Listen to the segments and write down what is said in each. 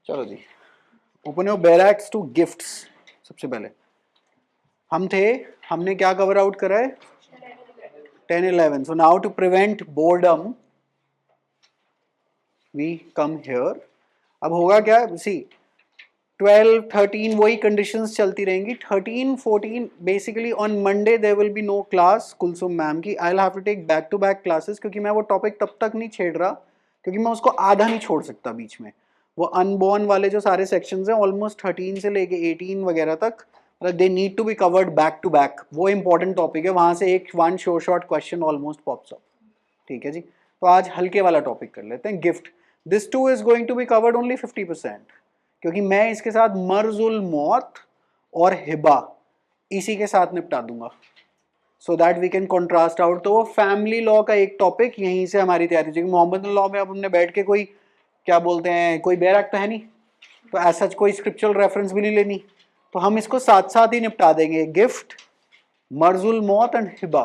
चलो जी, open your bare acts to gifts. सबसे पहले हमने क्या कवर आउट करा है? 10-11. So now to prevent boredom we come here. अब होगा क्या? सी 12-13 वही कंडीशंस चलती रहेंगी. 13-14 basically on Monday there will be no class Kulsum ma'am की. I will have to take back to back classes क्योंकि मैं वो टॉपिक तब तक नहीं छेड़ रहा क्योंकि मैं उसको आधा नहीं छोड़ सकता बीच में. वो अनबॉर्न वाले जो सारे सेक्शंस हैं ऑलमोस्ट 13 से लेके 18 वगैरह तक, they need to be covered back to back. वो इंपॉर्टेंट टॉपिक है, वहां से एक one short question almost pops up. ठीक है जी, तो आज हल्के वाला टॉपिक कर लेते हैं, gift. This too is going to be covered only 50% क्योंकि मैं इसके साथ मर्जुल मौत और हिबा इसी के साथ निपटा दूंगा so that we can contrast out. तो वो फैमिली लॉ का एक टॉपिक यहीं से हमारी तैयारी होगी. मोहम्मद लॉ में अब हमने बैठ के कोई क्या बोलते हैं, कोई बैरक तो है नहीं, तो ऐसा कोई स्क्रिप्चुरल रेफरेंस भी नहीं लेनी, तो हम इसको साथ साथ ही निपटा देंगे, गिफ्ट, मर्जुल मौत एंड हिबा.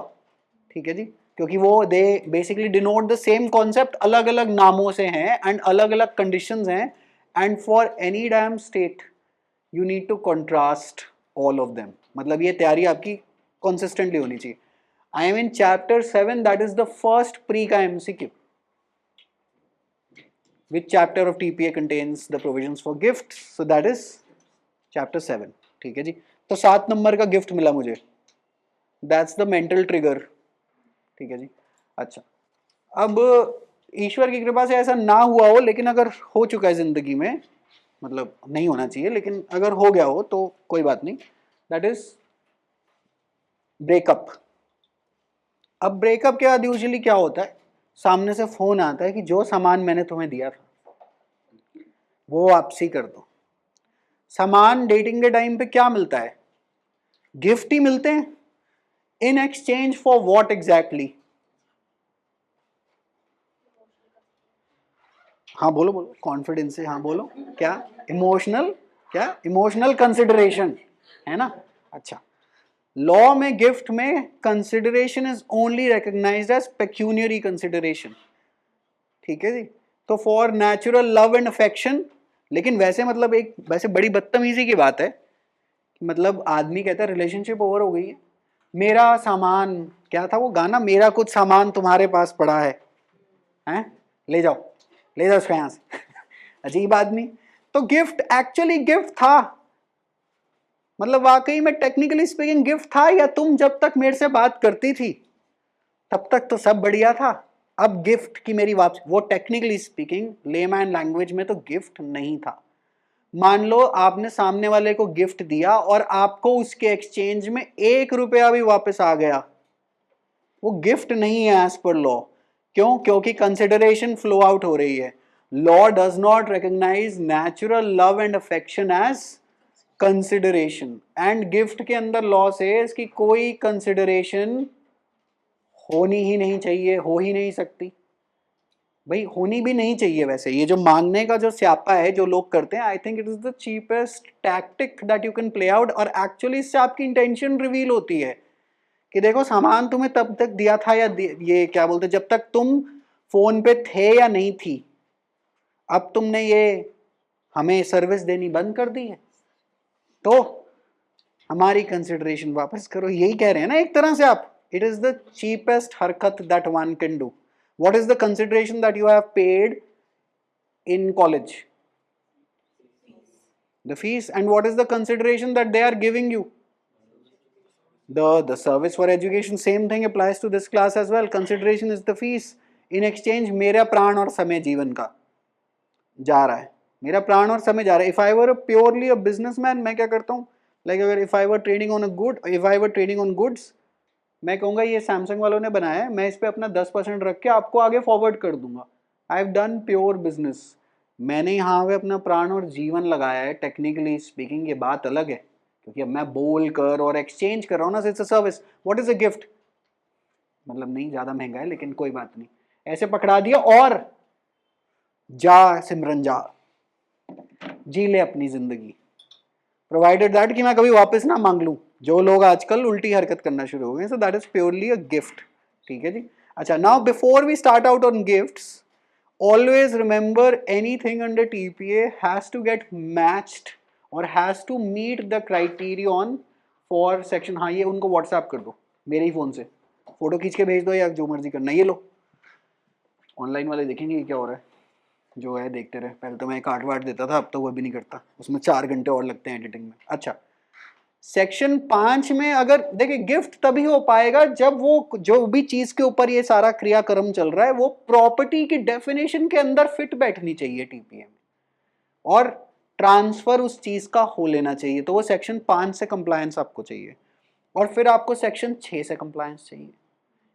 ठीक है जी, क्योंकि वो they basically denote the same concept, अलग अलग नामों से हैं एंड अलग अलग कंडीशंस हैं. And for any damn state you need to contrast all of them. मतलब ये तैयारी आपकी कंसिस्टेंटली होनी चाहिए. I am in chapter 7, that is the first pre का MCQ. Which chapter of TPA contains the provisions for gifts? So that is chapter 7. ठीक है जी, तो 7 नंबर का गिफ्ट मिला मुझे. That's the mental trigger. ठीक है जी. अच्छा, अब ईश्वर की कृपा से ऐसा ना हुआ हो, लेकिन अगर हो चुका है जिंदगी में, मतलब नहीं होना चाहिए लेकिन अगर हो गया हो तो कोई बात नहीं. That is breakup. अब ब्रेकअप के बाद यूजुअली क्या होता है, सामने से फोन आता है कि जो सामान मैंने तुम्हें दिया था वो वापसी कर दो. सामान डेटिंग के टाइम पे क्या मिलता है? गिफ्ट ही मिलते हैं. In exchange for what exactly? हाँ बोलो बोलो, कॉन्फिडेंस से हाँ बोलो. क्या? इमोशनल कंसिडरेशन है ना. अच्छा, लॉ में गिफ्ट में consideration is only recognised as pecuniary consideration. ठीक है जी, तो for natural love and affection. लेकिन वैसे मतलब एक वैसे बड़ी बदतमीजी की बात है, मतलब आदमी कहता है रिलेशनशिप ओवर हो गई है, मेरा सामान, क्या था वो गाना, मेरा कुछ सामान तुम्हारे पास पड़ा है, हैं ले जाओ उसको यहाँ से. अजीब आदमी. तो गिफ्ट एक्चुअली गिफ्ट था, मतलब वाकई में टेक्निकली स्पीकिंग गिफ्ट था, या तुम जब तक मेरे से बात करती थी तब तक तो सब बढ़िया था, अब गिफ्ट की मेरी वापसी. वो टेक्निकली स्पीकिंग लेमैन लैंग्वेज में तो गिफ्ट नहीं था. मान लो आपने सामने वाले को गिफ्ट दिया और आपको उसके एक्सचेंज में 1 रुपया भी वापस आ गया, वो गिफ्ट नहीं है एज पर लॉ. क्यों? क्योंकि कंसिडरेशन फ्लो आउट हो रही है. Law does not recognise natural love and affection as consideration. And gift के अंदर लॉ से इसकी कोई कंसिडरेशन होनी ही नहीं चाहिए, हो ही नहीं सकती. भाई होनी भी नहीं चाहिए. वैसे ये जो मांगने का जो स्यापा है जो लोग करते हैं, I think it is the cheapest tactic that you can play out. और एक्चुअली इससे आपकी इंटेंशन रिवील होती है कि देखो सामान तुम्हें तब तक दिया था, या ये क्या बोलते जब तक तुम फोन पे थे या नहीं थी. अब तुमने ये हमें सर्विस देनी बंद कर दी है तो हमारी कंसिडरेशन वापस करो. यही कह रहे हैं ना एक तरह से आप. इट इज द चीपेस्ट हरकत that one can do. What is the consideration that you have paid in college? The fees. And what is the consideration that they are giving you? The service for education. Same thing applies to this class as well. Consideration is the fees. In exchange मेरा प्राण और समय जीवन का जा रहा है, मेरा प्राण और समय जा रहा है. If I were purely a businessman, मैं क्या करता हूँ, like अगर if I were trading on goods, मैं कहूँगा ये सैमसंग वालों ने बनाया है, मैं इस पे अपना 10% रख के आपको आगे फॉरवर्ड कर दूंगा. I have done pure business. मैंने यहाँ पे अपना प्राण और जीवन लगाया है. टेक्निकली स्पीकिंग ये बात अलग है क्योंकि अब मैं बोल कर और एक्सचेंज कर रहा हूँ ना. It's a service. What is a gift? मतलब नहीं ज़्यादा महंगा है लेकिन कोई बात नहीं, ऐसे पकड़ा दिया और जा सिमरन जा, जी ले अपनी जिंदगी, प्रोवाइडेड दैट कि मैं कभी वापस ना मांग लूँ. जो लोग आजकल उल्टी हरकत करना शुरू हो गए. So that is purely a gift. ठीक है जी. अच्छा, now before we start out on gifts, always remember anything under TPA has to get matched or has to meet the criterion for section. हाँ ये उनको व्हाट्सएप कर दो मेरे ही फोन से, फोटो खींच के भेज दो या जो मर्जी करना, ये लो। ऑनलाइन वाले देखेंगे क्या हो रहा है, जो है देखते रहे। पहले तो मैं काट वाट देता था, अब तो वो भी नहीं करता, उसमें 4 घंटे और लगते हैं एडिटिंग में। अच्छा, सेक्शन 5 में अगर देखिए गिफ्ट तभी हो पाएगा जब वो जो भी चीज के ऊपर ये सारा क्रियाक्रम चल रहा है वो प्रॉपर्टी की डेफिनेशन के अंदर फिट बैठनी चाहिए टीपीए में, और ट्रांसफर उस चीज का हो लेना चाहिए। तो वो सेक्शन 5 से कंप्लायंस आपको चाहिए, और फिर आपको सेक्शन 6 से कंप्लायंस चाहिए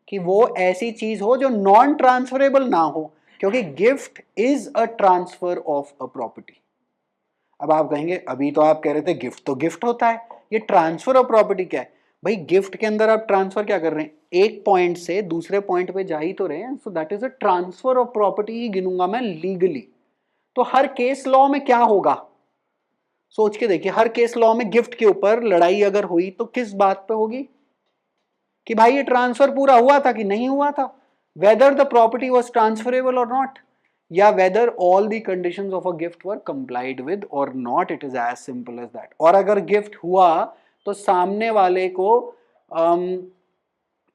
कि वो ऐसी चीज हो जो नॉन ट्रांसफरेबल ना हो, क्योंकि gift is a transfer of a property. अब आप कहेंगे अभी तो आप कह रहे थे गिफ्ट तो गिफ्ट होता है, ये ट्रांसफर ऑफ प्रॉपर्टी क्या है? भाई गिफ्ट के अंदर आप ट्रांसफर क्या कर रहे हैं, एक पॉइंट से दूसरे पॉइंट पे जा ही तो रहे हैं, so that is a transfer of property ही गिनूंगा मैं लीगली। तो हर केस लॉ में क्या होगा, सोच के देखिए, हर केस लॉ में गिफ्ट के ऊपर लड़ाई अगर हुई तो किस बात पे होगी कि भाई ये ट्रांसफर पूरा हुआ था कि नहीं हुआ था, whether the property was transferable और नॉट, या whether all the conditions of a gift were complied with और not. It is as simple as that. और अगर गिफ्ट हुआ तो सामने वाले को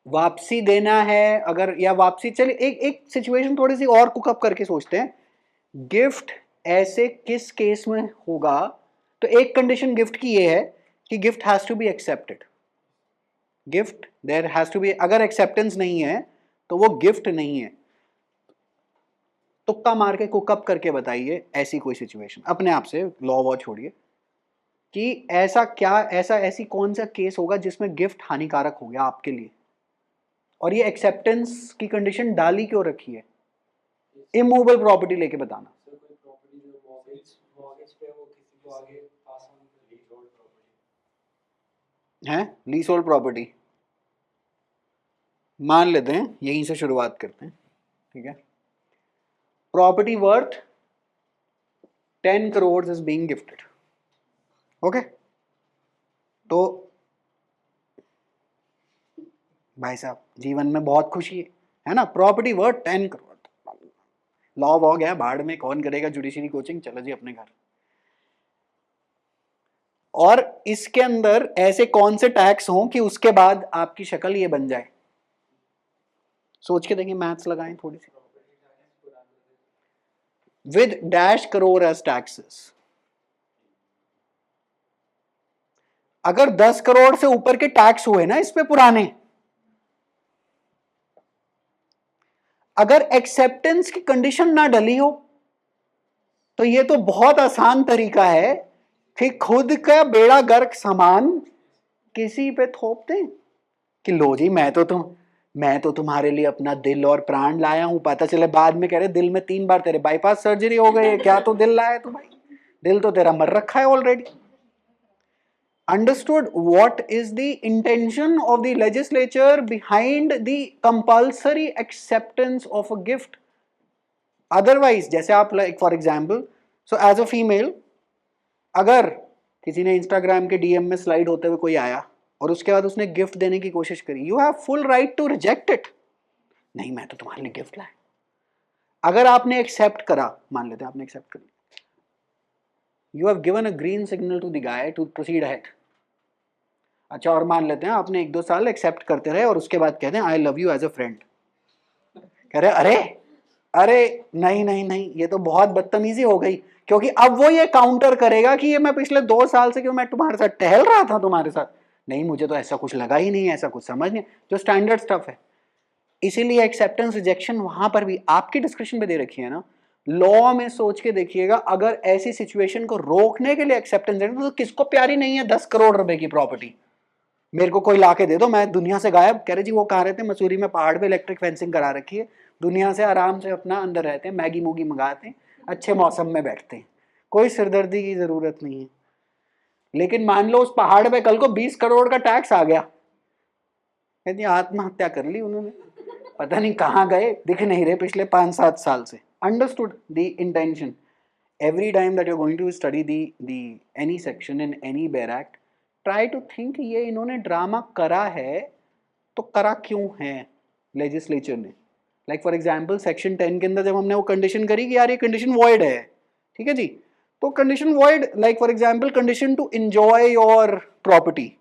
वापसी देना है, अगर या वापसी, चलिए एक सिचुएशन थोड़ी सी और कुकअप करके सोचते हैं। गिफ्ट ऐसे किस केस में होगा, तो एक कंडीशन गिफ्ट की ये है कि gift has to be accepted. Gift there has to be, अगर एक्सेप्टेंस नहीं है तो वो गिफ्ट नहीं है। तुक्का मार के कुकअप करके बताइए ऐसी कोई सिचुएशन, अपने आप से, लॉ वॉ छोड़िए, कि ऐसा क्या, ऐसी कौन सा केस होगा जिसमें गिफ्ट हानिकारक हो गया आपके लिए, और ये एक्सेप्टेंस की कंडीशन डाली क्यों रखी है? इमूवेबल प्रॉपर्टी लेके बताना है, लीज होल्ड प्रॉपर्टी मान लेते हैं, यहीं से शुरुआत करते हैं, ठीक है। Property worth 10 crore is being gifted, okay. तो भाई साहब जीवन में बहुत खुशी है ना, प्रॉपर्टी वर्थ 10 करोड़, लॉ हो गया भाड़ में, कौन करेगा जुडिशरी कोचिंग, चलो जी अपने घर। और इसके अंदर ऐसे कौन से टैक्स हों कि उसके बाद आपकी शक्ल ये बन जाए, सोच के देखिए, मैथ्स लगाएं थोड़ी सी। With dash crore as taxes, अगर 10 करोड़ से ऊपर के टैक्स हुए ना इस पे पुराने, अगर एक्सेप्टेंस की कंडीशन ना डली हो, तो ये तो बहुत आसान तरीका है कि खुद का बेड़ा गर्क सामान किसी पे थोप दें कि लो जी मैं तो तुम्हारे लिए अपना दिल और प्राण लाया हूं, पता चले बाद में कह रहे दिल में 3 बार तेरे बाईपास सर्जरी हो गई है, क्या तो दिल लाया तू भाई, दिल तो तेरा मर रखा है already. Understood what is the intention of the legislature behind the compulsory acceptance of a gift? Otherwise, जैसे आप like for example, so as a female, अगर किसी ने इंस्टाग्राम के डीएम में स्लाइड होते हुए कोई आया और उसके बाद उसने गिफ्ट देने की कोशिश करी, you have full right to reject it. नहीं मैं तो तुम्हारे लिए गिफ्ट लाया। अगर आपने एक्सेप्ट करा, मान लेते हैं आपने एक्सेप्ट कर लिया, you have given a green signal to the guy to proceed ahead. अच्छा, और मान लेते हैं आपने 1-2 साल एक्सेप्ट करते रहे और उसके बाद कहते हैं I love you as a friend, कह रहे अरे अरे नहीं नहीं नहीं, ये तो बहुत बदतमीजी हो गई, क्योंकि अब वो ये काउंटर करेगा कि ये मैं पिछले 2 साल से क्यों मैं तुम्हारे साथ टहल रहा था तुम्हारे साथ, नहीं मुझे तो ऐसा कुछ लगा ही नहीं, ऐसा कुछ समझ नहीं, जो स्टैंडर्ड स्टफ है। इसीलिए एक्सेप्टेंस रिजेक्शन वहां पर भी आपकी डिस्क्रिप्शन पे दे रखी है ना, लॉ में सोच के देखिएगा, अगर ऐसी सिचुएशन को रोकने के लिए एक्सेप्टेंस देना, तो किसको प्यारी नहीं है 10 करोड़ रुपए की प्रॉपर्टी, मेरे को कोई लाके दे दो, मैं दुनिया से गायब। कह रहे जी वो कहा रहे थे मसूरी में पहाड़ पे इलेक्ट्रिक फेंसिंग करा रखी है, दुनिया से आराम से अपना अंदर रहते हैं, मैगी मूगी मंगाते हैं, अच्छे मौसम में बैठते हैं, कोई सिरदर्दी की जरूरत नहीं है। लेकिन मान लो उस पहाड़ पे कल को 20 करोड़ का टैक्स आ गया, कहती आत्महत्या कर ली उन्होंने, पता नहीं कहाँ गए, दिख नहीं रहे पिछले 5-7 साल से। Understood the intention. Every time that you're going to study the any section in any Baer Act, try to think ये इन्होंने ड्रामा करा है तो करा क्यों है लेजिस्लेचर ने, लाइक फॉर एग्जाम्पल सेक्शन 10 के अंदर जब हमने वो कंडीशन करी कि यार ये कंडीशन वॉइड है, ठीक है जी, तो condition void like for example condition to enjoy your property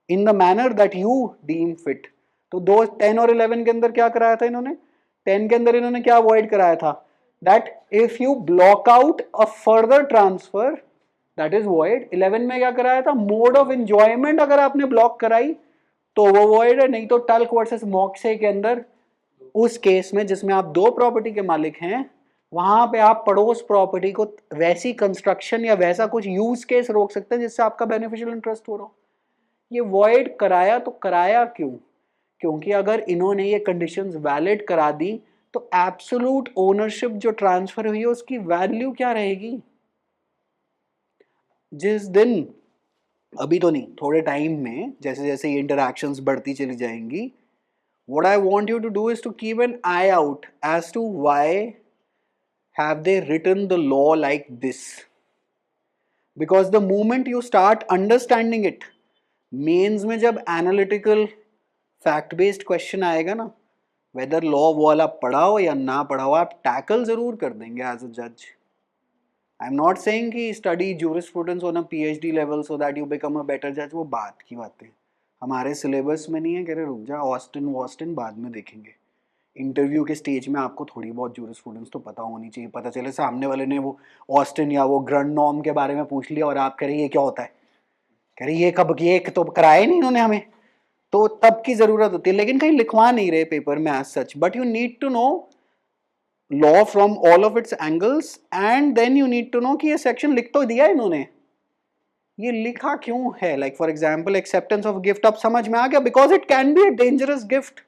in the manner that you deem fit. तो दो 10 और 11 के अंदर क्या कराया था इन्होंने, 10 के अंदर इन्होंने क्या अवॉइड कराया था, that if you block out a further transfer that is void. 11 में क्या कराया था, मोड ऑफ एंजॉयमेंट अगर आपने ब्लॉक कराई तो वो वॉइड है, नहीं तो टल्क वर्सेस मॉक्से के अंदर उस केस में जिसमें आप दो प्रॉपर्टी के मालिक हैं वहां पे आप पड़ोस प्रॉपर्टी को वैसी कंस्ट्रक्शन या वैसा कुछ यूज केस रोक सकते हैं जिससे आपका बेनिफिशियल इंटरेस्ट हो रहा हो। ये वॉइड कराया तो कराया क्यों, क्योंकि अगर इन्होंने ये कंडीशंस वैलिड करा दी तो एब्सोल्यूट ओनरशिप जो ट्रांसफर हुई है उसकी वैल्यू क्या रहेगी। जिस दिन, अभी तो नहीं, थोड़े टाइम में जैसे जैसे ये इंटरैक्शंस बढ़ती चली जाएंगी, what I want you to do is to keep an eye out as to why have they written the law like this, because the moment you start understanding it, mains में जब analytical fact based question आएगा ना, weather law वाला पढ़ा हो या ना पढ़ा हो, आप टैकल जरूर कर देंगे एज अ जज। आई एम नॉट सेइंग कि study jurisprudence on a PhD level so that you become a better जज, वो बात की बातें हमारे सिलेबस में नहीं है। कह रहे रुक जा, ऑस्टिन वॉस्टिन बाद में देखेंगे, इंटरव्यू के स्टेज में आपको थोड़ी बहुत जूरिस्प्रूडेंस तो पता होनी चाहिए। पता चले सामने वाले ने वो ऑस्टिन या वो ग्रंड नॉर्म के बारे में पूछ लिया और आप कह रहे ये क्या होता है, कह रहे ये कब, ये तो कराया नहीं इन्होंने हमें, तो तब की जरूरत होती है। लेकिन कहीं लिखवा नहीं रहे पेपर में as such, but you need to know law from all of its angles and then you need to know कि ये सेक्शन लिख तो दिया इन्होंने, ये लिखा क्यों है। Like for example acceptance of gift, अब समझ में आ गया, because it can be a dangerous gift.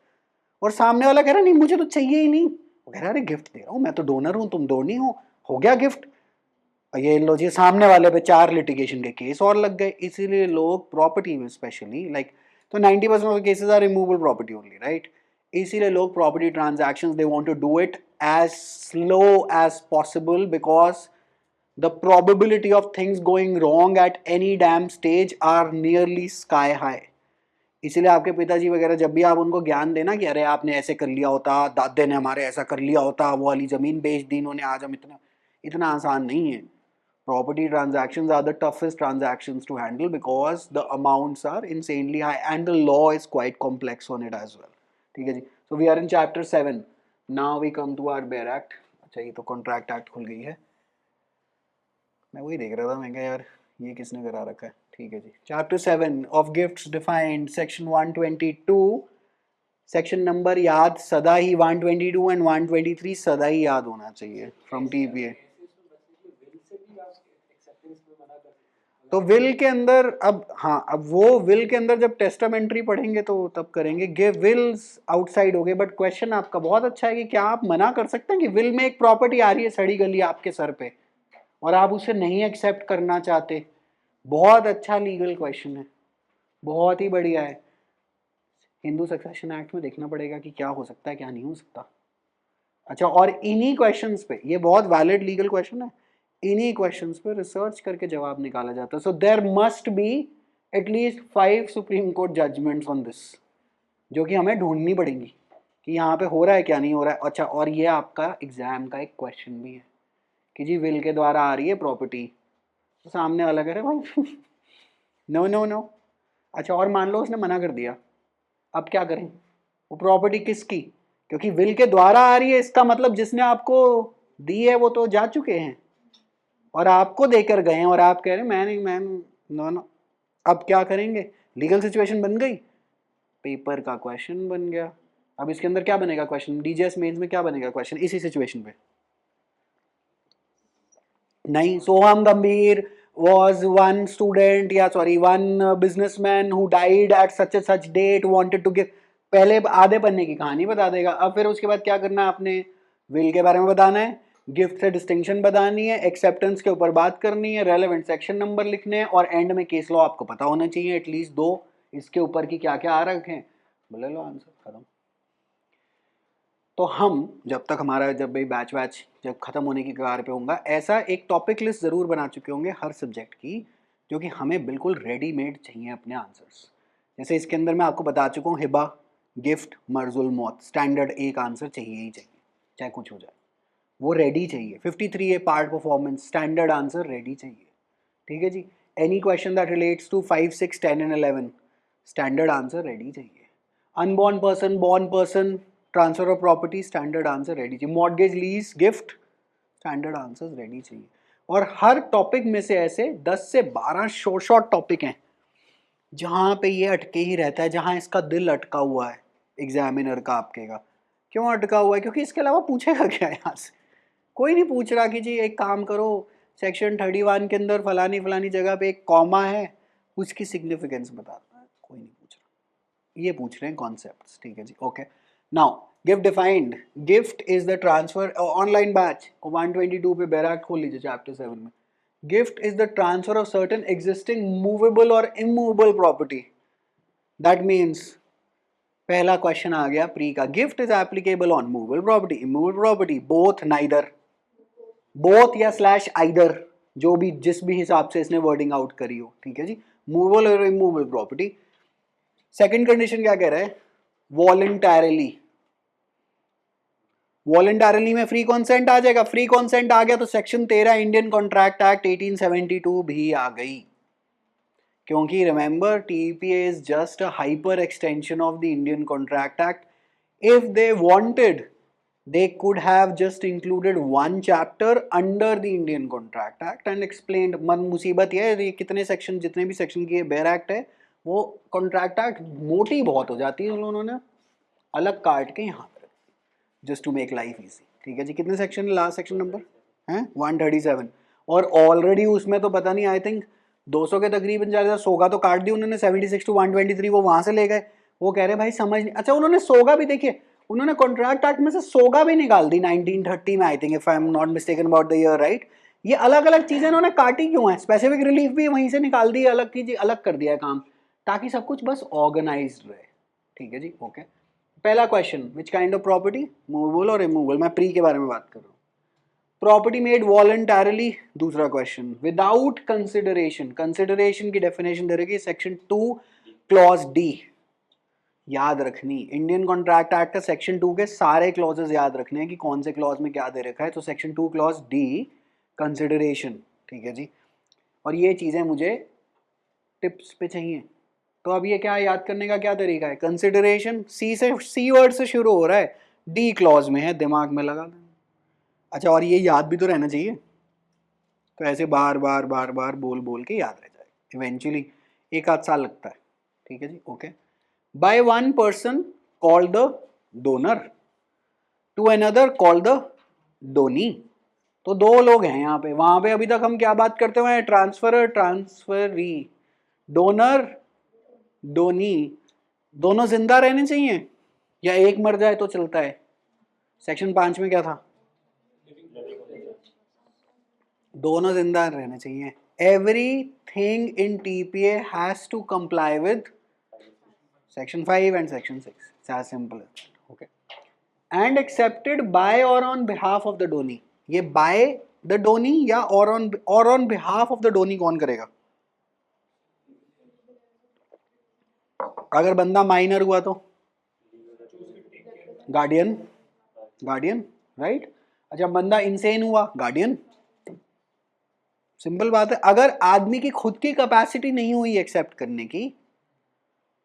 और सामने वाला कह रहा नहीं मुझे तो चाहिए ही नहीं, वो कह रहा अरे गिफ्ट दे रहा हूँ, मैं तो डोनर हूँ, तुम डोनी हो गया गिफ्ट। ये लो जी, सामने वाले पे 4 लिटिगेशन के केस और लग गए। इसीलिए लोग प्रॉपर्टी में स्पेशली लाइक, तो 90% of the cases are removable property only, right. इसीलिए लोग property transactions they want to do it as slow as possible, because the probability of things going wrong at any damn stage are nearly sky high। इसीलिए आपके पिताजी वगैरह जब भी आप उनको ज्ञान देना कि अरे आपने ऐसे कर लिया होता, दादे ने हमारे ऐसा कर लिया होता, वो वाली जमीन बेच दी इन्होंने, आज हम इतना, इतना आसान नहीं है। Property transactions are the toughest transactions to handle because the amounts are insanely high and the law is quite complex on it as well. ठीक है जी, so we are in chapter 7, now we come to our bare act. अच्छा, ये तो contract act खुल गई है, मैं वही देख रहा था, मैं क्या यार ये किसने करा रखा है। ठीक है जी, chapter 7 of gifts defined, section 122, section number याद सदा ही 122 एंड 123 सदा ही याद होना चाहिए फ्रॉम टीपीए। तो विल के अंदर अब, हाँ अब वो विल के अंदर जब टेस्टामेंट्री पढ़ेंगे तो तब करेंगे। गिव विल्स आउटसाइड हो गए, बट क्वेश्चन आपका बहुत अच्छा है कि क्या आप मना कर सकते हैं कि विल में एक प्रॉपर्टी आ रही है सड़ी गली आपके सर पे और आप उसे नहीं एक्सेप्ट करना चाहते। बहुत अच्छा लीगल क्वेश्चन है, बहुत ही बढ़िया है। हिंदू सक्सेशन एक्ट में देखना पड़ेगा कि क्या हो सकता है क्या नहीं हो सकता। अच्छा, और इन्हीं क्वेश्चंस पे, ये बहुत वैलिड लीगल क्वेश्चन है, इन्हीं क्वेश्चंस पे रिसर्च करके जवाब निकाला जाता है। So there must be at least 5 supreme court judgments on this, जो कि हमें ढूंढनी पड़ेंगी कि यहाँ पे हो रहा है क्या नहीं हो रहा है। अच्छा, और ये आपका एग्जाम का एक क्वेश्चन भी है कि जी विल के द्वारा आ रही है प्रॉपर्टी, तो सामने वाला कह रहे भाई नो नो नो। अच्छा, और मान लो उसने मना कर दिया, अब क्या करें, वो प्रॉपर्टी किसकी, क्योंकि विल के द्वारा आ रही है, इसका मतलब जिसने आपको दी है वो तो जा चुके हैं और आपको देकर गए हैं, और आप कह रहे हैं मैं नहीं, मैं नो नो। अब क्या करेंगे, लीगल सिचुएशन बन गई, पेपर का क्वेश्चन बन गया। अब इसके अंदर क्या बनेगा क्वेश्चन, डीजीएस मेंस में क्या बनेगा क्वेश्चन इसी सिचुएशन पे, नहीं सोहम गंभीर was one student या sorry one businessman who died at such a such date wanted to give, पहले आधे पन्ने की कहानी बता देगा। अब फिर उसके बाद क्या करना है, आपने विल के बारे में बताना है, गिफ्ट से डिस्टिंक्शन बतानी है, एक्सेप्टेंस के ऊपर बात करनी है, रेलेवेंट सेक्शन नंबर लिखने हैं, और एंड में केस लॉ आपको पता होना चाहिए एटलीस्ट 2 इसके ऊपर की क्या क्या आ रखे हैं, बोले लो आंसर खत्म। तो हम जब तक हमारा जब भाई बैच जब खत्म होने की कगार पे होगा, ऐसा एक टॉपिक लिस्ट ज़रूर बना चुके होंगे हर सब्जेक्ट की, जो कि हमें बिल्कुल रेडीमेड चाहिए अपने आंसर्स। जैसे इसके अंदर मैं आपको बता चुका हूँ हिबा, गिफ्ट, मर्जुल, मौत, स्टैंडर्ड एक आंसर चाहिए ही चाहिए, चाहे कुछ हो जाए, वो रेडी चाहिए। 53 A part performance, standard answer ready चाहिए, ठीक है जी। Any question that relates to 5, 6, 10 and 11, standard answer ready चाहिए। Unborn person, born person, transfer of property, standard answer ready चाहिए। Mortgage, lease, gift, standard answer ready चाहिए। और हर topic में से ऐसे 10 से 12 शॉर्ट शॉर्ट टॉपिक हैं जहाँ पे ये अटके ही रहता है, जहाँ इसका दिल अटका हुआ है एग्जामिनर का, आपके का। क्यों अटका हुआ है? क्योंकि इसके अलावा पूछेगा क्या यहाँ से? कोई नहीं पूछ रहा कि जी एक काम करो, सेक्शन 31 के अंदर फलानी फलानी जगह पे एक कॉमा है, उसकी सिग्निफिकेंस बता दो। कोई नहीं पूछ रहा, ये पूछ रहे हैं कॉन्सेप्ट्स, ठीक है जी। Okay, now gift defined. Gift is the transfer, online batch 122 पे बैराक खोल लीजिए चैप्टर 7 में। Gift is the transfer of certain existing movable और इमूवेबल प्रॉपर्टी। दैट मीन्स पहला क्वेश्चन आ गया प्री का, gift is applicable on movable property, immovable property, both, neither, both या स्लैश आइदर, जो भी जिस भी हिसाब से इसने वर्डिंग आउट करी हो, ठीक है जी। मूवेबल और इमूवेबल प्रॉपर्टी। सेकंड कंडीशन क्या कह रहा है? वॉलंटैरिली। वॉलंटैरिली में फ्री कॉन्सेंट आ जाएगा। फ्री कॉन्सेंट आ गया तो सेक्शन 13 इंडियन कॉन्ट्रैक्ट एक्ट 1872 भी आ गई, क्योंकि remember TPA is just a hyper extension of the Indian contract act. If they wanted they could have just included one chapter under the Indian Contract Act and explained। मन मुसीबत ये कितने section, जितने भी section की बेर act है, वो कॉन्ट्रैक्ट एक्ट मोटी बहुत हो जाती है, उन्होंने अलग काट के यहाँ पर, just to make life easy, ठीक है जी। कितने सेक्शन, लास्ट सेक्शन नंबर है 137, और ऑलरेडी उसमें तो पता नहीं, आई थिंक 200 के तकरीबन ज़्यादा, 100 का तो काट दी उन्होंने, 76 to 123 वो वहाँ से ले गए। वो कह रहे भाई समझ नहीं, अच्छा उन्होंने 100 का भी, देखिए उन्होंने कॉन्ट्रैक्ट एक्ट में से 100 का भी निकाल दी 1930 में, I think, if I am not mistaken about the year, right. ये अलग अलग चीज़ें इन्होंने काटी क्यों है? स्पेसिफिक रिलीफ भी वहीं से निकाल दी, अलग की, अलग कर दिया है काम, ताकि सब कुछ बस ऑर्गेनाइज रहे, ठीक है जी। ओके, पहला question, which kind of property, movable और इमूवेबल, मैं प्री के बारे में बात कर रहा हूँ। प्रॉपर्टी मेड वॉलंटैरिली, दूसरा क्वेश्चन, विदाउट कंसिडरेशन। कंसिडरेशन की डेफिनेशन दे रखी है सेक्शन 2 क्लॉज डी, याद रखनी। इंडियन कॉन्ट्रैक्ट एक्ट का सेक्शन 2 के सारे क्लॉजेस याद रखने हैं कि कौन से क्लॉज में क्या दे रखा है। तो सेक्शन 2 क्लॉज डी, कंसिडरेशन, ठीक है जी। और ये चीज़ें मुझे टिप्स पे चाहिए, तो अब ये क्या याद करने का क्या तरीका है? कंसिडरेशन सी से, सी वर्ड से शुरू हो रहा है, डी क्लॉज में है, दिमाग में लगा देना। अच्छा, और ये याद भी तो रहना चाहिए, तो ऐसे बार बार बार बार बोल बोल के याद रह जाए, इवेंचुअली 1 आध साल लगता है, ठीक है जी। Okay, by one person called the donor to another called the donee। तो दो लोग हैं यहाँ पे, वहां पे अभी तक हम क्या बात करते हुए हैं? Transferor, transferee, donor, donee. दोनों जिंदा रहने चाहिए या एक मर जाए तो चलता है? सेक्शन 5 में क्या था? दोनों जिंदा रहने चाहिए। Everything in TPA has to comply with Section 5 and Section 6. It's as simple as that. Okay. And accepted by or on behalf of the donee। ये by the donee या or on behalf of the donee कौन करेगा? अगर बंदा minor हुआ तो guardian, guardian, right. अच्छा, बंदा इंसेन हुआ, गार्डियन। सिंपल बात है। अगर आदमी की खुद की कैपेसिटी नहीं हुई एक्सेप्ट करने की,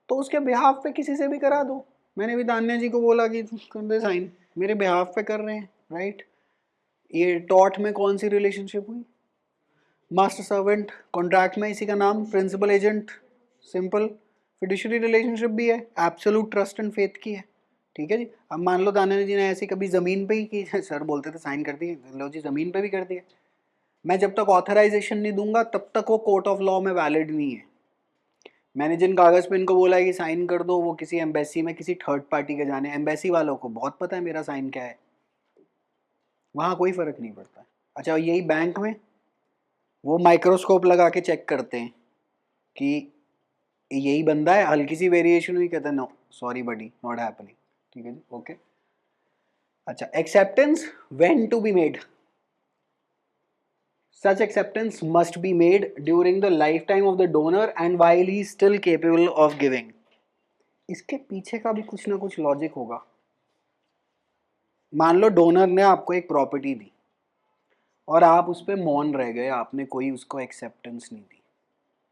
तो उसके बिहाफ पे किसी से भी करा दो। मैंने भी दान्या जी को बोला कि कर दे साइन, मेरे बिहाफ पे कर रहे हैं, राइट। ये टॉट में कौन सी रिलेशनशिप हुई? मास्टर सर्वेंट, कॉन्ट्रैक्ट में इसी का नाम principal agent, simple. Fiduciary relationship भी है, एब्सोल्यूट ट्रस्ट एंड फेथ की है, ठीक है जी। अब मान लो दान्या जी ने ऐसी कभी ज़मीन पे ही की, सर बोलते थे साइन कर दिए, लो जी ज़मीन पे भी कर दिया। मैं जब तक ऑथराइजेशन नहीं दूंगा तब तक वो कोर्ट ऑफ लॉ में वैलिड नहीं है। मैंने जिन कागज़ पे इनको बोला है कि साइन कर दो, वो किसी एम्बेसी में किसी थर्ड पार्टी के जाने, एम्बेसी वालों को बहुत पता है मेरा साइन क्या है, वहाँ कोई फ़र्क नहीं पड़ता। अच्छा, यही बैंक में वो माइक्रोस्कोप लगा के चेक करते हैं कि यही बंदा है, हल्की सी वेरिएशन हुई, कहते हैं no sorry buddy, not happening, ठीक है जी। ओके, अच्छा, acceptance when to be made. Such acceptance must be made during the lifetime of the donor and while he is still capable of giving। इसके पीछे का भी कुछ ना कुछ लॉजिक होगा। मान लो डोनर ने आपको एक प्रॉपर्टी दी और आप उस पर मौन रह गए, आपने कोई उसको एक्सेप्टेंस नहीं दी,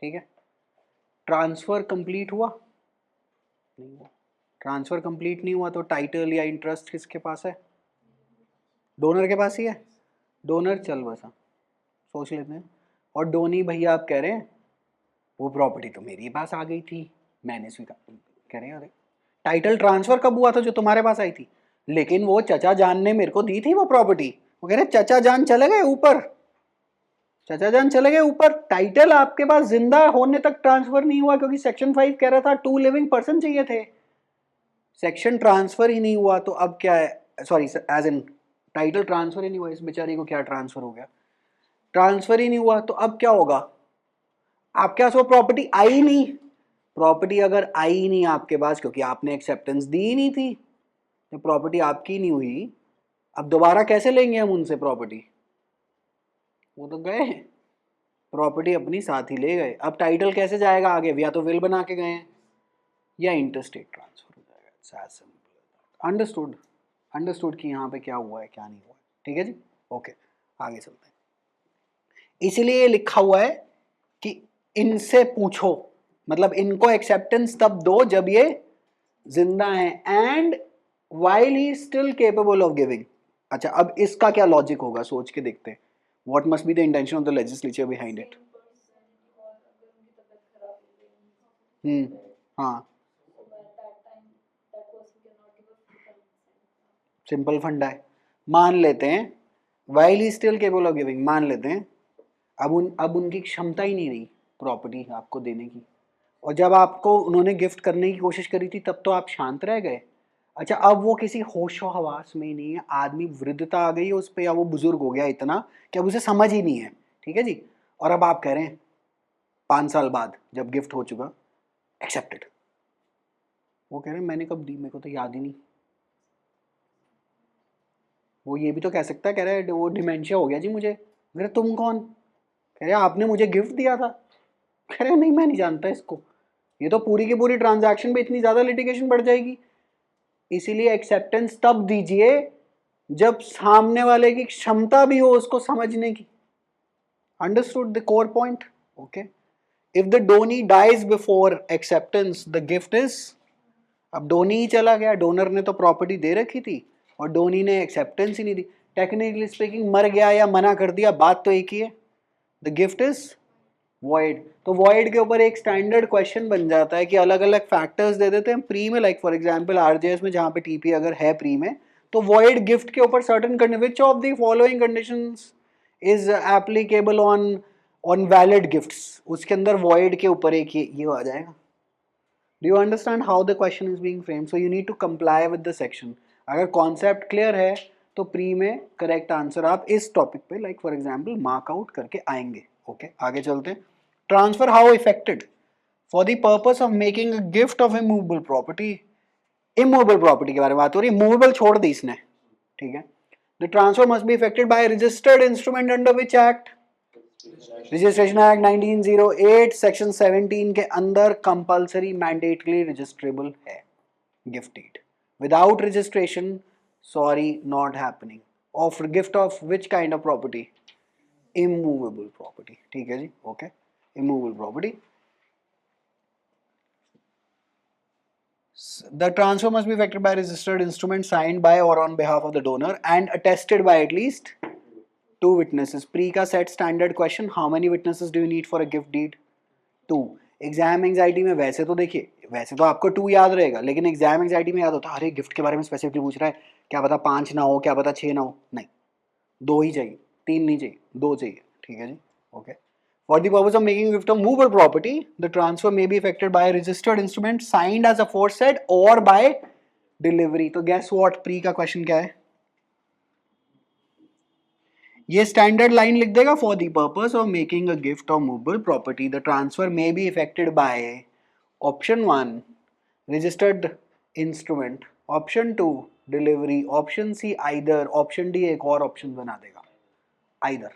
ठीक है। ट्रांसफर कंप्लीट हुआ? नहीं हुआ। ट्रांसफर कंप्लीट नहीं हुआ तो टाइटल या इंटरेस्ट किसके पास है? डोनर के पास ही है। डोनर चल बसा, सोच लेते हैं। और डोनी भैया आप कह रहे हैं वो प्रॉपर्टी तो मेरे पास आ गई थी, मैंने स्वीकार, कह रहे हैं अरे टाइटल ट्रांसफर कब हुआ था जो तुम्हारे पास आई थी? लेकिन वो चचा जान ने मेरे को दी थी वो प्रॉपर्टी। वो कह रहे चचा जान चले गए ऊपर, चचा जान चले गए ऊपर, टाइटल आपके पास जिंदा होने तक ट्रांसफर नहीं हुआ क्योंकि सेक्शन 5 कह रहा था 2 लिविंग पर्सन चाहिए थे। सेक्शन ट्रांसफर ही नहीं हुआ तो अब क्या है, sorry as in title transfer ही नहीं हुआ, इस बेचारी को क्या ट्रांसफर हो गया? ट्रांसफर ही नहीं हुआ तो अब क्या होगा? आपके पास वो प्रॉपर्टी आई नहीं। प्रॉपर्टी अगर आई नहीं आपके पास क्योंकि आपने एक्सेप्टेंस दी ही नहीं थी, तो प्रॉपर्टी आपकी नहीं हुई, अब दोबारा कैसे लेंगे हम उनसे प्रॉपर्टी? वो तो गए, प्रॉपर्टी अपनी साथ ही ले गए। अब टाइटल कैसे जाएगा आगे? या तो विल बना के गए हैं या इंटरस्टेट ट्रांसफर हो जाएगा। It's as simple. Understood? Understood कि यहाँ पे क्या हुआ है क्या नहीं हुआ है, ठीक है जी, ओके आगे चलते हैं। इसीलिए लिखा हुआ है कि इनसे पूछो, मतलब इनको एक्सेप्टेंस तब दो जब ये जिंदा है, and while he still capable of giving. अच्छा अब इसका क्या लॉजिक होगा, सोच के देखते हैं। What must be the intention of the legislature behind it? हाँ, सिंपल फंडा है। मान लेते हैं while he still capable of giving, मान लेते हैं अब उनकी क्षमता ही नहीं रही प्रॉपर्टी आपको देने की, और जब आपको उन्होंने गिफ्ट करने की कोशिश करी थी तब तो आप शांत रह गए। अच्छा अब वो किसी होशो हवास में ही नहीं है, आदमी वृद्धता आ गई है उस पर, या वो बुजुर्ग हो गया इतना कि अब उसे समझ ही नहीं है, ठीक है जी। और अब आप कह रहे हैं 5 साल बाद जब गिफ्ट हो चुका एक्सेप्टेड, वो कह रहे हैं मैंने कब दी, मेरे को तो याद ही नहीं। वो ये भी तो कह सकता है, कह रहे हैं वो डिमेंशिया हो गया जी मुझे। अरे तुम कौन? कह रहे आपने मुझे गिफ्ट दिया था। कह रहे नहीं मैं नहीं जानता इसको। ये तो पूरी की पूरी ट्रांजैक्शन पे इतनी ज्यादा लिटिगेशन बढ़ जाएगी। इसीलिए एक्सेप्टेंस तब दीजिए जब सामने वाले की क्षमता भी हो उसको समझने की। Understood the core point? Okay. If the donee dies before acceptance the gift is, अब डोनी ही चला गया, डोनर ने तो प्रॉपर्टी दे रखी थी और डोनी ने एक्सेप्टेंस ही नहीं दी, टेक्निकली स्पीकिंग मर गया या मना कर दिया, बात तो एक ही है, द गिफ्ट इज वॉइड। तो वॉइड के ऊपर एक स्टैंडर्ड क्वेश्चन बन जाता है कि अलग अलग फैक्टर्स दे देते हैं प्री में, लाइक फॉर एग्जांपल आरजेएस में जहां पे टीपी अगर है प्री में, तो वॉइड गिफ्ट के ऊपर certain condition, which of the following conditions is applicable on on valid gifts, उसके अंदर वॉइड के ऊपर एक ये आ जाएगा। Do you understand how the question is being framed? So you need to comply with the section. अगर concept clear है तो प्री में करेक्ट आंसर आप इस टॉपिक पे like for example mark out करके आएंगे। ओके आगे चलते हैं। Transfer how affected for the purpose of making a gift of immovable property. Immovable property के बारे में बात हो रही है, मूवेबल छोड़ दी इसने, ठीक है। The transfer must be effected by registered instrument under which act? Registration act 1908 सेक्शन 17 के अंदर कंपलसरी मैंडेटली रजिस्ट्रेबल है gift deed. Without registration sorry not happening. Of gift of which kind of property? Immovable property, ठीक है जी, okay immovable property. The transfer must be effected by a registered instrument signed by or on behalf of the donor and attested by at least 2 witnesses. Pre का set standard question, how many witnesses do you need for a gift deed? 2. Exam anxiety में वैसे तो देखिए, वैसे तो आपको 2 याद रहेगा, लेकिन एग्जाम एंग्जाइटी में याद होता है अरे गिफ्ट के बारे में स्पेसिफिकली पूछ रहा है, क्या पता 5 ना हो, क्या पता 6 ना हो, नहीं 2 ही चाहिए, 3 नहीं चाहिए, 2 चाहिए, ठीक है जी, okay. For the purpose of making a gift of movable property, the transfer may be effected by a registered instrument signed as aforesaid or by delivery. तो guess what? Pre का question क्या है? ये स्टैंडर्ड लाइन लिख देगा, for the purpose of making a gift of movable property the transfer may be effected by option 1 registered instrument, option 2 delivery, option C either, option D एक और option बना देगा, आइदर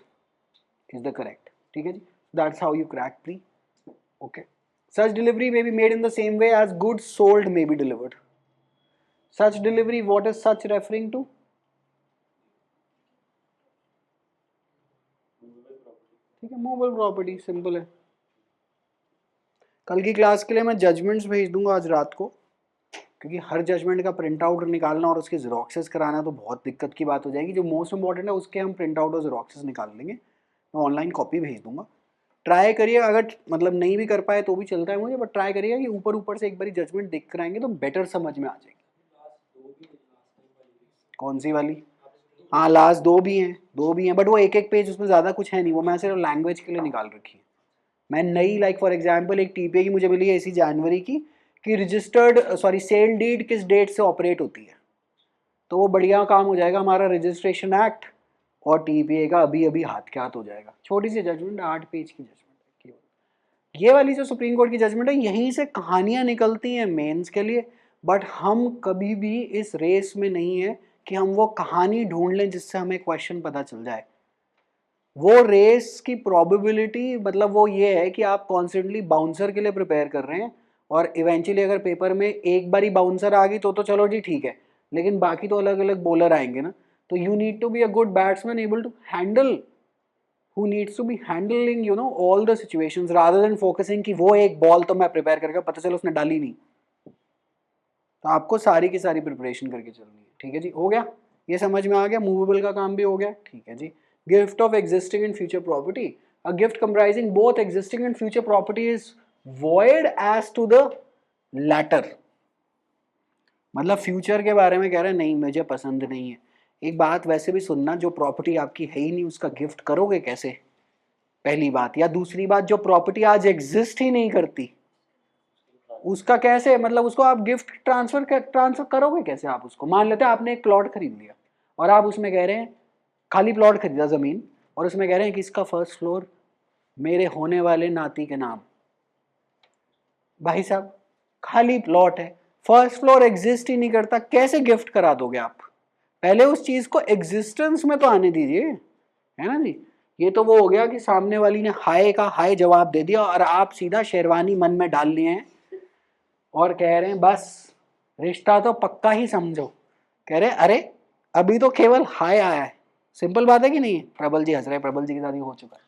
इज द करेक्ट, ठीक है जी। That's how you crack pre, okay. Such delivery may be made in the same way as goods sold may be delivered. Such delivery, what is such referring to? ठीक है, movable property, simple है. कल की class के लिए मैं judgements भेज दूंगा आज रात को, क्योंकि हर जजमेंट का प्रिंट आउट निकालना और उसके जेरोक्सेस कराना तो बहुत दिक्कत की बात हो जाएगी. जो मोस्ट इंपॉर्टेंट है उसके हम प्रिंट आउट और जेरोक्सेस निकाल लेंगे. मैं ऑनलाइन कॉपी भेज दूंगा. ट्राई करिए, अगर मतलब नहीं भी कर पाए तो भी चलता है मुझे, बट ट्राई करिएगा कि ऊपर ऊपर से एक बार जजमेंट देख कर आएंगे तो बेटर समझ में आ जाएगी. कौन सी वाली? हाँ, लास्ट दो भी हैं, बट वो एक एक पेज, उसमें ज़्यादा कुछ है नहीं. वो मैं सिर्फ लैंग्वेज के लिए निकाल रखी है. मैं नई, लाइक फॉर एग्जांपल एक टीपीए की मुझे मिली है इसी जनवरी की, कि रजिस्टर्ड सेल डीड किस डेट से ऑपरेट होती है. तो वो बढ़िया काम हो जाएगा हमारा, रजिस्ट्रेशन एक्ट और टीपीए का अभी अभी हाथ के हाथ हो जाएगा. छोटी सी जजमेंट, 8 पेज की जजमेंट है. ये वाली जो सुप्रीम कोर्ट की जजमेंट है, यहीं से कहानियां निकलती हैं मेंस के लिए. बट हम कभी भी इस रेस में नहीं है कि हम वो कहानी ढूंढ लें जिससे हमें क्वेश्चन पता चल जाए. वो रेस की प्रोबेबिलिटी, मतलब वो ये है कि आप कॉन्स्टेंटली बाउंसर के लिए प्रिपेयर कर रहे हैं, और इवेंचुअली अगर पेपर में एक बारी बाउंसर आ गई तो चलो जी ठीक है, लेकिन बाकी तो अलग अलग बॉलर आएंगे ना. तो you need to be a good batsman, able to handle, who needs to be handling all the situations rather than focusing कि वो एक बॉल तो मैं प्रिपेयर करके, पता चला उसने डाली नहीं. तो आपको सारी की सारी प्रिपरेशन करके चलनी है. ठीक है जी, हो गया, ये समझ में आ गया. मूवेबल का काम भी हो गया. ठीक है जी. Gift of existing and future property. A gift comprising both existing and future property is void as to the latter. मतलब फ्यूचर के बारे में कह रहे हैं नहीं मुझे पसंद नहीं है. एक बात वैसे भी सुनना, जो प्रॉपर्टी आपकी है ही नहीं उसका गिफ्ट करोगे कैसे, पहली बात. या दूसरी बात, जो प्रॉपर्टी आज एग्जिस्ट ही नहीं करती उसका कैसे, मतलब उसको आप गिफ्ट ट्रांसफर करोगे कैसे. आप उसको, मान लेते हैं आपने एक प्लॉट खरीद लिया और आप उसमें कह रहे हैं, खाली प्लॉट खरीदा ज़मीन, और उसमें कह रहे हैं कि इसका फर्स्ट फ्लोर मेरे होने वाले नाती के नाम. भाई साहब, खाली प्लॉट है, फर्स्ट फ्लोर एग्जिस्ट ही नहीं करता, कैसे गिफ्ट करा दोगे आप. पहले उस चीज को एग्जिस्टेंस में तो आने दीजिए, है ना जी. ये तो वो हो गया कि सामने वाली ने हाय का हाय जवाब दे दिया और आप सीधा शेरवानी मन में डाल लिए हैं और कह रहे हैं बस रिश्ता तो पक्का ही समझो. कह रहे अरे अभी तो केवल हाय आया है. सिंपल बात है कि नहीं. प्रबल जी हंस रहे, प्रबल जी के साथ ही हो चुका है.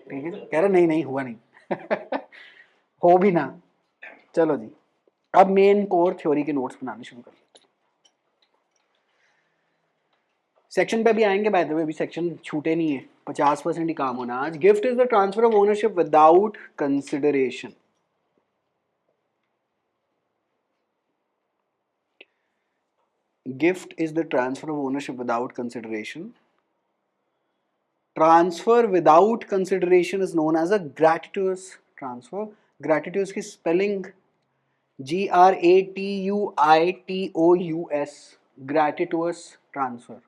ठीक है, कह रहे नहीं नहीं हुआ नहीं हो भी ना. चलो जी, अब मेन कोर थ्योरी के नोट्स बनाने शुरू कर लेते हैं. सेक्शन पे भी आएंगे, बाय द वे भी सेक्शन छूटे नहीं है, 50% ही काम होना आज. Gift is the transfer of ownership without consideration. Gift is the transfer of ownership without consideration. Transfer without consideration is known as a gratuitous transfer. Gratuitous की spelling gratuitous, gratuitous transfer.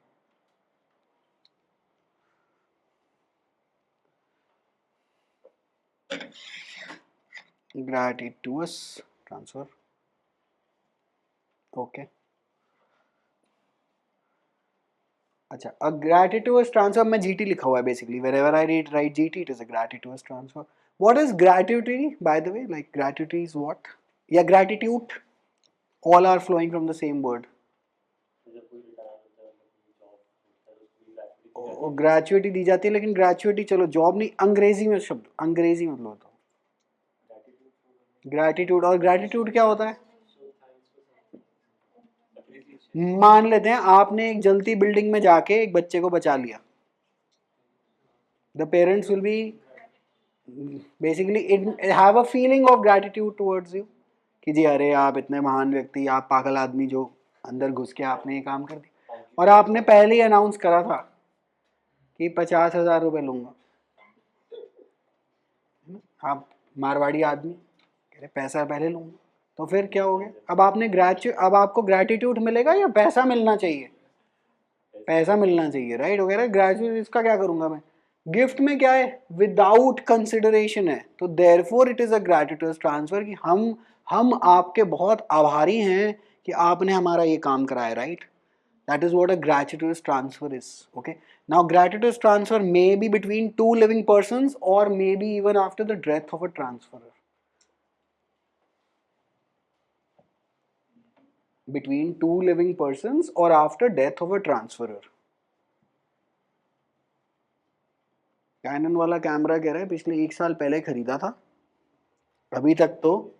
Gratuitous transfer. Okay. अच्छा, a gratuitous transfer में GT लिखा हुआ है basically. Wherever I write GT, it is a gratuitous transfer. What is gratuity, by the way? Like gratuity is what? या gratitude? All are flowing from the same word. Gratuity दी जाती है, लेकिन gratuity चलो job नहीं, अंग्रेजी में शब्द, अंग्रेजी में लो तो ग्रेटिट्यूड. और ग्रेटिट्यूड क्या होता है? मान लेते हैं आपने एक जलती बिल्डिंग में जाके एक बच्चे को बचा लिया. The parents will be basically have a feeling of gratitude towards you कि जी अरे आप इतने महान व्यक्ति, आप पागल आदमी जो अंदर घुस के आपने ये काम कर दिया, और आपने पहले ही अनाउंस करा था कि 50,000 रुपये लूंगा. आप मारवाड़ी आदमी कह रहे पैसा पहले लूंगा, तो फिर क्या हो गया. अब आपने अब आपको ग्रेटिट्यूड मिलेगा या पैसा मिलना चाहिए? पैसा मिलना चाहिए, राइट. वगैरह ग्रेजुएट, इसका क्या करूंगा मैं. गिफ्ट में क्या है, विदाउट कंसिडरेशन है, तो therefore it is a gratitude transfer कि हम आपके बहुत आभारी हैं कि आपने हमारा ये काम कराया, right. That is what a gratuitous transfer is. Okay. Now, gratuitous transfer may be between two living persons or maybe even after the death of a transferor. between two living persons or after death of a transferer. Canon वाला camera कह रहा है पिछले 1 साल पहले खरीदा था, अभी तक तो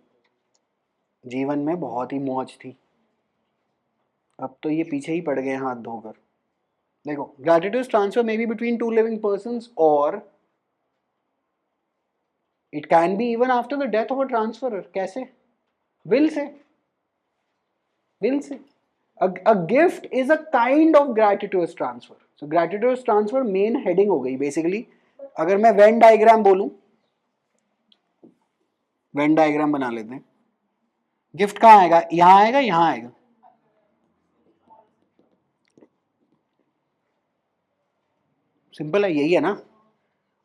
जीवन में बहुत ही मौज थी, अब तो ये पीछे ही पड़ गए हाथ धोकर. देखो, gratuitous transfer may be between two living persons or it can be even after the death of a transferer. कैसे? Will से. A gift is a kind of gratuitous transfer. So gratuitous transfer main heading हो गई basically. अगर मैं Venn diagram बोलूं, Venn diagram बना लेते हैं. गिफ्ट कहाँ आएगा? यहाँ आएगा, यहाँ आएगा. सिंपल है, यही है ना.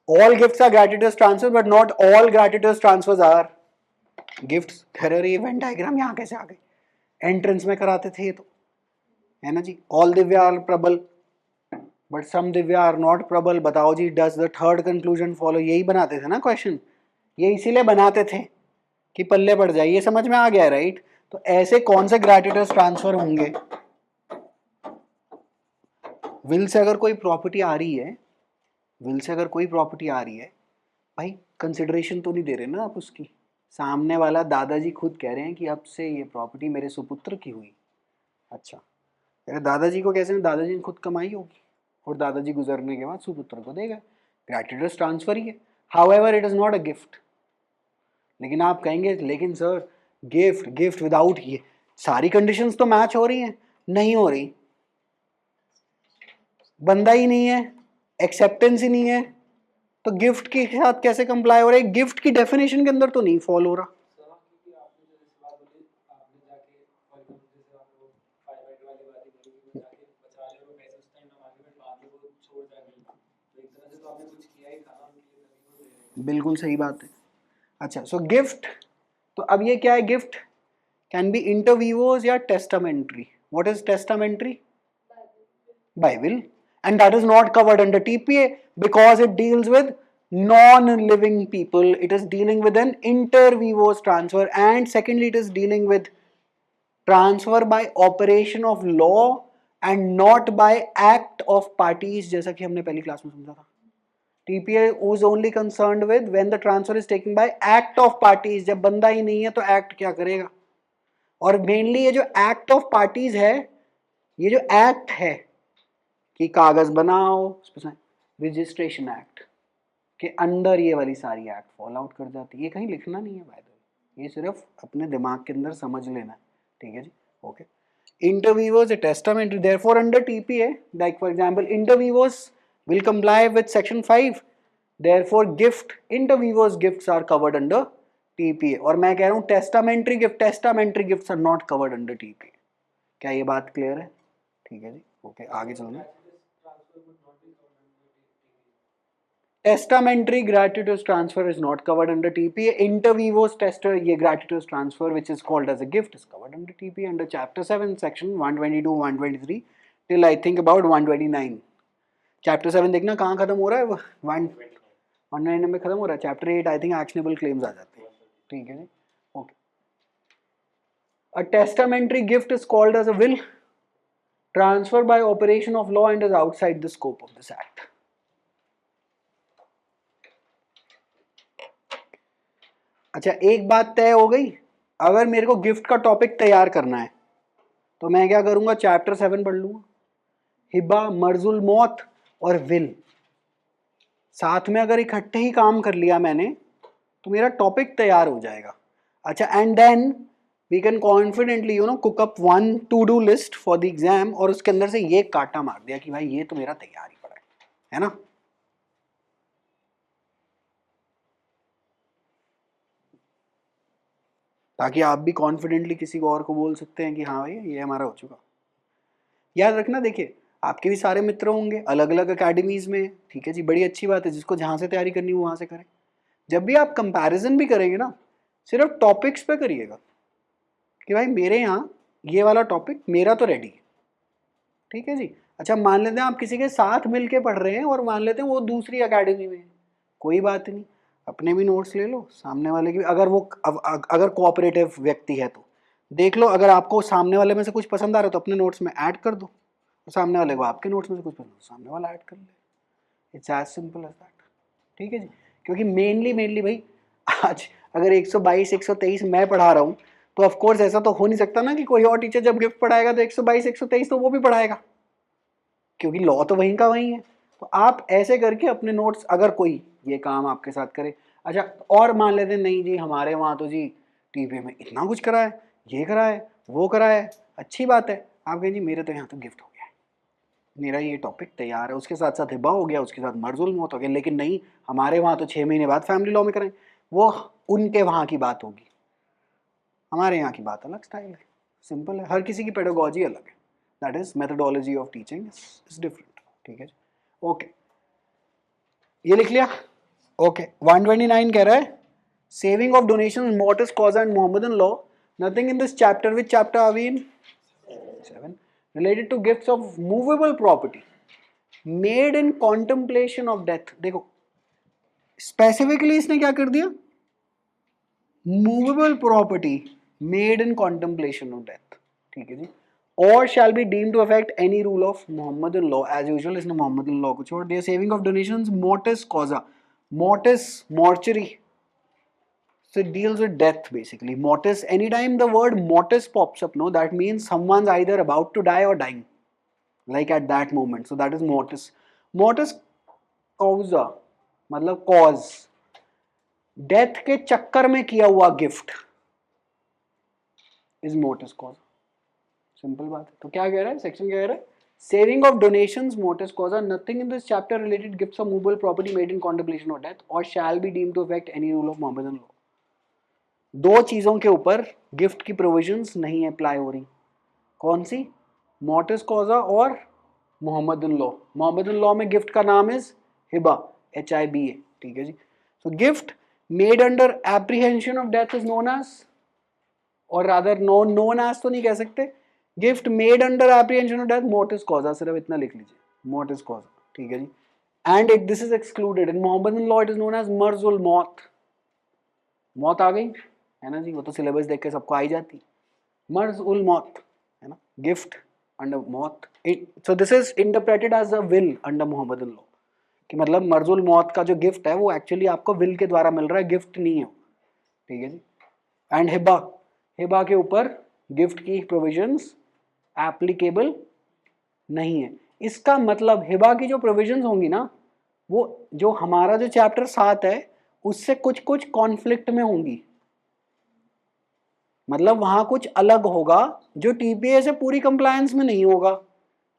All gifts are gratuitous transfers, but not all gratuitous transfers are gifts. अरे ये Venn diagram यहाँ कैसे आ गई? एंट्रेंस में कराते थे ये तो, है ना जी. All Divya are Prabal but some Divya are not Prabal. बताओ जी, does the third conclusion follow? यही बनाते थे ना क्वेश्चन, ये इसीलिए बनाते थे कि पल्ले पड़ जाए. ये समझ में आ गया, राइट? तो ऐसे कौन से ग्रेट्युटस ट्रांसफर होंगे? विल से अगर कोई प्रॉपर्टी आ रही है, भाई कंसिडरेशन तो नहीं दे रहे ना आप उसकी. सामने वाला दादाजी खुद कह रहे हैं कि अब से ये प्रॉपर्टी मेरे सुपुत्र की हुई. अच्छा, अगर दादाजी को कैसे? दादाजी ने खुद कमाई होगी और दादाजी गुजरने के बाद सुपुत्र को देगा. ग्रेट्युटस ट्रांसफर ही है. However it is not a gift. लेकिन आप कहेंगे लेकिन सर गिफ्ट विदाउट, ये सारी कंडीशंस तो मैच हो रही हैं. नहीं हो रही, बंदा ही नहीं है, एक्सेप्टेंस ही नहीं है, तो गिफ्ट के साथ कैसे कंप्लाई हो रहा है? गिफ्ट की डेफिनेशन के अंदर तो नहीं फॉल हो रहा. बिल्कुल सही बात है. अच्छा, सो गिफ्ट, तो अब ये क्या है? Gift can be inter vivos या testamentary. What is testamentary? By will, and that is not covered under TPA because it deals with non-living people. It is dealing with an inter vivos transfer, and secondly it is dealing with transfer by operation of law and not by act of parties, जैसा कि हमने पहली class में समझा था. TPA was only concerned with when the transfer is taken by act of parties. जब बंदा ही नहीं है तो एक्ट क्या करेगा? और मेनली ये जो एक्ट ऑफ पार्टीज है, ये जो एक्ट है कि कागज बनाओ, रजिस्ट्रेशन एक्ट के अंदर ये वाली सारी एक्ट फॉल आउट कर जाती है. ये कहीं लिखना नहीं है बाय द वे, ये सिर्फ अपने दिमाग के अंदर समझ लेना है. ठीक है जी, okay. Inter vivos, a testamentary, therefore under TPA, like for example, inter vivos will comply with section 5. Therefore gift, inter vivos gifts are covered under TPA. और मैं कह रहा हूँ testamentary gifts are not covered under TPA. क्या ये बात clear है? ठीक है जी, ओके. आगे चलना. Testamentary gratuitous transfer is not covered under TPA. Inter vivos ये gratuitous transfer which is called as a gift is covered under TPA under chapter 7 section 122 123 till I think about 129. chapter 7 देखना कहाँ खत्म हो रहा है? 129 में खत्म हो रहा है. chapter 8 I think actionable claims आ जाते हैं. ठीक है जी, okay. A testamentary gift is called as a will transfer by operation of law and is outside the scope of this act. अच्छा, एक बात तय हो गई. अगर मेरे को गिफ्ट का टॉपिक तैयार करना है तो मैं क्या करूंगा? चैप्टर 7 पढ़ लूंगा. हिबा, मर्जुल मौत और विल साथ में अगर इकट्ठे ही काम कर लिया मैंने तो मेरा टॉपिक तैयार हो जाएगा. अच्छा, and then we can confidently cook up one to do list for the exam, और उसके अंदर से ये काटा मार दिया कि भाई ये तो मेरा तैयार ही पड़ा है ना. ताकि आप भी कॉन्फिडेंटली किसी को और को बोल सकते हैं कि हाँ भाई ये हमारा हो चुका. याद रखना, देखिए आपके भी सारे मित्र होंगे अलग अलग अकेडमीज में. ठीक है जी, बड़ी अच्छी बात है. जिसको जहाँ से तैयारी करनी हो वहाँ से करें. जब भी आप कंपैरिजन भी करेंगे ना, सिर्फ टॉपिक्स पे करिएगा कि भाई मेरे यहाँ ये वाला टॉपिक मेरा तो रेडी है. ठीक है जी. अच्छा, मान लेते हैं आप किसी के साथ मिल के पढ़ रहे हैं और मान लेते हैं वो दूसरी अकेडमी में है, कोई बात नहीं, अपने भी नोट्स ले लो, सामने वाले की. अगर वो अगर कोऑपरेटिव व्यक्ति है तो देख लो, अगर आपको सामने वाले में से कुछ पसंद आ रहा है तो अपने नोट्स में ऐड कर दो, सामने वाले को आपके नोट्स में से कुछ पसंद तो सामने वाला ऐड कर ले। It's as simple as that. ठीक है जी। क्योंकि मेनली भाई आज अगर 122 123 मैं पढ़ा रहा हूँ तो ऑफ कोर्स ऐसा तो हो नहीं सकता ना कि कोई और टीचर जब गिफ्ट पढ़ाएगा तो 122 123 तो वो भी पढ़ाएगा, क्योंकि लॉ तो वहीं का वहीं है। तो आप ऐसे करके अपने नोट्स, अगर कोई ये काम आपके साथ करे, अच्छा और मान लेते हैं नहीं जी हमारे वहाँ तो जी टीपीए में इतना कुछ करा है, ये करा है, वो करा है, अच्छी बात है, आप कहें जी मेरे तो यहाँ तो गिफ्ट हो गया है, मेरा ये टॉपिक तैयार है, उसके साथ साथ हिबा हो गया, उसके साथ मर्जुल मौत हो गया, लेकिन नहीं हमारे वहाँ तो 6 महीने बाद फैमिली लॉ में करें, वो उनके वहाँ की बात होगी, हमारे यहाँ की बात अलग स्टाइल है, सिंपल है, हर किसी की पेडागोजी अलग है, that is methodology of teaching is different. ठीक है, ओके ये लिख लिया। ओके 129 कह रहा है saving of donation mortis causa and Mohammedan law, nothing in this chapter, which chapter are we in 7, related to gifts of movable property made in contemplation of death। देखो specifically इसने क्या कर दिया, movable property made in contemplation of death. ठीक है जी, और shall be deemed to affect any rule of Mohammedan law, as usual इसने मोहम्मदन लॉ को छोड़ दिया। Saving of donations mortis causa, mortis mortuary, so it deals with death basically. Mortis, anytime the word mortis pops up, no, that means someone's either about to die or dying, like at that moment, so that is mortis। mortis causa मतलब cause, death के चक्कर में किया हुआ gift is mortise कॉजा, simple बात है। तो क्या कह रहा है सेक्शन, क्या कह रहा है, saving of donations mortis causa, nothing in this chapter related gifts of movable property made in contemplation of death और shall be deemed to affect any rule of Mohammedan law. दो चीजों के ऊपर गिफ्ट की प्रोविजंस नहीं apply हो रही, कौन सी, मोटिस कॉजा और मोहम्मदन लॉ। मोहम्मदन लॉ में गिफ्ट का नाम इज हिबा, HIBA। ठीक है जी, so gift made under apprehension of death is known as, और रादर नोन एज तो नहीं कह सकते, gift made under apprehension of death mortis causa, सिर्फ इतना लिख लीजिए, मोटिस कॉजा। ठीक है जी, and it this is excluded in Mohammedan law, it is known as मर्जुल मौत। मौत आ गई है ना जी, वो तो सिलेबस देख के सबको आई जाती, मर्ज उल मौत है ना, गिफ्ट अंडर मौत। So this is interpreted as a will under Mohammedan law, कि मतलब मर्जुल मौत का जो गिफ्ट है वो एक्चुअली आपको विल के द्वारा मिल रहा है, गिफ्ट नहीं है। ठीक है जी, एंड हिबा, हिबा के ऊपर गिफ्ट की प्रोविजंस एप्लीकेबल नहीं है। इसका मतलब हिबा की जो प्रोविजंस होंगी ना, वो जो हमारा जो चैप्टर 7 है उससे कुछ कुछ कॉन्फ्लिक्ट में होंगी, मतलब वहां कुछ अलग होगा जो टीपीए से पूरी कंप्लायंस में नहीं होगा।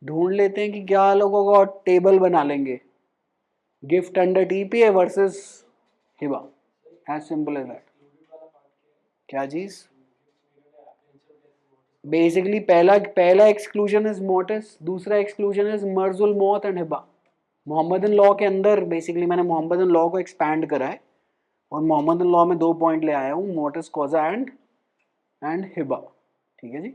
ढूंढ लेते हैं कि क्या अलग होगा और टेबल बना लेंगे, गिफ्ट अंडर टीपीए वर्सेस हिबा, एज सिंपल एज दैट। क्या चीज, बेसिकली पहला एक्सक्लूजन इज मोटिस, दूसरा एक्सक्लूजन इज मर्जुल मौत एंड हिबा। मोहम्मदन लॉ के अंदर बेसिकली मैंने मोहम्मदन लॉ को एक्सपैंड करा है और मोहम्मदन लॉ में 2 पॉइंट ले आया हूँ, मोटिस कॉजा एंड हिबा। ठीक है जी,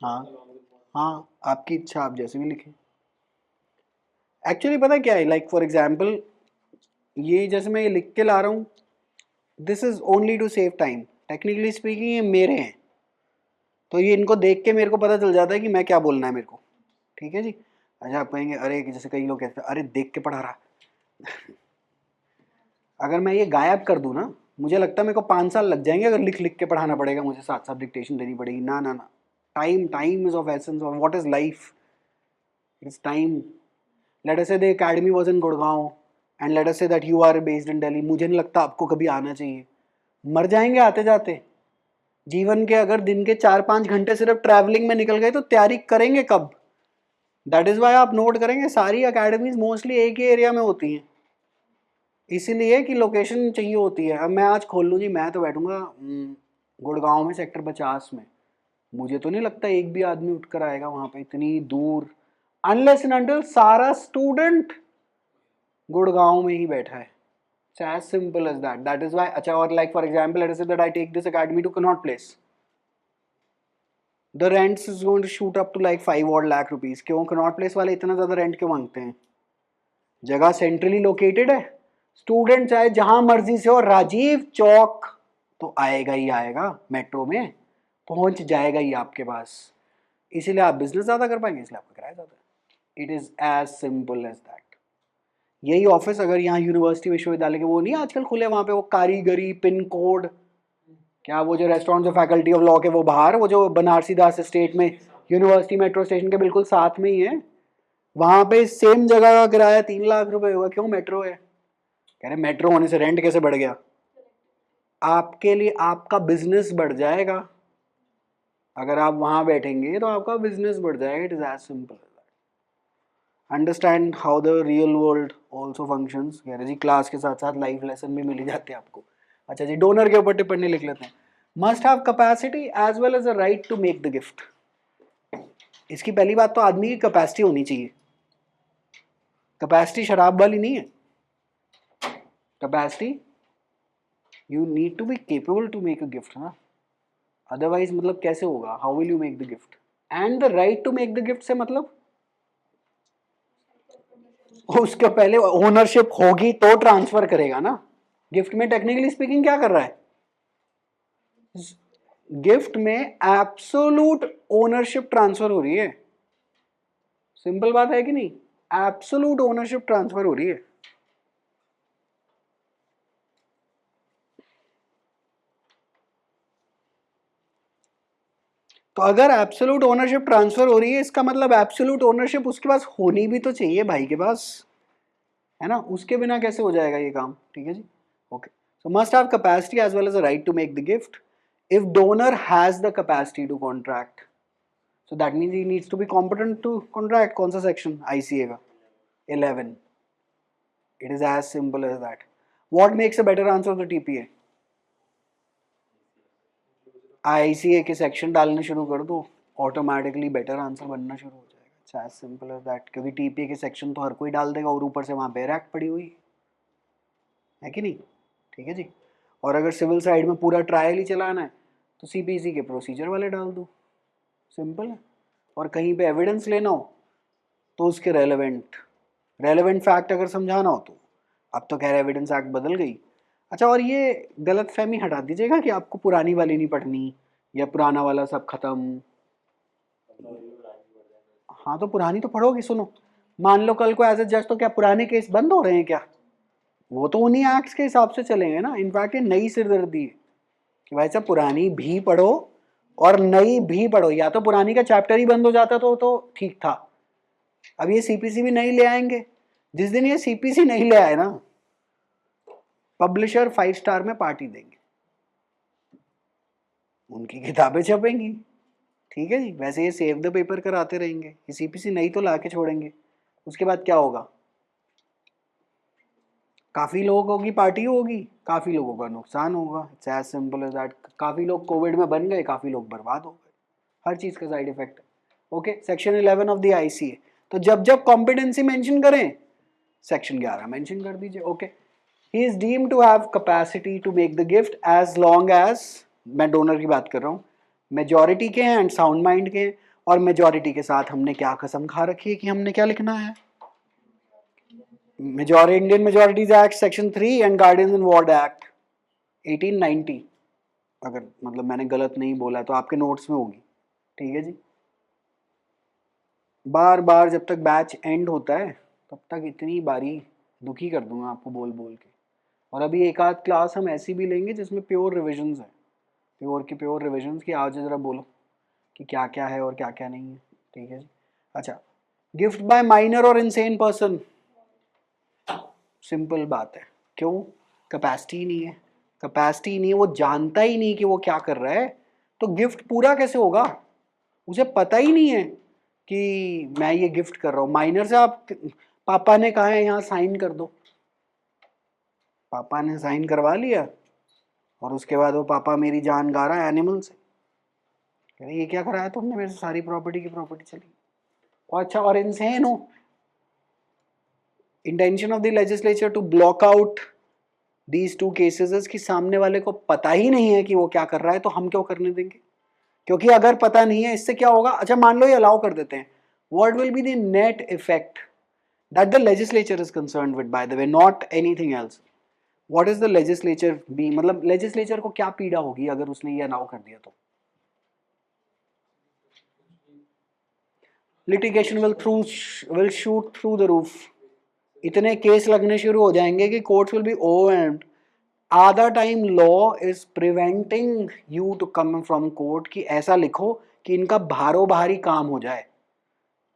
हाँ हाँ आपकी इच्छा, आप जैसे भी लिखें। एक्चुअली पता क्या है, लाइक फॉर एग्जाम्पल ये जैसे मैं ये लिख के ला रहा हूँ, this is only to save time, technically speaking ये मेरे हैं, तो ये इनको देख के मेरे को पता चल जाता है कि मैं क्या बोलना है मेरे को। ठीक है जी, अच्छा आप कहेंगे अरे जैसे कई लोग कहते हैं अरे देख के पढ़ा रहा अगर मैं ये गायब कर दूँ ना, मुझे लगता है मेरे को 5 साल लग जाएंगे, अगर लिख लिख के पढ़ाना पड़ेगा मुझे, साथ साथ डिक्टेशन देनी पड़ेगी, ना ना ना, time is of essence of what is life, it's time. Let us say the academy was in Gurgaon and let us say that you are based in Delhi, मुझे नहीं लगता आपको कभी आना चाहिए, मर जाएंगे आते जाते। जीवन के अगर दिन के 4-5 घंटे सिर्फ ट्रैवलिंग में निकल गए तो तैयारी करेंगे कब। दैट इज वाई आप नोट करेंगे सारी अकेडमीज मोस्टली एक ही एरिया में होती हैं, इसीलिए कि लोकेशन चाहिए होती है। अब मैं आज खोल लूँ जी, मैं तो बैठूंगा गुड़गांव में सेक्टर 50 में, मुझे तो नहीं लगता एक भी आदमी उठकर आएगा वहां पे इतनी दूर, अनलेस एंड अनटिल सारा स्टूडेंट गुड़गांव में ही बैठा है। It's as simple as that. That is why, अच्छा, और like for example, let us say that I take this academy to Connaught Place. The rents is going to shoot up to like 5 odd lakh rupees. क्यों Connaught Place वाले इतना ज़्यादा rent क्यों मांगते हैं? जगह सेंट्रली लोकेटेड है, student चाहे जहां मर्जी से हो, राजीव चौक तो आएगा ही आएगा, मेट्रो में पहुंच जाएगा ही आपके पास, इसीलिए आप बिजनेस ज्यादा कर पाएंगे, इसलिए आपका किराया ज्यादा है। It is as simple as that. यही ऑफिस अगर यहाँ यूनिवर्सिटी विश्वविद्यालय के वो नहीं आजकल खुले, वहां पे वो कारीगरी पिन कोड, क्या वो जो रेस्टोरेंट जो फैकल्टी ऑफ लॉ के वो बाहर, वो जो बनारसी दास स्टेट में यूनिवर्सिटी मेट्रो स्टेशन के बिल्कुल साथ में ही है, वहां पे सेम जगह का किराया 3 लाख रुपए होगा। क्यों? मेट्रो है। कह रहे मेट्रो होने से रेंट कैसे बढ़ गया? आपके लिए आपका बिजनेस बढ़ जाएगा, अगर आप वहां बैठेंगे तो आपका बिजनेस बढ़ जाएगा। It is as simple as that. Understand how the real world also functions. कह रहे जी क्लास के साथ साथ लाइफ लेसन भी मिल ही जाते हैं आपको। अच्छा जी, डोनर के ऊपर टिप्पणी लिख लेते हैं। Must have capacity as well as a right to make the gift. इसकी पहली बात तो आदमी की कैपेसिटी होनी चाहिए। कैपेसिटी शराब वाली नहीं है, capacity you need to be capable to make a gift ना, अदरवाइज मतलब कैसे होगा? How will you make the gift? And the right to make the gift से मतलब उसके पहले ओनरशिप होगी तो ट्रांसफर करेगा ना। गिफ्ट में टेक्निकली स्पीकिंग क्या कर रहा है? गिफ्ट में एब्सोल्यूट ओनरशिप ट्रांसफर हो रही है। सिंपल बात है कि नहीं? एब्सोल्यूट ओनरशिप ट्रांसफर हो रही है। तो अगर एब्सोल्यूट ओनरशिप ट्रांसफर हो रही है, इसका मतलब एब्सोल्यूट ओनरशिप उसके पास होनी भी तो चाहिए भाई के पास, है ना? उसके बिना कैसे हो जाएगा ये काम? ठीक है जी, okay. So must have capacity as well as a right to make the gift. If donor has the capacity to contract, so that means he needs to be competent to contract. कौन सा section? ICA का 11। It is as simple as that. What makes a better answer of the TPA? ICA के section डालने शुरू कर दो, automatically better answer बनना शुरू हो जाएगा। As simple as that. क्योंकि टीपीए के सेक्शन तो हर कोई डाल देगा और ऊपर से वहाँ बेर एक्ट पड़ी हुई है कि नहीं? ठीक है जी। और अगर सिविल साइड में पूरा ट्रायल ही चलाना है तो सीपीसी के प्रोसीजर वाले डाल दो, सिंपल है। और कहीं पे एविडेंस लेना हो तो उसके रेलेवेंट फैक्ट अगर समझाना हो तो, अब तो कह रहे एविडेंस एक्ट बदल गई। अच्छा, और ये गलत फहमी हटा दीजिएगा कि आपको पुरानी वाली नहीं पढ़नी या पुराना वाला सब खत्म। हाँ तो पुरानी तो पढ़ोगी। सुनो, मान लो कल को एज ए जज तो क्या पुराने केस बंद हो रहे हैं क्या? वो तो उन्हीं एक्ट्स के हिसाब से चलेंगे ना। इनफैक्ट ये नई सिरदर्दी है कि भाई साहब पुरानी भी पढ़ो और नई भी पढ़ो। या तो पुरानी का चैप्टर ही बंद हो जाता तो ठीक था। अब ये सीपीसी भी नहीं ले आएंगे। जिस दिन ये सीपीसी नहीं ले आए ना, पब्लिशर 5 स्टार में पार्टी देंगे, उनकी किताबें छपेंगी। ठीक है जी। वैसे ये सेव द पेपर कराते रहेंगे, ये सीपीसी नहीं तो ला के छोड़ेंगे। उसके बाद क्या होगा? काफी लोगों की पार्टी होगी, काफी लोगों का नुकसान होगा। It's as simple as that. काफी लोग कोविड में बन गए, काफी लोग बर्बाद हो गए। हर चीज का साइड इफेक्ट है। Okay, section 11 of the ICA. तो जब जब कॉम्पिटेंसी मेंशन करें, सेक्शन 11 मेंशन कर दीजिए। Okay, he is deemed to have capacity to make the gift as long as, मैं डोनर की बात कर रहा हूँ, मेजॉरिटी के हैं एंड साउंड माइंड के हैं। और मेजॉरिटी के साथ हमने क्या कसम खा रखी है कि हमने क्या लिखना है? Majority, Indian majorities act section 3 and guardians and ward act 1890। अगर मतलब मैंने गलत नहीं बोला तो आपके नोट्स में होगी। ठीक है जी। बार बार जब तक बैच एंड होता है तब तक इतनी बारी दुखी कर दूंगा आपको बोल बोल के। और अभी एक आध क्लास हम ऐसी भी लेंगे जिसमें प्योर रिविजन्स है, प्योर की प्योर रिविजन्स की। आज जरा बोलो कि क्या क्या है और क्या क्या नहीं है। ठीक है जी। अच्छा, गिफ्ट बाय माइनर और इनसेन पर्सन, सिंपल बात है। क्यों? कैपेसिटी ही नहीं है। कैपेसिटी ही नहीं है, वो जानता ही नहीं कि वो क्या कर रहा है, तो गिफ्ट पूरा कैसे होगा? उसे पता ही नहीं है कि मैं ये गिफ्ट कर रहा हूँ। माइनर से आप, पापा ने कहा है यहाँ साइन कर दो, पापा ने साइन करवा लिया और उसके बाद वो पापा मेरी जान गा रहा है एनिमल से, कह रहे ये क्या कराया तुमने मेरे से, सारी प्रॉपर्टी की प्रॉपर्टी चली। और अच्छा, और इनसेन हो। Intention of the legislature to block out these two cases कि सामने वाले को पता ही नहीं है कि वो क्या कर रहा है, तो हम क्यों करने देंगे? क्योंकि अगर पता नहीं है, इससे क्या होगा? अच्छा मान लो ये अलाउ कर देते हैं, what will be the net effect? that the legislature is concerned with, by the way, not anything else. What is the legislature be, मतलब legislature को क्या पीड़ा होगी अगर उसने ये अनाउ कर दिया तो? Litigation will shoot through the roof. इतने केस लगने शुरू हो जाएंगे कि courts will be overwhelmed. आधा time law is preventing you to come from court कि ऐसा लिखो कि इनका भारो भारी काम हो जाए,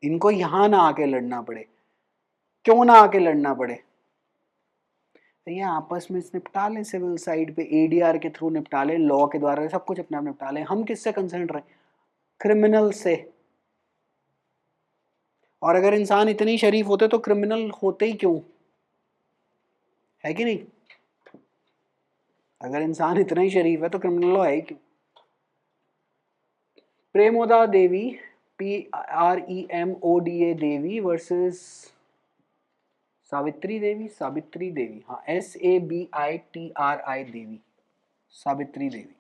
इनको यहां ना आके लड़ना पड़े. क्यों ना आके लड़ना पड़े? तो ये आपस में निपटा लें, सिविल साइड पे एडीआर के थ्रू निपटा लें, लॉ के द्वारा सब कुछ अपने आप निपटा लें. हम किससे कंसर्न रहे? क्रिमिनल से. और अगर इंसान इतने ही शरीफ होते तो क्रिमिनल होते ही क्यों? है कि नहीं? अगर इंसान इतना ही शरीफ है तो क्रिमिनल लॉ है ही क्यों? प्रेमोदा देवी, PREMODA देवी वर्सेस सावित्री देवी, हाँ, SABITRI देवी, Savitri Devi.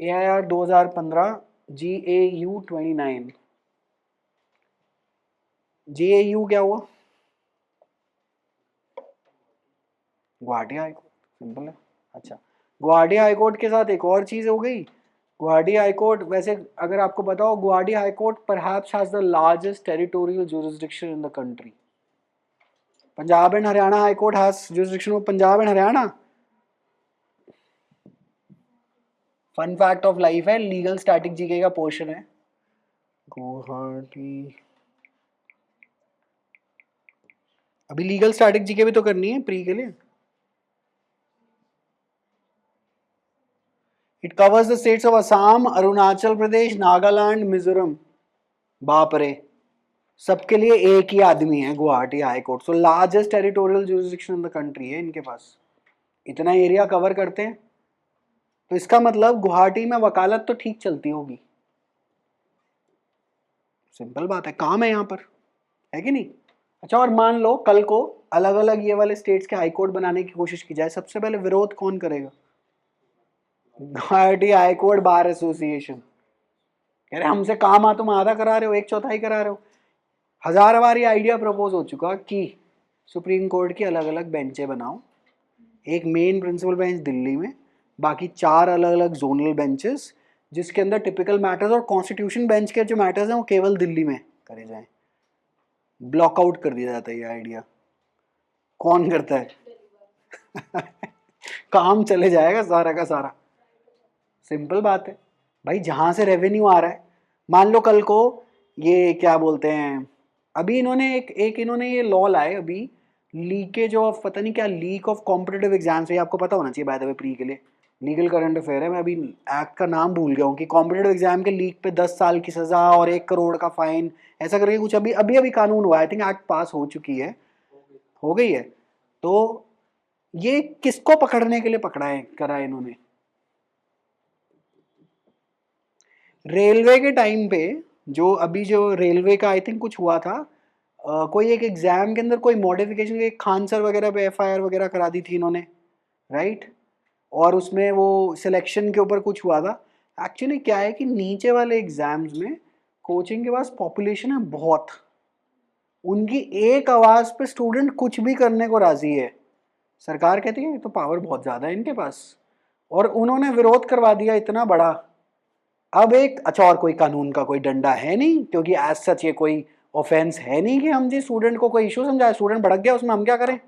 AIR 2015, GAU 29. GAU क्या हुआ? गुवाहाटी हाईकोर्ट. सिंपल है. अच्छा, गुवाहाटी हाईकोर्ट के साथ एक और चीज हो गई. गुवाहाटी हाईकोर्ट, वैसे अगर आपको पता हो, Guwahati high court perhaps has the largest territorial jurisdiction in the country. Punjab and Haryana high court has jurisdiction of Punjab and Haryana. Fun fact of life है, लीगल स्टैटिक जीके का पोर्शन है. गुवाहाटी, अभी लीगल स्टैटिक जीके भी तो करनी है प्री के लिए. It covers the states of Assam, Arunachal Pradesh, Nagaland, Mizoram. बाप रे, सबके लिए एक ही आदमी है Guwahati high court. So largest territorial jurisdiction in the country है इनके पास. इतना एरिया कवर करते हैं तो इसका मतलब गुवाहाटी में वकालत तो ठीक चलती होगी. सिंपल बात है, काम है यहाँ पर, है कि नहीं? अच्छा, और मान लो कल को अलग अलग ये वाले स्टेट्स के हाई कोर्ट बनाने की कोशिश की जाए, सबसे पहले विरोध कौन करेगा? Guwahati high court bar association. कह रहे हमसे काम आ, तुम आधा करा रहे हो, 1/4 करा रहे हो. 1000 बार ये आइडिया प्रपोज हो चुका कि सुप्रीम कोर्ट की अलग अलग बेंचें बनाओ. एक मेन प्रिंसिपल बेंच दिल्ली में, बाकी 4 अलग अलग जोनल बेंचेस जिसके अंदर टिपिकल मैटर्स और कॉन्स्टिट्यूशन बेंच के जो मैटर्स हैं वो केवल दिल्ली में करे जाएं. ब्लॉकआउट कर दिया जाता है ये आइडिया. कौन करता है? काम चले जाएगा सारा का सारा. सिंपल बात है भाई, जहां से रेवेन्यू आ रहा है. मान लो कल को ये क्या बोलते हैं, अभी इन्होंने एक इन्होंने ये लॉ लाए अभी, लीकेज ऑफ, पता नहीं क्या, लीक ऑफ कॉम्पिटिटिव एग्जाम्स. ये आपको पता होना चाहिए बाय द वे, प्री के लिए लीगल करंट अफेयर है. मैं अभी एक्ट का नाम भूल गया हूँ कि कॉम्पिटिटिव एग्जाम के लीक पे 10 साल की सजा और 1 करोड़ का फाइन, ऐसा करके कुछ अभी अभी अभी कानून हुआ. आई थिंक एक्ट पास हो चुकी है, हो गई है. तो ये किसको पकड़ने के लिए पकड़ा है, करा है इन्होंने? रेलवे के टाइम पे जो अभी जो रेलवे का आई थिंक कुछ हुआ था, कोई एक एग्जाम के अंदर कोई मॉडिफिकेशन, एक खान सर वगैरह पे FIR वगैरह करा दी थी इन्होंने, राइट? और उसमें वो सिलेक्शन के ऊपर कुछ हुआ था. एक्चुअली क्या है कि नीचे वाले एग्जाम्स में कोचिंग के पास पॉपुलेशन है बहुत, उनकी एक आवाज़ पे स्टूडेंट कुछ भी करने को राजी है. सरकार कहती है तो पावर बहुत ज़्यादा है इनके पास, और उन्होंने विरोध करवा दिया इतना बड़ा. अब एक, अच्छा, और कोई कानून का कोई डंडा है नहीं, क्योंकि एज सच ये कोई ऑफेंस है नहीं कि हम जी स्टूडेंट को कोई इशू समझाए. स्टूडेंट भड़क गया, उसमें हम क्या करें?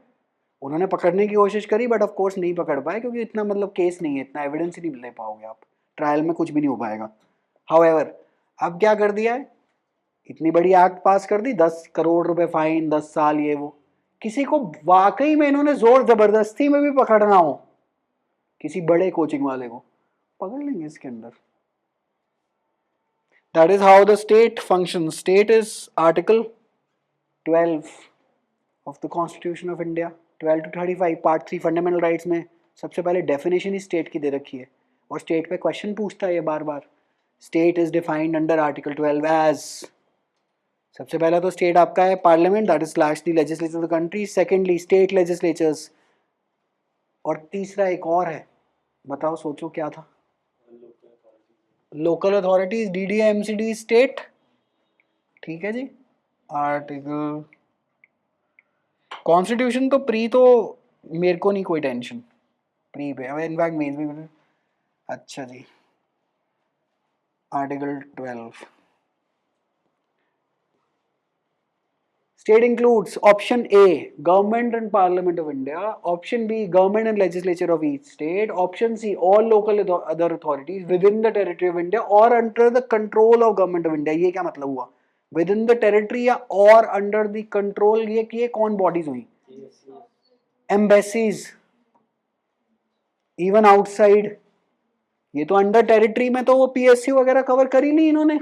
उन्होंने पकड़ने की कोशिश करी बट ऑफ कोर्स नहीं पकड़ पाए, क्योंकि इतना मतलब केस नहीं है, इतना एविडेंस ही नहीं ले पाओगे आप, ट्रायल में कुछ भी नहीं हो पाएगा. हाउएवर अब क्या कर दिया है, इतनी बड़ी एक्ट पास कर दी, 10 करोड़ रुपए फाइन, 10 साल, ये वो. किसी को वाकई में इन्होंने जोर जबरदस्ती में भी पकड़ना हो, किसी बड़े कोचिंग वाले को पकड़ लेंगे इसके अंदर. That is how the state functions. State is Article 12 of the Constitution of India, 12 to 35, Part 3 fundamental rights में सबसे पहले डेफिनेशन ही स्टेट की दे रखी है, और स्टेट पे क्वेश्चन पूछता है ये बार बार. State is defined under article 12 as, सबसे पहला तो स्टेट आपका है parliament, that is largely legislature of the country. Secondly state legislatures, और तीसरा एक और है, बताओ सोचो क्या था? Local authorities, DDA MCD state. ठीक है जी. आर्टिकल कॉन्स्टिट्यूशन तो प्री तो मेरे को नहीं कोई टेंशन प्री पे, अब इनफैक्ट मेंस भी। अच्छा जी, article 12 state includes option A government and parliament of India, option B government and legislature of each state, option C all local other authorities within the territory of India or under the control of government of India। ये क्या मतलब हुआ, within the territory या or under the control, ये कौन bodies हुई, embassies, even outside। ये तो अंडर टेरिटरी में तो वो पीएसयू वगैरह कवर कर ही नहीं इन्होंने,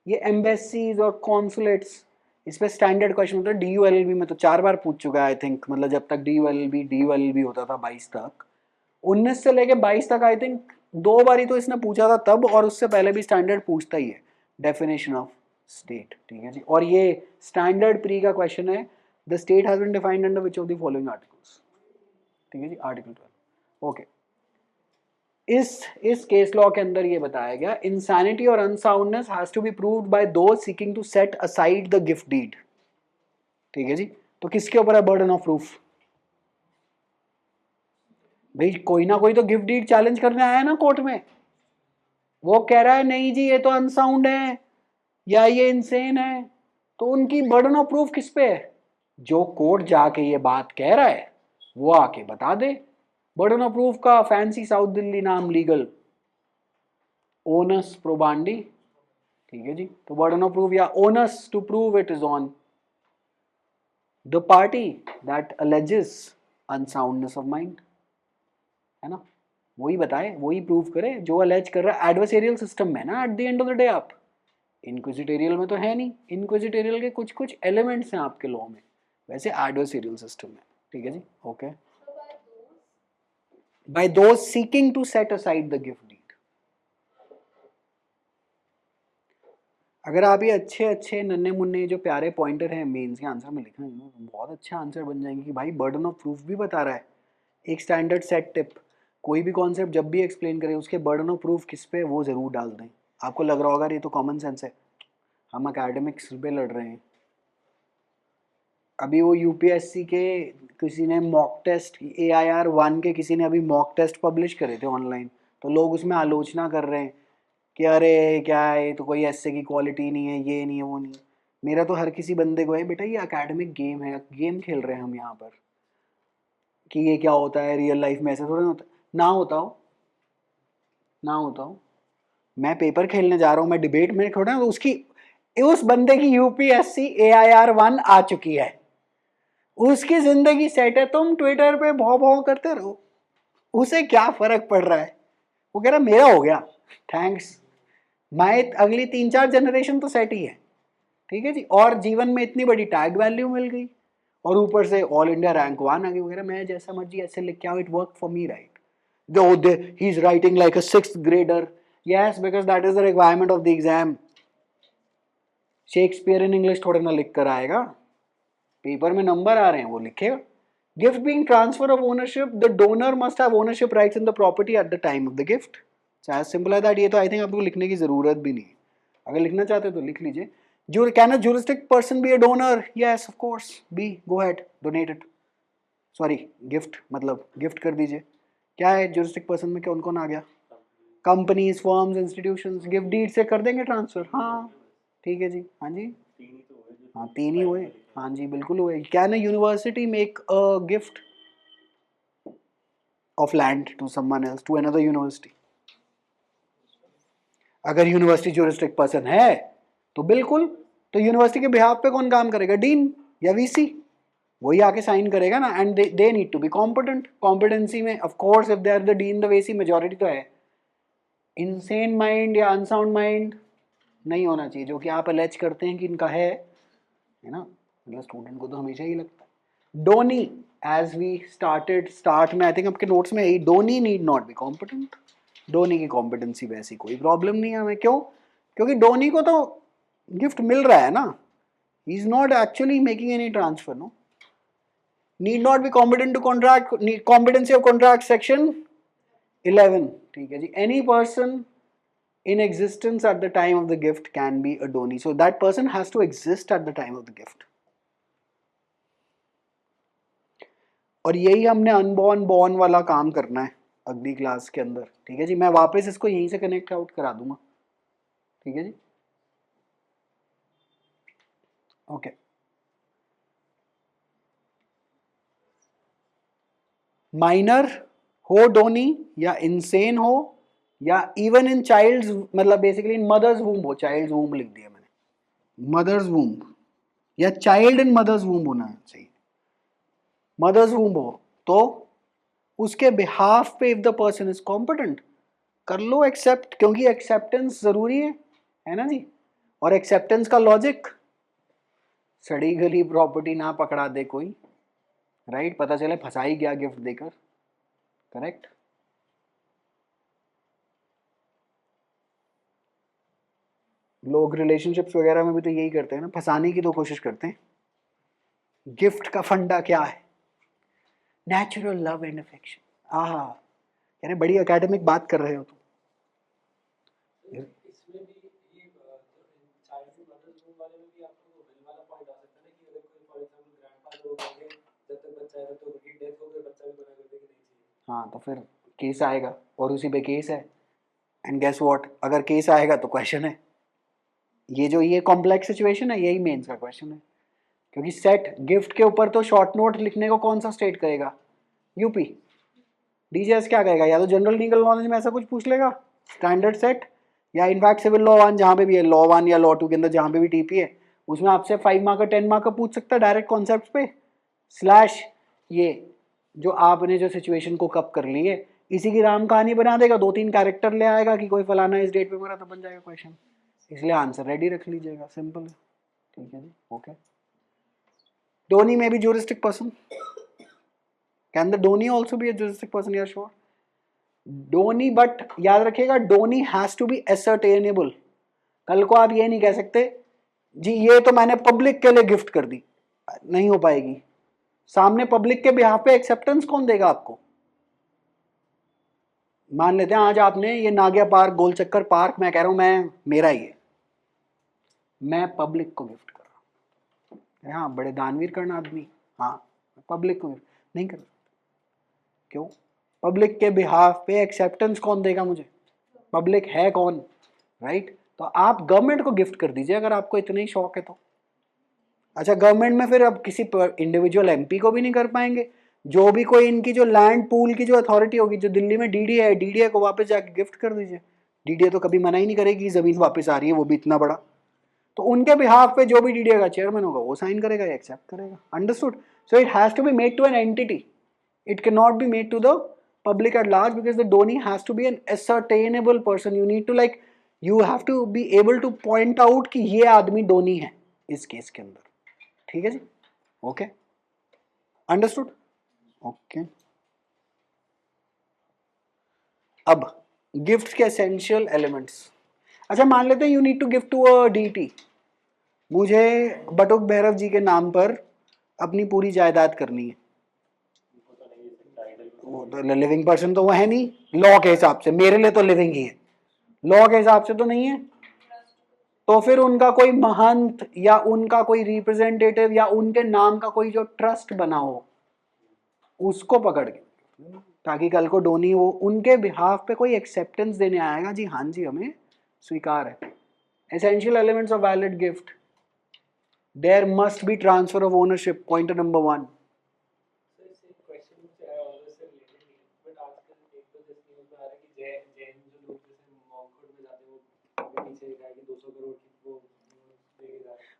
ये एम्बेसीज और कॉन्सुलेट्स। इस पे स्टैंडर्ड क्वेश्चन होता है DULLB में तो 4 बार पूछ चुका है आई थिंक, मतलब जब तक DULLB होता था 22 तक, 19 से लेके 22 तक आई थिंक 2 बार ही तो इसने पूछा था तब, और उससे पहले भी स्टैंडर्ड पूछता ही है डेफिनेशन ऑफ स्टेट। ठीक है जी, और ये स्टैंडर्ड प्री का क्वेश्चन है, the state has been defined under which of the following articles. ठीक है जी, आर्टिकल 12। ओके, इस केस लॉ के अंदर ये बताया गया, इंसैनिटी और unsoundness has to be proved by those seeking to set aside the gift deed. ठीक है जी, तो किसके ऊपर है बर्डन ऑफ प्रूफ, भाई कोई ना कोई तो गिफ्ट डीड चैलेंज करने आया ना कोर्ट में, वो कह रहा है नहीं जी ये तो अनसाउंड है या ये इनसेन है, तो उनकी बर्डन ऑफ प्रूफ किस पे है, जो कोर्ट जाके ये बात कह रहा है वो आके बता दे। बर्डन ऑफ प्रूफ का फैंसी साउथ दिल्ली नाम लीगल, ओनस प्रोबांडी। ठीक है जी, तो बर्डन ऑफ प्रूफ या onus to prove it is on the party that alleges unsoundness of mind, है ना, वही बताए वही प्रूव करे जो अलेज कर रहा है। एडवर्सेरियल सिस्टम में ना eight the end of the day, आप इनक्विजिटोरियल में तो है नहीं, इनक्विजिटोरियल के कुछ कुछ एलिमेंट्स हैं आपके लॉ में, वैसे एडवर्सेरियल सिस्टम में। ठीक है जी, okay, by those seeking to set aside the gift deed। अगर आप ये अच्छे अच्छे नन्हे मुन्ने जो प्यारे पॉइंटर हैं मेंस के आंसर में लिखना है, बहुत अच्छा आंसर बन जाएंगे कि भाई बर्डन ऑफ प्रूफ भी बता रहा है, एक स्टैंडर्ड सेट टिप, कोई भी कॉन्सेप्ट जब भी एक्सप्लेन करें उसके बर्डन ऑफ प्रूफ किस पे वो जरूर डाल दें। आपको लग रहा होगा ये तो कॉमन सेंस है, हम अकेडमिक्स पे लड़ रहे हैं। अभी वो यूपीएससी के किसी ने मॉक टेस्ट AIR 1 के किसी ने अभी मॉक टेस्ट पब्लिश करे थे ऑनलाइन, तो लोग उसमें आलोचना कर रहे हैं कि अरे क्या है तो कोई ऐसे की क्वालिटी नहीं है, ये नहीं है वो नहीं है। मेरा तो हर किसी बंदे को है बेटा ये एकेडमिक गेम है, गेम खेल रहे हैं हम यहाँ पर, कि ये क्या होता है रियल लाइफ में ऐसा थोड़ा होता है, ना होता हो ना होता हो। मैं पेपर खेलने जा रहा हूँ, मैं डिबेट में थोड़ा, उसकी उस बंदे की UPSC AIR 1 आ चुकी है, उसकी जिंदगी सेट है, तुम ट्विटर पे भौ भौ करते रहो, उसे क्या फर्क पड़ रहा है, वो कह रहा मेरा हो गया थैंक्स, मैं अगली 3-4 जनरेशन तो सेट ही है। ठीक है जी, और जीवन में इतनी बड़ी टैग वैल्यू मिल गई और ऊपर से ऑल इंडिया रैंक 1 आ गई वगैरह, मैं जैसा मर्जी ऐसे लिख के आओ, it work for me right. He is writing like a 6th grader, yes because that is the requirement of the exam। Shakespeare in English थोड़े ना लिख कर आएगा, पेपर में नंबर आ रहे हैं वो लिखेगा। Gift being transfer of ownership, the donor must have ownership rights in the property at the time of the gift. As simple as that, ये तो आई थिंक आपको लिखने की जरूरत भी नहीं है, अगर लिखना चाहते हो तो लिख लीजिए। Can a juristic person be a donor? Yes of course, be, go ahead, donate it, sorry gift मतलब गिफ्ट कर दीजिए। क्या है juristic person में, कौन कौन आ गया, companies firms institutions, gift deed से कर देंगे ट्रांसफर। हाँ ठीक है जी, हाँ जी, हाँ 3 ही हुए, हाँ जी बिल्कुल हुए। Can a university make a gift of land to someone else, to another university? अगर यूनिवर्सिटी ज्यूरिस्डिक्ट पर्सन है तो बिल्कुल, तो यूनिवर्सिटी के बिहाफ पे कौन काम करेगा, डीन या वीसी, वही आके साइन करेगा ना, and they need to be competent. Competency में of course if they are the dean the VC majority तो है। इनसेन माइंड या अनसाउंड माइंड नहीं होना चाहिए, जो कि आप अलेज करते हैं कि इनका है ना, मतलब स्टूडेंट को तो हमेशा ही लगता है। डोनी, एज वी स्टार्ट में आई थिंक आपके नोट्स में यही, donee need not be competent. Donee की कॉम्पिटेंसी वैसी कोई प्रॉब्लम नहीं है हमें, क्यों, क्योंकि डोनी को तो गिफ्ट मिल रहा है ना, he is not actually making any transfer. No, need not be competent to contract, competency of contract section 11। ठीक है जी, any person in existence at the time of the gift can be a donee, so that person has to exist at the time of the gift। और यही हमने unborn born वाला काम करना है अगली क्लास के अंदर, ठीक है जी। मैं वापस इसको यहीं से कनेक्ट आउट करा दूंगा, ठीक है जी, ओके। माइनर हो डोनी या इनसेन हो या इवन इन चाइल्ड्स, मतलब बेसिकली इन मदर्स वूम हो, चाइल्ड्स वूम लिख दिया मैंने, मदर्स वूम या चाइल्ड इन मदर्स वूम होना चाहिए, मदर्स वूम हो तो उसके बिहाफ पे if the person is competent कर लो एक्सेप्ट, क्योंकि एक्सेप्टेंस जरूरी है ना जी। और एक्सेप्टेंस का लॉजिक, सड़ी गली प्रॉपर्टी ना पकड़ा दे कोई, राइट, पता चले फंसा ही गया गिफ्ट देकर, करेक्ट। लोग रिलेशनशिप्स वगैरह में भी तो यही करते हैं ना, फंसाने की तो कोशिश करते हैं। गिफ्ट का फंडा क्या है? Natural love and affection. आहा, यानी बड़ी एकेडमिक बात कर रहे हो तुम। इसमें भी ये चाइल्ड मदर्स रूम वाले में भी आपको वो बिल वाला पॉइंट आ सकता है ना कि अगर कोई फॉर एग्जांपल ग्रैंडफादर हो गए, जब तक बच्चा है तब तक उनकी डेथ हो गई, बच्चा भी बना कर देके नहीं चाहिए। हाँ, तो फिर केस आएगा और उसी पे केस है, एंड गेस व्हाट, अगर केस आएगा तो क्वेश्चन है। ये कॉम्प्लेक्स सिचुएशन है, यही मेंस का क्वेश्चन है, क्योंकि सेट गिफ्ट के ऊपर तो शॉर्ट नोट लिखने को कौन सा स्टेट कहेगा? यूपी। डीजीएस क्या कहेगा? या तो जनरल लीगल नॉलेज में ऐसा कुछ पूछ लेगा, स्टैंडर्ड सेट, या इनफैक्ट सिविल लॉ 1 जहाँ पे भी है, लॉ 1 या लॉ 2 के अंदर जहाँ पे भी टीपी है, उसमें आपसे 5 मार्क का 10 मार्क का पूछ सकता है डायरेक्ट कॉन्सेप्ट पे, स्लैश ये जो आपने जो सिचुएशन को कप कर ली है, इसी की राम कहानी बना देगा, 2-3 कैरेक्टर ले आएगा कि कोई फलाना इस डेट पे मरा, तो बन जाएगा क्वेश्चन। इसलिए आंसर रेडी रख लीजिएगा, सिंपल है, ठीक है जी, ओके। धोनी में भी juristic person, can the donee also be a juristic person? या श्योर डोनी, बट याद रखिएगा donee has to be ascertainable. कल को आप ये नहीं कह सकते जी ये तो मैंने पब्लिक के लिए गिफ्ट कर दी, नहीं हो पाएगी। सामने पब्लिक के बिहाफ पे एक्सेप्टेंस कौन देगा आपको? मान लेते हैं आज आपने ये नागिया पार्क, गोल चक्कर पार्क, मैं कह रहा हूं मैं मेरा ही है, मैं पब्लिक को गिफ्ट कर रहा हूं, हाँ बड़े दानवीर कर्ण आदमी, हाँ पब्लिक को गिफ्ट नहीं कर सकते, क्यों? पब्लिक के बिहाफ पे एक्सेप्टेंस कौन देगा मुझे? पब्लिक है कौन, राइट? तो आप गवर्नमेंट को गिफ्ट कर दीजिए अगर आपको इतने ही शौक है तो। अच्छा, गवर्नमेंट में फिर अब किसी इंडिविजुअल एमपी को भी नहीं कर पाएंगे, जो भी कोई इनकी जो लैंड पूल की जो अथॉरिटी होगी, जो दिल्ली में डीडीए है, डीडीए को वापस जाके गिफ्ट कर दीजिए। डीडीए तो कभी मना ही नहीं करेगी जमीन वापस आ रही है, वो भी इतना बड़ा, तो उनके बिहाफ पे जो भी डीडीए का चेयरमैन होगा वो साइन करेगा या एक्सेप्ट करेगा, understood? So it has to be made to an entity, it cannot be made to the public at large, because the donee has to be an ascertainable person. You need to like, you have to be able to point out कि ये आदमी Downey है इस केस के अंदर, ठीक है जी, ओके, अंडरस्टूड, ओके। अब गिफ्ट के एसेंशियल एलिमेंट्स, अच्छा मान लेते हैं you need to gift to a deity, मुझे बटुक भैरव जी के नाम पर अपनी पूरी जायदाद करनी है, वो तो लिविंग पर्सन तो वो है नहीं लॉ के हिसाब से, मेरे लिए तो लिविंग ही है, लॉ के हिसाब से तो नहीं है, तो फिर उनका कोई महंत या उनका कोई रिप्रेजेंटेटिव या उनके नाम का कोई जो ट्रस्ट बना हो उसको पकड़ के, ताकि कल को डोनी वो उनके बिहाफ पे कोई एक्सेप्टेंस देने आएगा, जी हाँ जी हमें स्वीकार है। Essential elements of valid gift, there must be transfer of ownership, point number 1।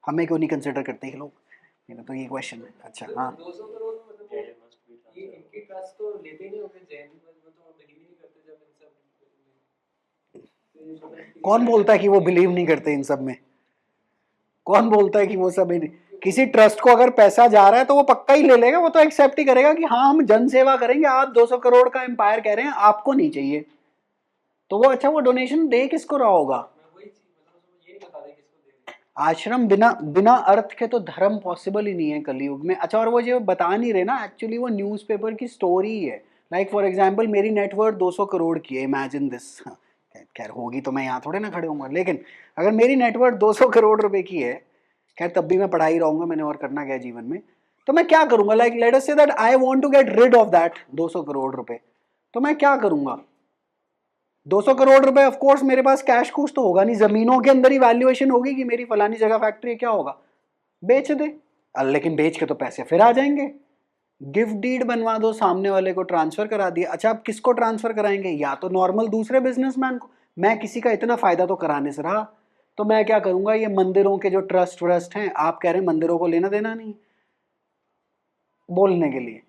हमें क्यों नहीं कंसिडर करते ये लोग, मेरा तो ये क्वेश्चन है। अच्छा हाँ, 200 करोड़ मतलब ये इनकी ट्रस्ट तो लेते ही नहीं होंगे, जैन में तो बिलीव ही नहीं करते जब इन सब। कौन बोलता है कि वो बिलीव नहीं करते इन सब में? कौन बोलता है कि वो सब किसी ट्रस्ट को अगर पैसा जा रहा है तो वो पक्का ही ले लेगा, वो तो एक्सेप्ट ही करेगा कि हाँ हम जन सेवा करेंगे, आप 200 करोड़ का एम्पायर कह रहे हैं आपको नहीं चाहिए, तो वो अच्छा वो डोनेशन दे किसको रहा होगा? आश्रम बिना बिना अर्थ के तो धर्म पॉसिबल ही नहीं है कलयुग में। अच्छा, और वो जो बता नहीं रहे ना, एक्चुअली वो न्यूज़पेपर की स्टोरी है, लाइक फॉर एग्जांपल मेरी नेटवर्थ 200 करोड़ की है, इमेजिन दिस, खैर होगी तो मैं यहाँ थोड़े ना खड़े होऊंगा, लेकिन अगर मेरी नेटवर्थ 200 करोड़ रुपए की है, खैर तब भी मैं पढ़ा ही रहूंगा, मैंने और करना क्या जीवन में, तो मैं क्या करूंगा? Like let us say that I want to get rid of that 200 crore रुपए, तो मैं क्या करूंगा? 200 करोड़ रुपए ऑफ कोर्स मेरे पास कैश कुछ तो होगा नहीं, जमीनों के अंदर ही वैल्यूएशन होगी कि मेरी फलानी जगह फैक्ट्री, क्या होगा? बेच दे। लेकिन बेच के तो पैसे फिर आ जाएंगे। गिफ्ट डीड बनवा दो, सामने वाले को ट्रांसफर करा दिया। अच्छा, आप किसको ट्रांसफर कराएंगे? या तो नॉर्मल दूसरे बिजनेसमैन को। मैं किसी का इतना फायदा तो कराने से रहा, तो मैं क्या करूंगा? ये मंदिरों के जो ट्रस्ट व्रस्ट हैं, आप कह रहे हैं मंदिरों को लेना देना नहीं बोलने के लिए।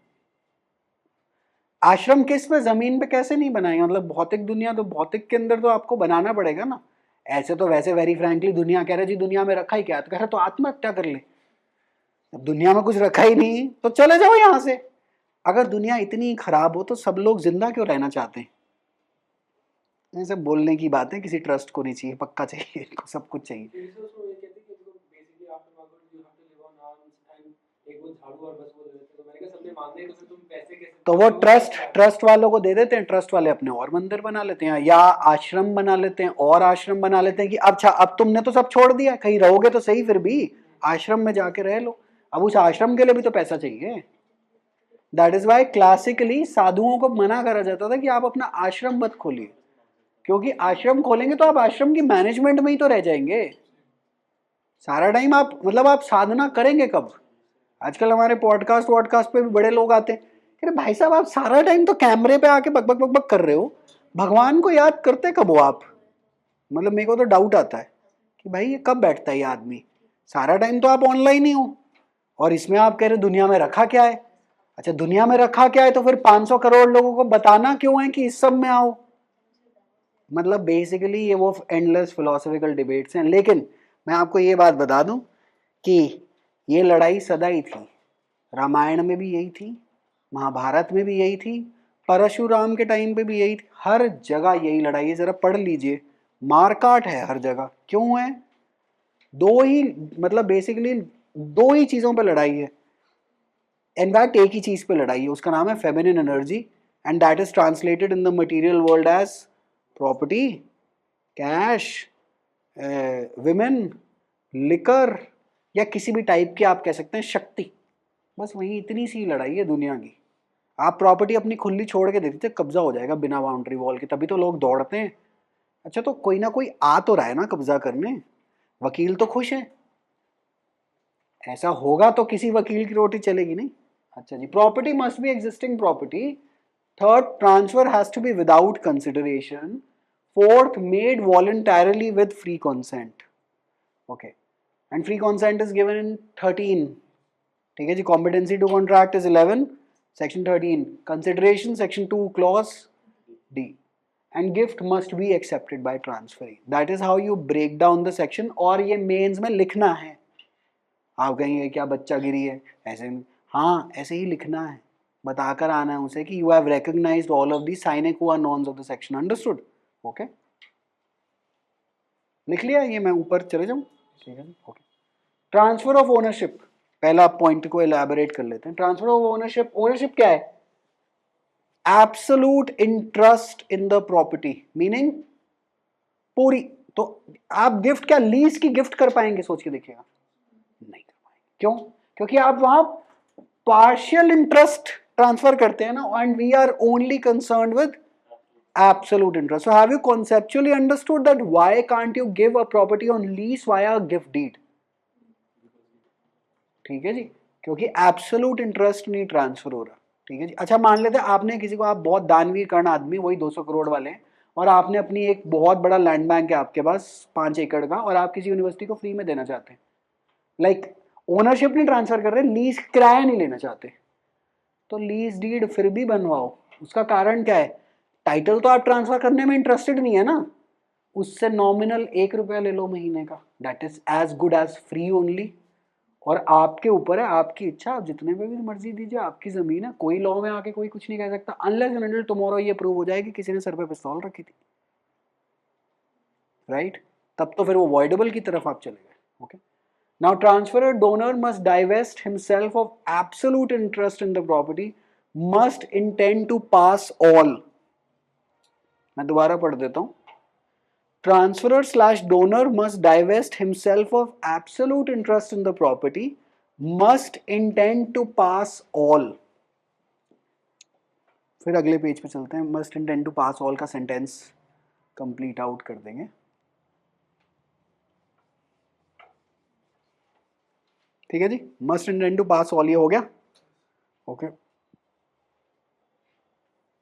आश्रम किस पे, जमीन पे कैसे नहीं बनाएंगे? मतलब भौतिक दुनिया, तो भौतिक के अंदर तो आपको बनाना पड़ेगा ना। ऐसे तो वैसे वेरी फ्रैंकली दुनिया कह रहे जी दुनिया में रखा ही क्या, तो कह रहे तो आत्महत्या कर ले। अब दुनिया में कुछ रखा ही नहीं तो चले जाओ यहां से। अगर दुनिया इतनी खराब हो तो सब लोग जिंदा क्यों रहना चाहते हैं? ऐसे बोलने की बात है, किसी ट्रस्ट को नहीं चाहिए, पक्का चाहिए इनको, सब कुछ चाहिए। फिर ये कहते हैं कि देखो basically after market you have to live on arms and एक वो झाड़ू और बस वो दे देते हैं, तो मैंने कहा सबने मानना ही, तो फिर तुम पैसे कैसे? तो वो ट्रस्ट वालों को दे देते हैं, ट्रस्ट वाले अपने और मंदिर बना लेते हैं या आश्रम बना लेते हैं, और आश्रम बना लेते हैं कि अच्छा अब तुमने तो सब छोड़ दिया, कहीं रहोगे तो सही, फिर भी आश्रम में जाके रह लो। अब उस आश्रम के लिए भी तो पैसा चाहिए। दैट इज वाई क्लासिकली साधुओं को मना करा जाता था कि आप अपना आश्रम मत खोलिए, क्योंकि आश्रम खोलेंगे तो आप आश्रम की मैनेजमेंट में ही तो रह जाएंगे सारा टाइम। आप मतलब आप साधना करेंगे कब? आजकल हमारे पॉडकास्ट वॉडकास्ट पे भी बड़े लोग आते हैं, अरे भाई साहब आप सारा टाइम तो कैमरे पे आके बक बक बक बक कर रहे हो, भगवान को याद करते कब हो आप? मतलब मेरे को तो डाउट आता है कि भाई ये कब बैठता है ये आदमी, सारा टाइम तो आप ऑनलाइन ही हो, और इसमें आप कह रहे दुनिया में रखा क्या है? अच्छा दुनिया में रखा क्या है, तो फिर 500 करोड़ लोगों को बताना क्यों है कि इस सब में आओ? मतलब बेसिकली ये वो एंडलेस फिलोसॉफिकल डिबेट्स हैं। लेकिन मैं आपको ये बात बता दूं कि ये लड़ाई सदा ही थी, रामायण में भी यही थी, महाभारत में भी यही थी, परशुराम के टाइम पे भी यही थी, हर जगह यही लड़ाई है। जरा पढ़ लीजिए, मारकाट है हर जगह। क्यों है? दो ही, मतलब बेसिकली दो ही चीजों पे लड़ाई है, इनफैक्ट एक ही चीज पे लड़ाई है, उसका नाम है feminine energy, and that is translated in the material world as property, cash, women, liquor, या किसी भी टाइप की आप कह सकते हैं शक्ति। बस वही इतनी सी लड़ाई है दुनिया की। आप प्रॉपर्टी अपनी खुली छोड़ के दे देते, कब्जा हो जाएगा बिना बाउंड्री वॉल के, तभी तो लोग दौड़ते हैं। अच्छा तो कोई ना कोई आ तो रहा है ना कब्जा करने, वकील तो खुश है, ऐसा होगा तो किसी वकील की रोटी चलेगी नहीं। अच्छा जी, property must be existing property. Third, transfer has to be without consideration. Fourth, made voluntarily with free consent. Okay, and free consent is given in 13। ठीक है जी, competency to contract is 11, section 13, consideration section 2 clause D, and gift must be accepted by transferring. That is how you break down the section, और ये mains में लिखना है। आप कहेंगे क्या बच्चा गिरी है, ऐसे हाँ ऐसे ही लिखना है, बताकर आना है उसे कि you have recognised all of the sine qua non of the section, understood? Okay, लिख लिया ये, मैं ऊपर चले जाऊं? ठीक है, ओके। ट्रांसफर ऑफ ओनरशिप, पहला पॉइंट को एलैबोरेट कर लेते हैं। ट्रांसफर ऑफ ओनरशिप, ओनरशिप क्या है? Absolute interest in the property, meaning पूरी। तो आप गिफ्ट क्या लीज की गिफ्ट कर पाएंगे? सोच के देखिएगा, नहीं कर पाएंगे। क्यों? क्योंकि आप वहां पार्शियल इंटरेस्ट ट्रांसफर करते हैं ना, and we are only concerned with absolute interest. So have you conceptually understood that why can't you give a property on lease via a gift deed? ठीक है जी, क्योंकि एब्सोल्यूट इंटरेस्ट नहीं transfer हो रहा। ठीक है जी। अच्छा मान लेते हैं आपने किसी को, आप बहुत दानवीर कर्ण आदमी, वही 200 करोड़ वाले हैं, और आपने अपनी एक बहुत बड़ा लैंड बैंक है आपके पास 5 एकड़ का, और आप किसी यूनिवर्सिटी को फ्री में देना चाहते हैं, लाइक ओनरशिप नहीं ट्रांसफर कर रहे, लीज किराया नहीं लेना चाहते, तो लीज डीड फिर भी बनवाओ। उसका कारण क्या है? टाइटल तो आप ट्रांसफर करने में इंटरेस्टेड नहीं है ना, उससे नॉमिनल 1 रुपया ले लो महीने का, that is as good as free only. और आपके ऊपर है, आपकी इच्छा, आप जितने पे भी मर्जी दीजिए, आपकी जमीन है, कोई लॉ में आके कोई कुछ नहीं कह सकता, अनलेस एंड अनटिल टुमारो ये प्रूव हो जाए कि किसी ने सर पे पिस्तौल रखी थी, राइट? तब तो फिर वो वॉइडेबल की तरफ आप चले गए। Okay, now transferor donor must divest himself of absolute interest in the property, must intend to pass all. मैं दोबारा पढ़ देता हूं। Transferor/donor must divest himself of absolute interest in the property, must intend to pass all. फिर अगले page पे चलते हैं, must intend to pass all का सेंटेंस कंप्लीट आउट कर देंगे। ठीक है जी, must intend to pass all ये हो गया। Okay,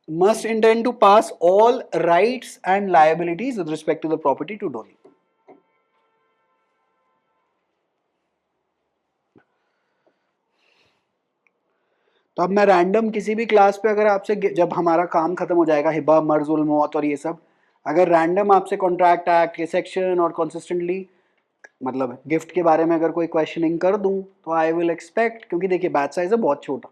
must intend to pass all rights and liabilities with respect to the property to Dolly. तो अब मैं रैंडम किसी भी क्लास पे अगर आपसे, जब हमारा काम खत्म हो जाएगा, हिबा मर्ज उल मौत और ये सब, अगर रैंडम आपसे कॉन्ट्रैक्ट एक्ट के सेक्शन और कंसिस्टेंटली मतलब गिफ्ट के बारे में अगर कोई क्वेश्चनिंग कर दूं, तो आई विल एक्सपेक्ट, क्योंकि देखिए बैच साइज है बहुत छोटा,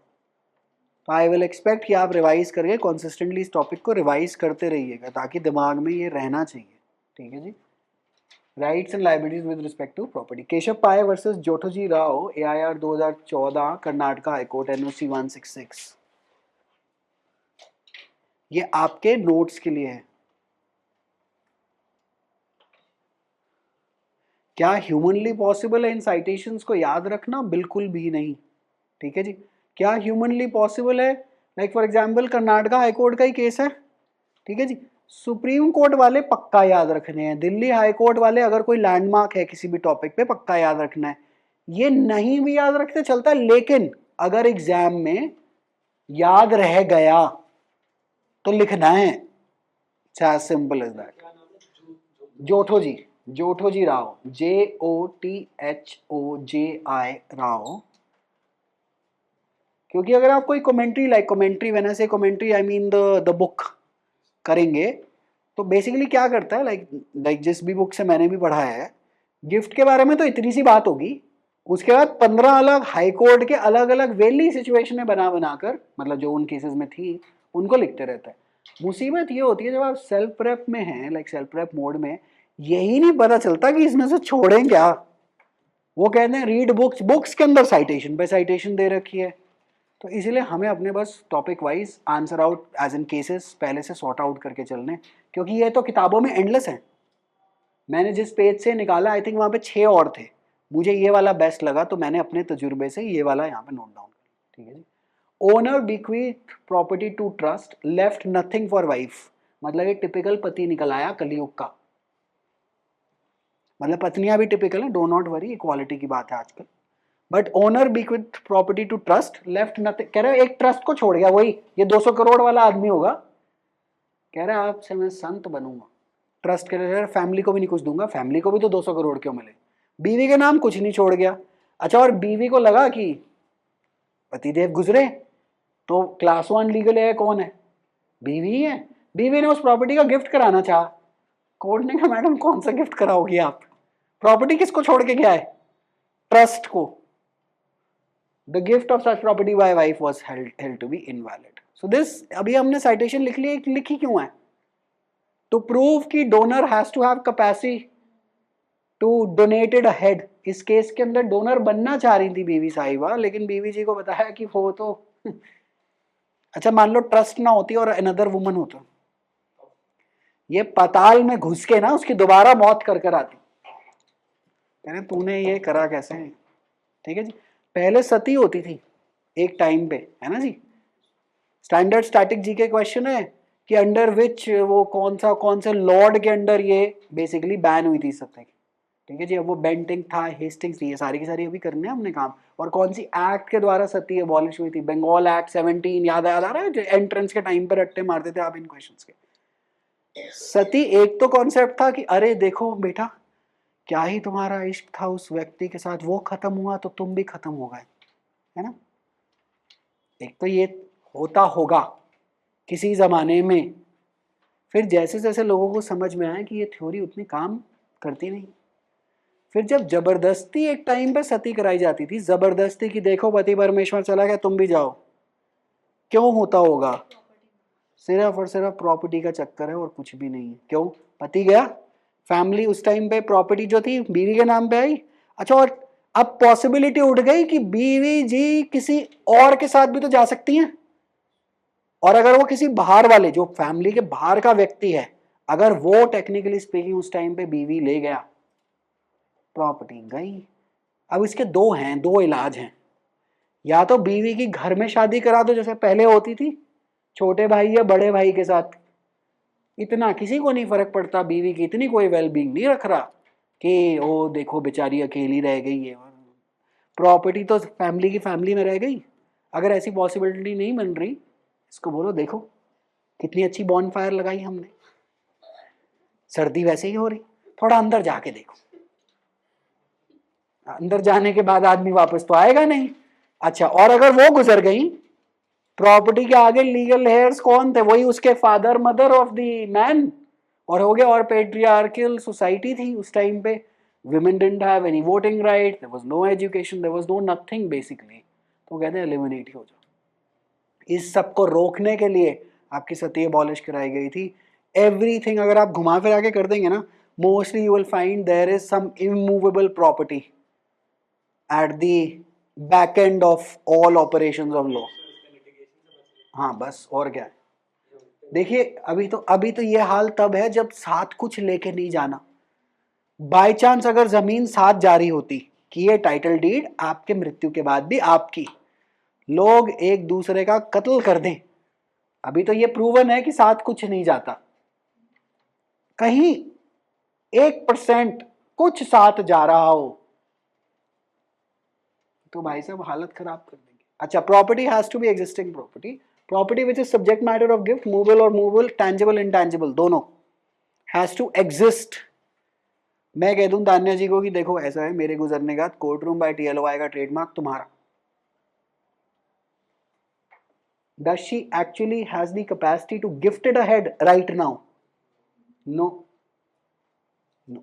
तो आई विल एक्सपेक्ट कि आप रिवाइज करके कॉन्सिस्टेंटली इस टॉपिक को रिवाइज करते रहिएगा ताकि दिमाग में ये रहना चाहिए। ठीक है जी, rights and liabilities with respect to property. Keshav Pai versus Jothoji Rao, AIR 2014, Karnataka high court, NOC 166। ये आपके नोट्स के लिए है। क्या ह्यूमनली पॉसिबल है इन साइटेशंस को याद रखना? बिल्कुल भी नहीं। ठीक है जी, क्या ह्यूमनली पॉसिबल है? Like for example Karnataka high court का ही केस है। ठीक है जी, सुप्रीम कोर्ट वाले पक्का याद रखने हैं, दिल्ली हाई कोर्ट वाले अगर कोई लैंडमार्क है किसी भी टॉपिक पे पक्का याद रखना है। ये नहीं भी याद रखते चलता, लेकिन अगर एग्जाम में याद रह गया तो लिखना है। As simple as that. क्या नाम है? जोठोजी, जोठोजी राव, JOTHOJI राव। क्योंकि अगर आप कोई commentary, like commentary, when I say commentary I mean the book करेंगे, तो बेसिकली क्या करता है, लाइक जिस भी बुक से मैंने भी पढ़ा है, गिफ्ट के बारे में तो इतनी सी बात होगी, उसके बाद 15 अलग हाई कोर्ट के अलग अलग वेली सिचुएशन में बनाकर, मतलब जो उन केसेस में थी उनको लिखते रहता है। मुसीबत ये होती है जब आप सेल्फ प्रेप में हैं, लाइक सेल्फ प्रेप मोड में, यही नहीं पता चलता कि इसमें से छोड़ें क्या। वो कहते हैं रीड बुक्स, बुक्स के अंदर साइटेशन पे साइटेशन दे रखी है। तो इसीलिए हमें अपने बस topic wise answer out as in cases पहले से सॉर्ट आउट करके चलने, क्योंकि ये तो किताबों में एंडलेस है। मैंने जिस पेज से निकाला, आई थिंक वहाँ पे 6 और थे, मुझे ये वाला बेस्ट लगा तो मैंने अपने तजुर्बे से ये वाला यहाँ पे नोट डाउन किया। ठीक है जी, owner bequeath property to trust, left nothing for wife. मतलब ये टिपिकल पति निकल आया कलयुग का। मतलब पत्नियां भी टिपिकल है, डो नॉट वरी, इक्वालिटी की बात है आजकल। But owner bequeath property to trust, left nothing, कह रहे एक ट्रस्ट को छोड़ गया, वही ये 200 करोड़ वाला आदमी होगा, कह रहा है आपसे मैं संत बनूंगा, ट्रस्ट के लिए फैमिली को भी नहीं कुछ दूंगा, फैमिली को भी तो 200 करोड़ क्यों मिले, बीवी के नाम कुछ नहीं छोड़ गया। अच्छा, और बीवी को लगा कि पतिदेव गुजरे तो क्लास 1 लीगल है कौन है, बीवी ही है। बीवी ने उस प्रॉपर्टी का गिफ्ट कराना चाहा, कोर्ट ने कहा मैडम कौन सा गिफ्ट कराओगी आप, प्रॉपर्टी किसको छोड़ के गया है, ट्रस्ट को। The gift of such property by wife was held to be invalid. So this, अभी हमने साइटेशन लिख ली, लिखी क्यों है? टू प्रूव कि donor has to have capacity to donated ahead. इस केस के अंदर डोनर बनना चाह रही थी बीवी साहिबा, लेकिन बीवी जी को बताया कि वो तो अच्छा मान लो ट्रस्ट ना होती और अनदर वुमन होता, ये पाताल में घुस के ना उसकी दोबारा मौत कर आती, कहने तूने ये करा कैसे। ठीक है जी, पहले सती होती थी एक टाइम पे, है ना जी। स्टैंडर्ड स्टैटिक जी के क्वेश्चन है कि अंडर विच, वो कौन से लॉर्ड के अंडर ये बेसिकली बैन हुई थी सती। ठीक है जी, अब वो बेंटिंग था, हेस्टिंग्स थी, ये सारी की सारी अभी करने हैं हमने काम। और कौन सी एक्ट के द्वारा सती अबॉलिश हुई थी? बंगाल एक्ट 17, याद आ रहा है, एंट्रेंस के टाइम पर रट्टे मारते थे आप इन क्वेश्चंस के। सती एक तो कॉन्सेप्ट था कि अरे देखो बेटा, क्या ही तुम्हारा इश्क था उस व्यक्ति के साथ, वो खत्म हुआ तो तुम भी खत्म हो गए, है ना। एक तो ये होता होगा किसी जमाने में, फिर जैसे जैसे लोगों को समझ में आया कि ये थ्योरी उतनी काम करती नहीं, फिर जब जबरदस्ती एक टाइम पे सती कराई जाती थी, जबरदस्ती की, देखो पति परमेश्वर चला गया तुम भी जाओ, क्यों होता होगा? सिर्फ और सिर्फ प्रॉपर्टी का चक्कर है और कुछ भी नहीं है। क्यों? पति गया, फैमिली उस टाइम पे प्रॉपर्टी जो थी बीवी के नाम पे आई। अच्छा, और अब पॉसिबिलिटी उठ गई कि बीवी जी किसी और के साथ भी तो जा सकती हैं, और अगर वो किसी बाहर वाले, जो फैमिली के बाहर का व्यक्ति है, अगर वो टेक्निकली स्पीकिंग उस टाइम पे बीवी ले गया, प्रॉपर्टी गई। अब इसके दो इलाज हैं, या तो बीवी की घर में शादी करा दो जैसे पहले होती थी, छोटे भाई या बड़े भाई के साथ, इतना किसी को नहीं फर्क पड़ता, बीवी की इतनी कोई वेलबींग नहीं रख रहा कि ओ देखो बेचारी अकेली रह गई है, प्रॉपर्टी तो फैमिली की फैमिली में रह गई। अगर ऐसी पॉसिबिलिटी नहीं बन रही, इसको बोलो देखो कितनी अच्छी बॉन फायर लगाई हमने, सर्दी वैसे ही हो रही, थोड़ा अंदर जाके देखो। अंदर जाने के बाद आदमी वापस तो आएगा नहीं। अच्छा, और अगर वो गुजर गई, प्रॉपर्टी के आगे लीगल हेयर्स कौन थे? वही उसके father mother of the man, और हो गया। और पेट्रियार्कल सोसाइटी थी उस टाइम पे, women didn't have any voting right, there was no education, there was no nothing basically। तो कहते हैं एलिमिनेट हो जाओ। इस सब को रोकने के लिए आपकी सती अबॉलिश कराई गई थी। एवरीथिंग अगर आप घुमा फिरा के कर देंगे ना, mostly you will find there is some immovable property at the back end of all operations of law. हाँ बस, और क्या है। देखिए अभी तो ये हाल तब है जब साथ कुछ लेके नहीं जाना। बाय चांस अगर जमीन साथ जारी होती कि ये टाइटल डीड आपके मृत्यु के बाद भी आपकी, लोग एक दूसरे का कत्ल कर दें। अभी तो ये प्रूवन है कि साथ कुछ नहीं जाता, कहीं 1% कुछ साथ जा रहा हो तो भाई साहब हालत खराब कर देंगे। अच्छा, property has to be existing property, property which is subject matter of gift, movable और मूवेबल, टैंजिबल इंटैंजिबल दोनों, हैज टू एग्जिस्ट। मैं कह दूं तान्या जी को कि देखो ऐसा है, मेरे गुजरने का कोर्ट रूम बाय TLOI का ट्रेडमार्क तुम्हारा। Does she actually has the capacity to gift it ahead right now? No, no।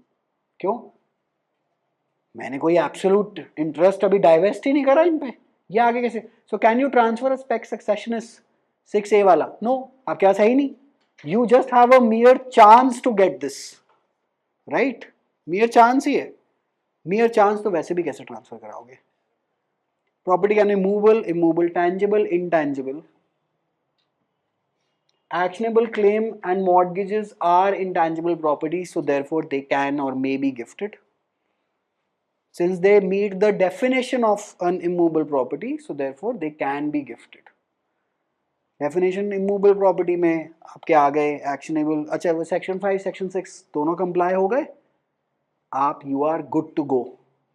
क्यों? मैंने कोई एब्सोल्यूट इंटरेस्ट अभी डाइवेस्ट ही नहीं करा इन पे, ये आगे कैसे? So can you transfer a spes successionis 6A वाला? नो, आपके पास है ही नहीं। You just have a mere chance to get this, right? Mere chance ही है। मियर चांस तो वैसे भी कैसे ट्रांसफर कराओगे? प्रॉपर्टी यानी movable, immovable, tangible, intangible. Actionable claim and mortgages are intangible properties, so therefore they can or may be gifted. Since they meet the definition of an immovable property, so therefore they can be gifted. Definition immovable property में आपके आ गए actionable। अच्छा, वो section 5 section 6 दोनों comply हो गए, आप you are good to go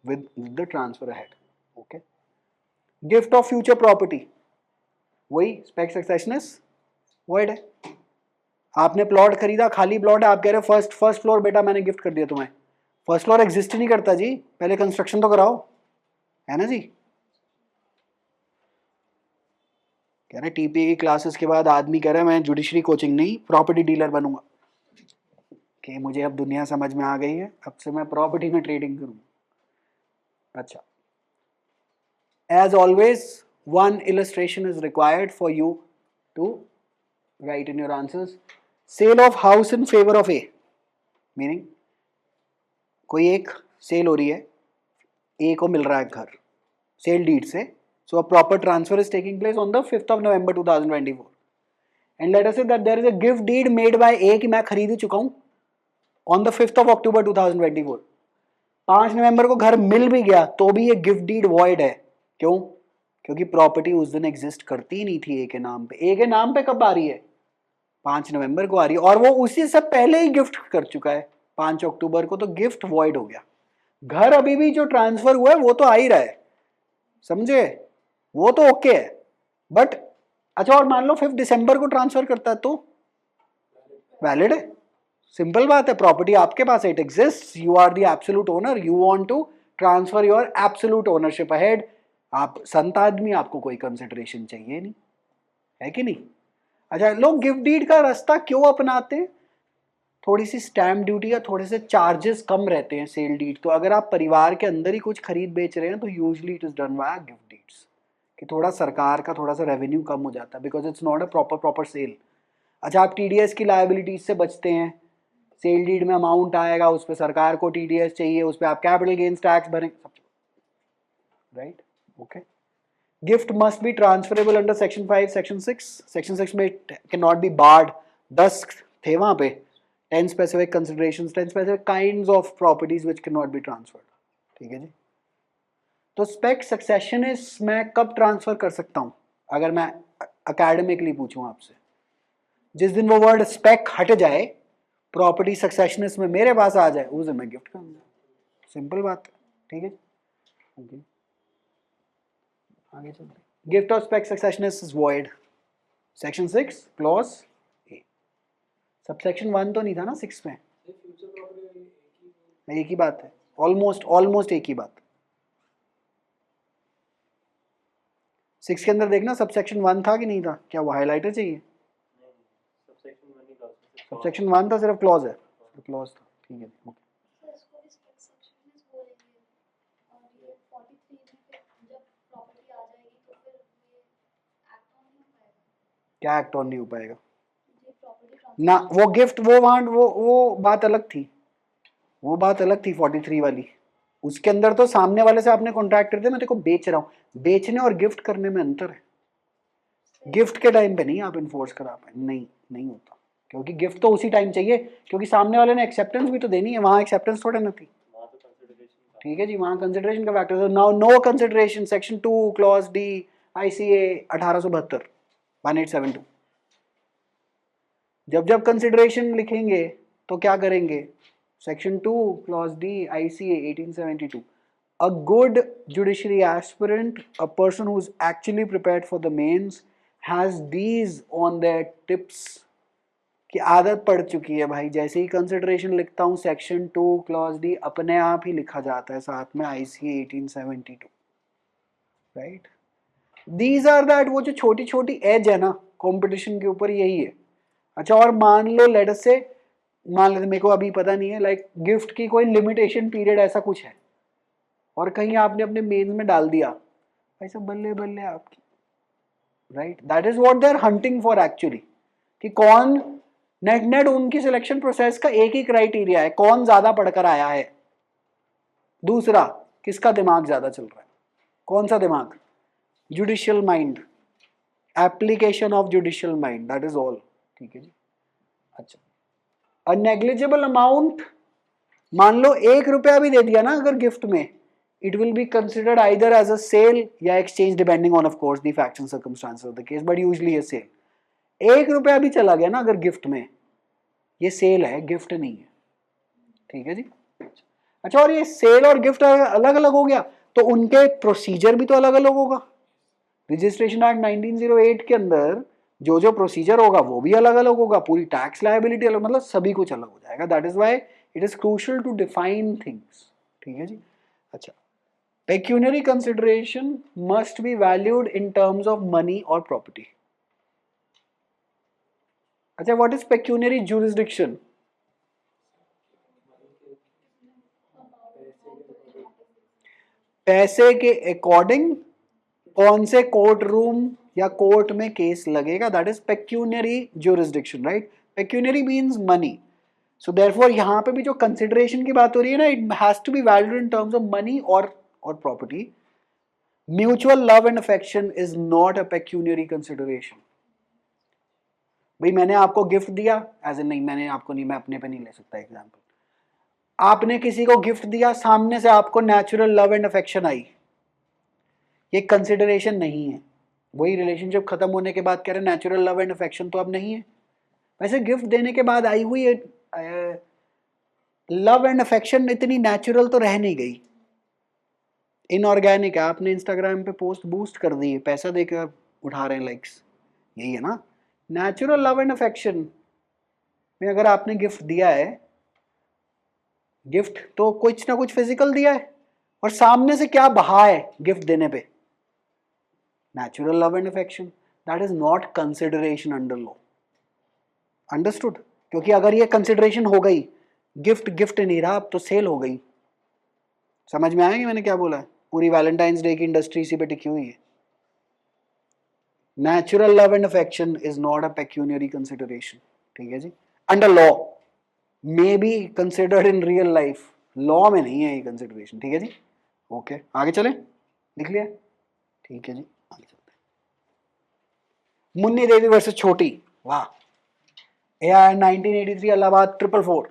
with the transfer ahead। Okay। Gift of future property, वही spec successionist void है। आपने प्लॉट खरीदा, खाली प्लॉट है, आप कह रहे हो फर्स्ट फ्लोर बेटा मैंने गिफ्ट कर दिया तुम्हें। फर्स्ट फ्लोर एग्जिस्ट ही नहीं करता जी, पहले कंस्ट्रक्शन तो कराओ, है ना जी। कह रहे TPA की क्लासेस के बाद आदमी कह रहा है मैं जुडिशरी कोचिंग नहीं, प्रॉपर्टी डीलर बनूंगा। कि मुझे अब दुनिया समझ में आ गई है, अब से मैं प्रॉपर्टी में ट्रेडिंग करूंगा। अच्छा, as always one illustration is required for you to write in your answers। Sale of house in favor of A, meaning कोई एक सेल हो रही है, A को मिल रहा है घर सेल डीड से, so a proper transfer is taking place on the 5th of November 2024 and let us say that there is a gift deed made by A कि मैं खरीद चुका हूं on the 5th of October 2024। 5 नवंबर को घर मिल भी गया तो भी ये गिफ्ट डीड वॉइड है। क्यों? क्योंकि प्रॉपर्टी उस दिन एग्जिस्ट करती ही नहीं थी A के नाम पे। A के नाम पे कब आ रही है? 5 नवंबर को आ रही है, और वो उसी से पहले ही गिफ्ट कर चुका है 5 अक्टूबर को, तो गिफ्ट वॉइड हो गया। घर अभी भी जो ट्रांसफर हुआ है वो तो आ ही रहा है, समझे, वो तो ओके है। बट अच्छा, और मान लो 5 दिसंबर को ट्रांसफर करता है तो वैलिड है, सिंपल बात है। प्रॉपर्टी आपके पास है, it exist, you are the absolute owner, you want to transfer your absolute ownership ahead. आप संत आदमी, आपको कोई कंसिडरेशन चाहिए नहीं, है कि नहीं? अच्छा, लोग गिफ्ट डीड का रास्ता क्यों अपनाते हैं? थोड़ी सी स्टैम्प ड्यूटी या थोड़े से चार्जेस कम रहते हैं सेल डीड। तो अगर आप परिवार के अंदर ही कुछ खरीद बेच रहे हैं तो usually it is done by gift deeds, कि थोड़ा सरकार का थोड़ा सा रेवेन्यू कम हो जाता है, because it's not a proper sale. अच्छा, आप TDS की लायबिलिटीज से बचते हैं, सेल डीड में अमाउंट आएगा, उस पर सरकार को TDS चाहिए, उस पर आप कैपिटल गेन्स टैक्स भरें, right? Okay. Gift must B transferable under section 5 section 6। Section 6 में कैन नॉट बी बार्ड, 10 थे वहां पे, 10 specific considerations, 10 specific kinds of properties which cannot be transferred। ठीक है जी। तो स्पेक सक्सेशनिस्ट मैं कब ट्रांसफर कर सकता हूं, अगर मैं अकेडमिकली पूछूं आपसे? जिस दिन वो वर्ड स्पेक हट जाए, प्रॉपर्टी सक्सेशनिस्ट में मेरे पास आ जाए, उस दिन मैं गिफ्ट करूंगा। सिंपल बात है, ठीक है। ओके, आगे चलते। Gift of spes successionis is void. Section 6 clause A. Subsection 1 तो नहीं था ना 6 में? ये फ्यूचर प्रॉपर्टी एक ही बात है, ऑलमोस्ट एक ही बात। 6 के अंदर देखना सबसेक्शन 1 था कि नहीं था, क्या वो हाइलाइटर चाहिए? सबसेक्शन 1 था, सिर्फ क्लॉज है, क्लॉज था, ठीक है। ओके, सर इसको भी सेक्शनिस्ट बोलेंगे और ये 43 में फिर जब प्रॉपर्टी आ जाएगी तो फिर ये एक्ट ऑन नहीं हो पाएगा। क्या एक्ट ऑन नहीं हो पाएगा? ये प्रॉपर्टी ना, वो गिफ्ट, वो वांट, वो बात अलग थी, वो बात अलग थी 43 वाली। उसके अंदर तो सामने वाले से आपने कॉन्ट्रैक्ट कर दिया, मैं तेरे को बेच रहा हूँ। बेचने और गिफ्ट करने में अंतर है। गिफ्ट के टाइम पे नहीं आप इन्फोर्स करा पाए, नहीं होता, क्योंकि गिफ्ट तो उसी टाइम चाहिए, क्योंकि सामने वाले ने एक्सेप्टेंस भी तो देनी है, वहां एक्सेप्टेंस थोड़ा ना थी। ठीक है जी, वहां कंसिडरेशन का factor. Now no consideration, section 2 clause D ICA 1872 1872। जब कंसिडरेशन लिखेंगे तो क्या करेंगे? Section 2 clause D ICA 1872। A good judiciary aspirant, a person who's actually prepared for the mains, has these on their tips। की आदत पड़ चुकी है भाई, जैसे ही कंसिडरेशन लिखता हूँ सेक्शन 2 क्लॉज डी अपने आप ही लिखा जाता है साथ में ICA 1872, right. These are that, वो जो छोटी छोटी एज है ना कंपटीशन के ऊपर, यही है। अच्छा, और मान लो लेट अस से, मान लेते, मेरे को अभी पता नहीं है, लाइक गिफ्ट की कोई लिमिटेशन पीरियड ऐसा कुछ है, और कहीं आपने अपने मेन में डाल दिया, ऐसा बल्ले बल्ले आपकी, right. That is what they are hunting for actually, कि कौन नेट उनकी सिलेक्शन प्रोसेस का एक ही क्राइटेरिया है, कौन ज्यादा पढ़कर आया है। दूसरा, किसका दिमाग ज्यादा चल रहा है। कौन सा दिमाग? Judicial mind, application of judicial mind, that is all. ठीक है जी। अच्छा, अ नेग्लिजिबल अमाउंट, मान लो 1 रुपया भी दे दिया ना अगर गिफ्ट में, it will be considered either as a sale या exchange depending on of course the facts and circumstances of the case, but usually a sale। 1 रुपया भी चला गया ना अगर गिफ्ट में, ये सेल है, गिफ्ट नहीं है। ठीक है जी। अच्छा, और ये सेल और गिफ्ट अलग अलग हो गया, तो उनके प्रोसीजर भी तो अलग अलग होगा। रजिस्ट्रेशन एक्ट 1908 के अंदर जो जो प्रोसीजर होगा वो भी अलग अलग होगा, पूरी टैक्स लायबिलिटी अलग, मतलब सभी कुछ अलग हो जाएगा। That is why it is crucial to define things. ठीक है जी। अच्छा, pecuniary consideration must be valued in terms of money or property। अच्छा, what is pecuniary jurisdiction? पैसे के अकॉर्डिंग कौन से कोर्ट रूम या कोर्ट में केस लगेगा, that is pecuniary jurisdiction, right. Pecuniary means money, so therefore यहां पे भी जो कंसिडरेशन की बात हो रही है ना, it has to be valued in terms of money और property. Mutual love and affection is not a pecuniary consideration. भाई मैंने आपको गिफ्ट दिया, एज ए नहीं, मैंने आपको नहीं, मैं अपने पे नहीं ले सकता एग्जाम्पल। आपने किसी को गिफ्ट दिया, सामने से आपको नेचुरल लव एंड अफेक्शन आई, ये कंसिडरेशन नहीं है। वही रिलेशनशिप खत्म होने के बाद कह रहे नेचुरल लव एंड अफेक्शन तो अब नहीं है। वैसे गिफ्ट देने के बाद आई हुई लव एंड अफेक्शन इतनी नेचुरल तो रह नहीं गई, इनऑर्गेनिक है। आपने इंस्टाग्राम पे पोस्ट बूस्ट कर दी है, पैसा देकर उठा रहे हैं लाइक्स, यही है ना। नेचुरल लव एंड अफेक्शन में अगर आपने गिफ्ट दिया है, गिफ्ट तो कुछ ना कुछ फिजिकल दिया है, और सामने से क्या बहा है गिफ्ट देने पे, natural love and affection. That is not consideration under law, understood. क्योंकि अगर ये कंसिडरेशन हो गई, गिफ्ट गिफ्ट नहीं रहा, अब तो सेल हो गई। समझ में आया कि मैंने क्या बोला है? पूरी वैलेंटाइंस डे की इंडस्ट्री इसी पे टिकी हुई है। Natural love and affection is not a pecuniary consideration. ठीक है जी। Under law may be considered in real life, law में नहीं है ये कंसिडरेशन। ठीक है जी। ओके, आगे चले, लिख लिया? ठीक है जी, आगे चलते हैं। मुन्नी देवी वर्सेस छोटी, वाह। AR 1983 इलाहाबाद 444।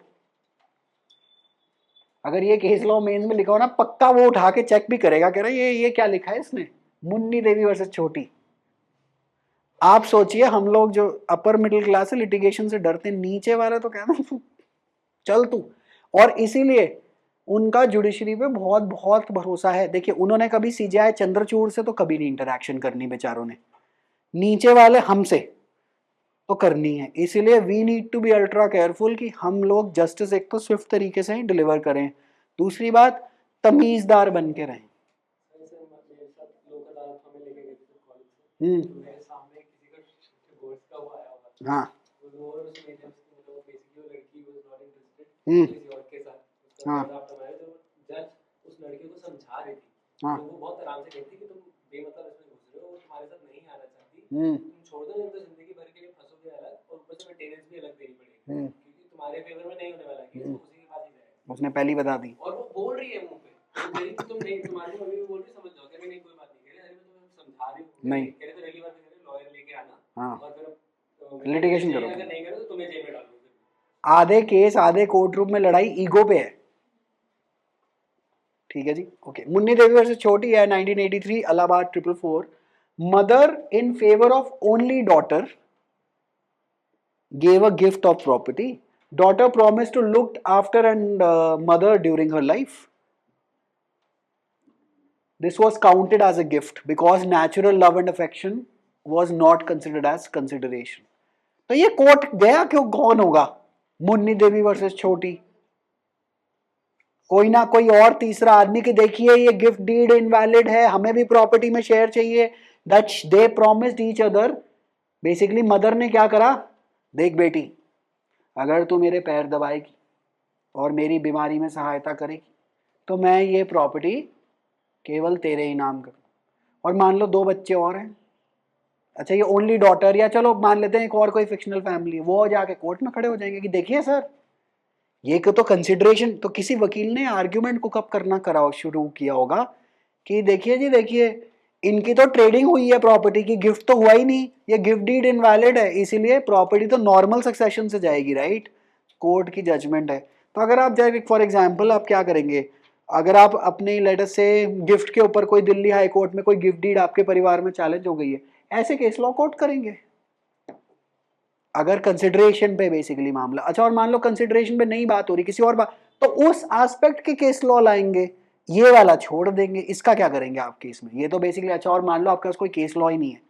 अगर ये केस लॉ मेंस में लिखा हो ना, पक्का वो उठा के चेक भी करेगा, कह रहा है ये क्या लिखा है इसने, मुन्नी देवी वर्सेस छोटी। आप सोचिए हम लोग जो अपर मिडिल क्लास है लिटिगेशन से डरते, नीचे वाला तो कहना चल तू। और इसीलिए उनका जुडिशरी पे बहुत बहुत भरोसा है। देखिए उन्होंने कभी सीजेआई चंद्रचूड़ से तो कभी नहीं इंटरेक्शन करनी बेचारों ने, नीचे वाले हमसे तो करनी है। इसीलिए we need to be ultra careful कि हम लोग जस्टिस एक तो स्विफ्ट तरीके से ही डिलीवर करें, दूसरी बात तमीजदार बन के रहें। जैसे मेरे साथ लोक अदालत में लेके गए थे कॉलेज से, तो मेरे सामने किसी का डिवोर्स का वो आया हुआ, हाँ वो उसमें जब मतलब बेसिकली वो लड़की वाज नॉट इंटरेस्टेड हम्म, किसी और के साथ, हाँ उसका आफ्टर मैरिज जज उस लड़के को समझा रही थी, हाँ तो वो बहुत आराम से कहती कि तुम बेमतलब इसमें घुस रहे हो, वो तुम्हारे साथ नहीं आना चाहती, हम्म तुम छोड़ दो, नहीं तो जिंदगी भर के लिए फंसोगे अलग, और ऊपर से मेंटेनेंस भी अलग देनी पड़ेगी, हम्म, क्योंकि तुम्हारे फेवर में नहीं होने वाला केस, तो उसी के पास ही जाएगा। उसने पहली बता दी। और वो बोल रही है मुंह पे, वो कह रही कि तुम नहीं, तुम्हारी मम्मी भी बोल रही, समझ जाओ, कह रही नहीं कोई बात नहीं, कह रही अरे मैं तुम्हें समझा रही हूँ, नहीं। कह रहे तो अगली बार कह रहे लॉयर लेके आना, हाँ और फिर लिटिगेशन करो। अगर नहीं करो तो तुम्हें जेल में डाल दूंगी। आधे केस आधे कोर्ट रूम में लड़ाई ईगो पे है। ठीक है जी, ओके। मुन्नी देवी वर्सेस छोटी है 1983 Allahabad 444। Mother in favour of only daughter gave a gift of property. Daughter promised to look after and mother during her life. This was counted as a gift because natural love and affection was not considered as consideration. तो ये court गया क्यों, कौन होगा? Munni Devi versus छोटी, कोई ना कोई और तीसरा आदमी कि देखिए ये गिफ्ट डीड इनवैलिड है, हमें भी प्रॉपर्टी में शेयर चाहिए, that they promised each other. Basically mother ने क्या करा, देख बेटी अगर तू मेरे पैर दबाएगी और मेरी बीमारी में सहायता करेगी तो मैं ये प्रॉपर्टी केवल तेरे ही नाम करूँ। और मान लो 2 बच्चे और हैं, अच्छा ये ओनली डॉटर, या चलो मान लेते हैं एक और कोई फिक्शनल फैमिली है, वो जाके कोर्ट में खड़े हो जाएंगे कि देखिए सर ये तो कंसिडरेशन, तो किसी वकील ने आर्ग्यूमेंट को कब करना करा शुरू किया होगा कि देखिए जी देखिए इनकी तो ट्रेडिंग हुई है प्रॉपर्टी की, गिफ्ट तो हुआ ही नहीं, ये गिफ्ट डीड इनवैलिड है, इसीलिए प्रॉपर्टी तो नॉर्मल सक्सेशन से जाएगी, राइट? कोर्ट की जजमेंट है। तो अगर आप जाए फॉर एग्जांपल आप क्या करेंगे, अगर आप अपने लेटर से गिफ्ट के ऊपर कोई दिल्ली हाई कोर्ट में कोई गिफ्ट डीड आपके परिवार में चैलेंज हो गई है, ऐसे केस लॉ कोर्ट करेंगे अगर कंसिडरेशन पे बेसिकली मामला। अच्छा और मान लो कंसिडरेशन पे नहीं बात हो रही किसी और बात, तो उस एस्पेक्ट के केस लॉ लाएंगे, ये वाला छोड़ देंगे। इसका क्या करेंगे आप केस में, ये तो बेसिकली। अच्छा और मान लो आपके पास कोई केस लॉ ही नहीं है,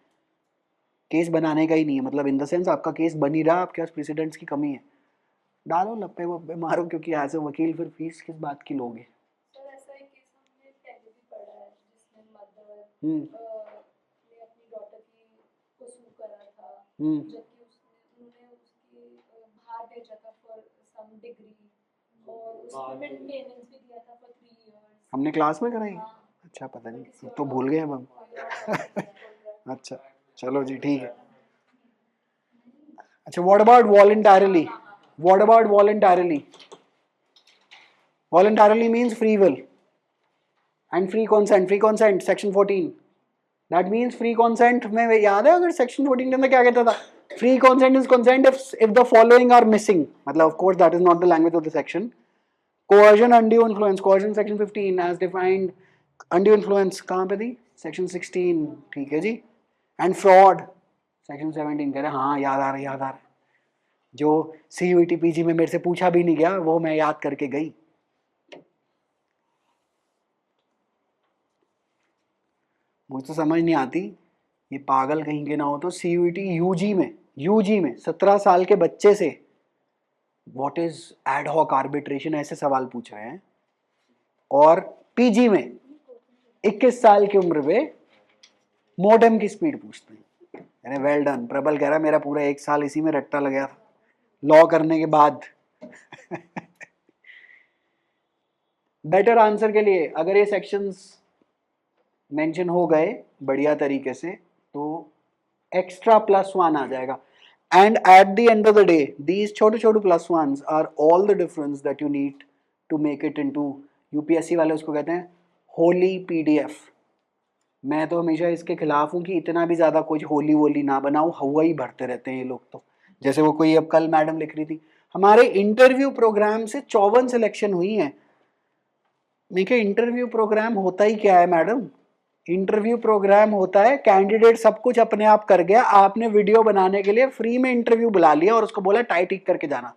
केस बनाने का ही नहीं है, मतलब इन द सेंस आपका केस बन ही रहा, आपके पास प्रेसिडेंट्स की कमी है, डालो लप्पे वप्पे मारो, क्योंकि ऐसे वकील फिर फीस किस बात की लोगे। सर ऐसा एक केस हमने पहले भी पढ़ा है जिसमें मदर हम्म ने अपनी डॉटर की को सू करा था, हम्म जबकि उन्होंने उसकी बाहर भेजा था फॉर सम डिग्री और उसको मेंटेनेंस भी दिया था फॉर 3 इयर्स। हमने क्लास में कराई। हाँ, अच्छा पता नहीं, किसी अब और तो भूल गए हम। कोई और topic अच्छा चलो जी ठीक है। अच्छा what about voluntarily, what about voluntarily? Voluntarily means free will and free consent. Free consent section 14, that means free consent में याद है अगर सेक्शन 14 के अंदर क्या कहता था, free consent is consent if the following are missing, मतलब of course that is not the language of the section. Coercion, undue influence, coercion section 15 as defined, undue influence कहाँ पे थी, सेक्शन 16, ठीक है जी। एंड फ्रॉड सेक्शन 17 कह रहे, हाँ याद आ रहा है, याद आ रहा है, जो CUET PG में मेरे से पूछा भी नहीं गया वो मैं याद करके गई। मुझे तो समझ नहीं आती, ये पागल कहीं के ना हो तो CUET यूजी में 17 साल के बच्चे से what is ad hoc arbitration ऐसे सवाल पूछ रहे हैं, और PG में 21 साल की उम्र में मोडेम की स्पीड पूछते हैं। अरे वेल डन, प्रबल कह रहा मेरा पूरा 1 साल इसी में रट्टा लग गया था लॉ करने के बाद। बेटर आंसर के लिए अगर ये सेक्शंस मेंशन हो गए बढ़िया तरीके से तो एक्स्ट्रा +1 आ जाएगा। And at the end of the day these छोटे छोटे +1s are all the difference that you need to make it into, UPSC वाले उसको कहते हैं होली PDF। मैं तो हमेशा इसके खिलाफ हूँ कि इतना भी ज़्यादा कुछ होली वोली ना बनाओ, हवा ही भरते रहते हैं ये लोग। तो जैसे वो कोई अब कल मैडम लिख रही थी हमारे इंटरव्यू प्रोग्राम से 54 सिलेक्शन हुई हैं, देखिए इंटरव्यू प्रोग्राम होता ही क्या है मैडम, इंटरव्यू प्रोग्राम होता है कैंडिडेट सब कुछ अपने आप कर गया, आपने वीडियो बनाने के लिए फ्री में इंटरव्यू बुला लिया और उसको बोला टाई टिक करके जाना,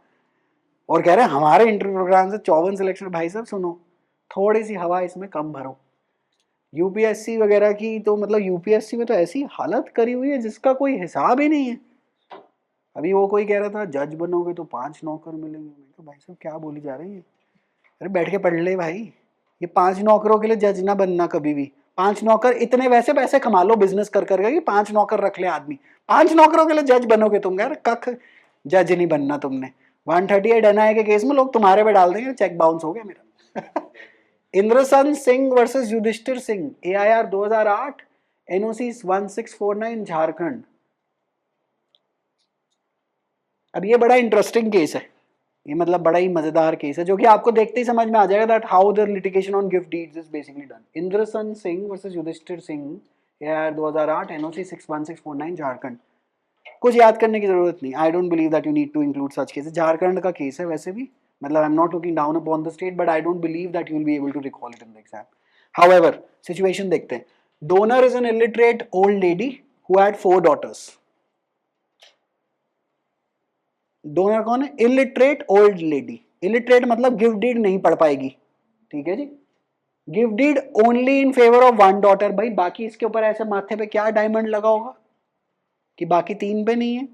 और कह रहे हैं हमारे इंटरव्यू प्रोग्राम से 54 सिलेक्शन। भाई साहब सुनो, थोड़ी सी हवा इसमें कम भरो। यूपीएससी वगैरह की तो मतलब यूपीएससी में तो ऐसी हालत करी हुई है जिसका कोई हिसाब ही नहीं है। अभी वो कोई कह रहा था जज बनोगे तो 5 नौकर मिलेंगे, मैं कहा भाई साहब क्या बोली जा रही है, अरे बैठ के पढ़ ले भाई, ये 5 नौकरों के लिए जज ना बनना कभी भी। 5 नौकर इतने वैसे पैसे कमा लो बिजनेस कर करके कि 5 नौकर रख ले आदमी, 5 नौकरों के लिए जज बनोगे तुम, यार कख जज नहीं बनना तुमने। 138 एनआई के केस में लोग तुम्हारे पे डाल देंगे, चेक बाउंस हो गया मेरा। Indrasan Singh versus Yudhishthir Singh, AIR 2008, NOC 1649 Jharkhand. अब ये बड़ा इंटरेस्टिंग केस है, ये मतलब बड़ा ही मजेदार केस है जो कि आपको देखते ही समझ में आ जाएगा that how the litigation on gift deeds is basically done. Indrasan Singh versus Yudhishthir Singh, AIR 2008, NOC 61649 Jharkhand. कुछ याद करने की जरूरत नहीं, I don't believe that you need to include such cases. Jharkhand का केस है वैसे भी, मतलब I am not looking down upon the state but I don't believe that you will be able to recall it in the exam. However situation देखते हैं। Donor is an illiterate old lady who had 4 daughters। Donor कौन है? Illiterate old lady. Illiterate मतलब gift deed नहीं पढ़ पाएगी, ठीक है जी। Gift deed only in favour of 1 daughter। भाई बाकी इसके ऊपर ऐसे माथे पे क्या डायमंड लगा होगा कि बाकी 3 पे नहीं है।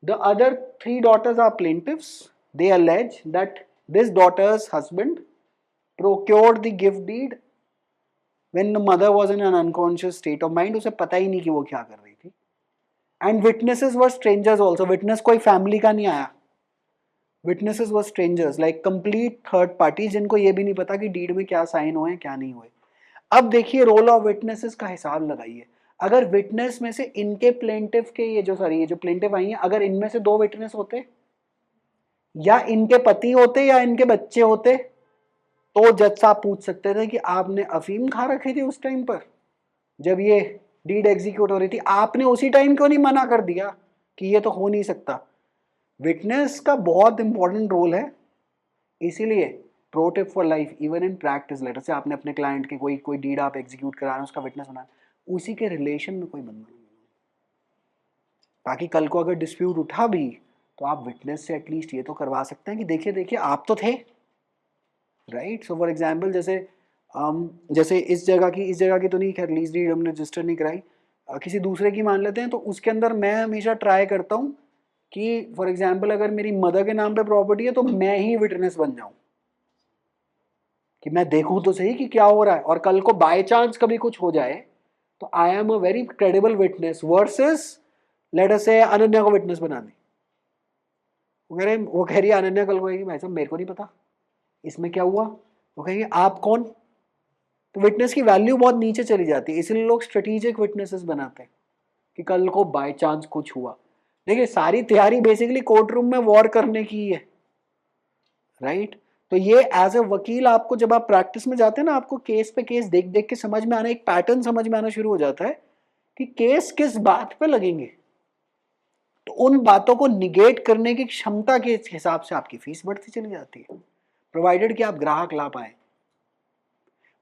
The other 3 daughters are plaintiffs, they allege that this daughter's husband procured the gift deed when the mother was in an unconscious state of mind। उसे पता ही नहीं कि वो क्या कर रही थी। And witnesses were strangers also, witness कोई फैमिली का नहीं आया, witnesses were strangers like complete third party जिनको ये भी नहीं पता कि डीड में क्या साइन हुए क्या नहीं हुए। अब देखिए रोल ऑफ विटनेसेस का हिसाब लगाइए। अगर विटनेस में से इनके प्लेंटिव के ये जो प्लेंटिव आई हैं, अगर इनमें से 2 विटनेस होते या इनके पति होते या इनके बच्चे होते तो जज साहब पूछ सकते थे कि आपने अफीम खा रखी थी उस टाइम पर जब ये डीड एग्जीक्यूट हो रही थी, आपने उसी टाइम क्यों नहीं मना कर दिया कि ये तो हो नहीं सकता। विटनेस का बहुत इंपॉर्टेंट रोल है, इसीलिए pro tip for life even in practice later से आपने अपने क्लाइंट की कोई डीड आप एग्जीक्यूट करा रहे हैं उसका विटनेस बनाना, उसी के रिलेशन में कोई बंदा नहीं, ताकि कल को अगर डिस्प्यूट उठा भी तो आप विटनेस से एटलीस्ट ये तो करवा सकते हैं कि देखिए देखिए आप तो थे, राइट। सो फॉर एग्जाम्पल जैसे इस जगह की तो नहीं, खैर लीज डीड हमने रजिस्टर नहीं कराई, किसी दूसरे की मान लेते हैं, तो उसके अंदर मैं हमेशा ट्राई करता हूँ कि फॉर एग्जाम्पल अगर मेरी मदर के नाम पे प्रॉपर्टी है तो मैं ही विटनेस बन जाऊं कि मैं देखूं तो सही कि क्या हो रहा है, और कल को बाय चांस कभी कुछ हो जाए तो I am a very credible witness versus late us से अनन्या को विटनेस बना दी। वो कह रही है अनन्या कल को कहेगी भाई साहब मेरे को नहीं पता इसमें क्या हुआ, वो कहेगी आप कौन, तो विटनेस की वैल्यू बहुत नीचे चली जाती है। इसलिए लोग स्ट्रेटेजिक विटनेसेस बनाते हैं कि कल को बाय चांस कुछ हुआ। देखिए सारी तैयारी बेसिकली कोर्ट रूम में वॉर करने की है, राइट। तो ये एज ए वकील आपको जब आप प्रैक्टिस में जाते हैं ना, आपको केस पे केस देख देख के समझ में आना, एक पैटर्न समझ में आना शुरू हो जाता है कि केस किस बात पे लगेंगे, तो उन बातों को निगेट करने की क्षमता के हिसाब से आपकी फीस बढ़ती चली जाती है, प्रोवाइडेड कि आप ग्राहक ला पाए।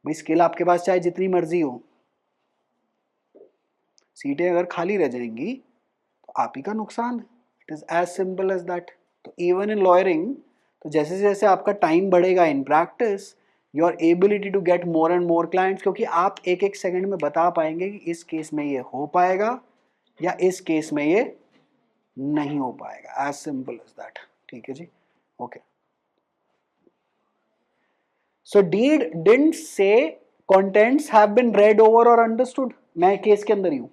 भाई स्किल आपके पास चाहे जितनी मर्जी हो, सीटें अगर खाली रह जाएंगी तो आप ही का नुकसान है। It is as simple as that. तो इवन इन लॉयरिंग, तो जैसे जैसे आपका टाइम बढ़ेगा in practice, your ability to get more and more clients, क्योंकि आप एक एक सेकंड में बता पाएंगे कि इस केस में ये हो पाएगा या इस केस में ये नहीं हो पाएगा, एज सिंपल एज दैट, ठीक है जी, okay. So deed didn't say contents have been read over or understood, मैं केस के अंदर ही हूं,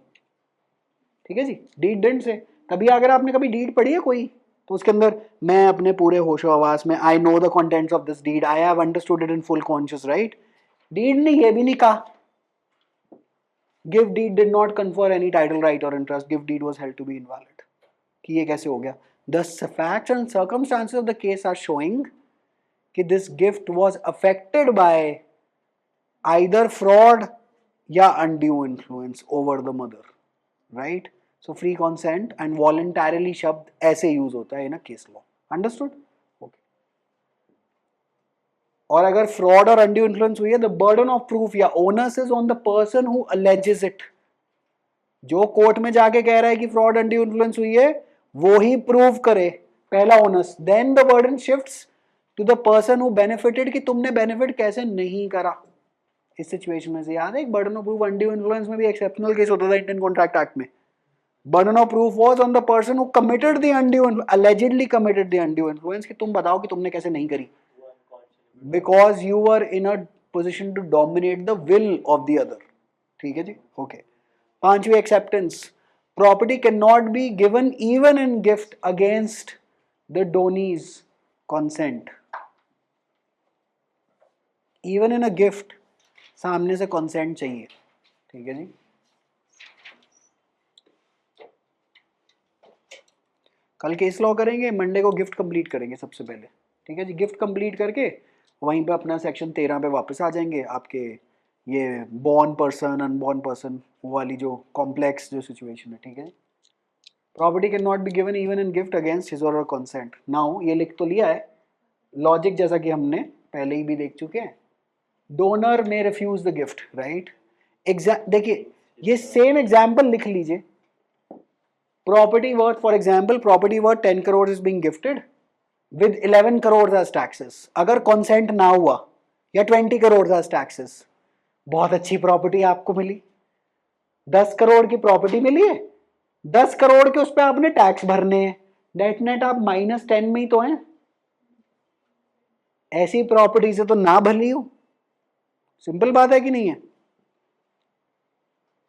ठीक है जी। डीड डिडंट से, कभी अगर आपने कभी डीड पढ़ी है कोई तो उसके अंदर मैं अपने पूरे होशो आवास में I know the contents of this deed, I have understood it in full conscious, right. Deed ने ये भी नहीं कहा gift deed did not confer any title right और interest, gift deed was held to be invalid, कि ये कैसे हो गया। The facts and circumstances of the case are showing कि this gift was affected by either fraud या undue influence over the mother, right. So free consent and voluntarily शब्द ऐसे use होता है ना केस लॉ, अंडरस्टूड, ओके। और अगर fraud और अनड्यू इन्फ्लुएंस हुई है, द बर्डन ऑफ प्रूफ या onus is on the person who alleges it. जो कोर्ट में जाके कह रहा है कि फ्रॉड अनड्यू इन्फ्लुएंस हुई है, वो ही प्रूव करे, पहला onus. Then the burden shifts to the person who benefited, कि तुमने बेनिफिट कैसे नहीं करा। इस सिचुएशन में से याद है एक burden of proof undue influence में भी एक्सेप्शनल केस होता था इंडियन कॉन्ट्रैक्ट एक्ट में। Burden of proof was on the person who committed the undue, allegedly committed the undue influence, कि तुम बताओ कि तुमने कैसे नहीं करी, because you are in a position to dominate the will of the other. ठीक है जी, ओके। पांचवी acceptance, property can not be given even in gift against the donee's consent. Even in a gift सामने से consent चाहिए। ठीक है जी, कल केस लॉ करेंगे, मंडे को गिफ्ट कंप्लीट करेंगे सबसे पहले। ठीक है जी, गिफ्ट कंप्लीट करके वहीं पे अपना सेक्शन 13 पे वापस आ जाएंगे, आपके ये बॉर्न पर्सन अनबॉर्न पर्सन वाली जो कॉम्प्लेक्स जो सिचुएशन है। ठीक है, property can not be given even in gift against his और कंसेंट। नाउ ये लिख तो लिया है, लॉजिक जैसा कि हमने पहले ही भी देख चुके हैं। डोनर में रिफ्यूज द गिफ्ट, राइट। देखिए ये सेम एग्जाम्पल लिख लीजिए। Property worth, for example property worth 10 crore is being gifted with 11 crores as taxes। अगर consent ना हुआ या 20 crores as taxes, बहुत अच्छी प्रॉपर्टी आपको मिली, 10 करोड़ की प्रॉपर्टी मिली है, 10 करोड़ के उस पर आपने टैक्स भरने हैं, नेट नेट आप -10 में ही तो हैं। ऐसी प्रॉपर्टी से तो ना भली हो, सिंपल बात है कि नहीं है।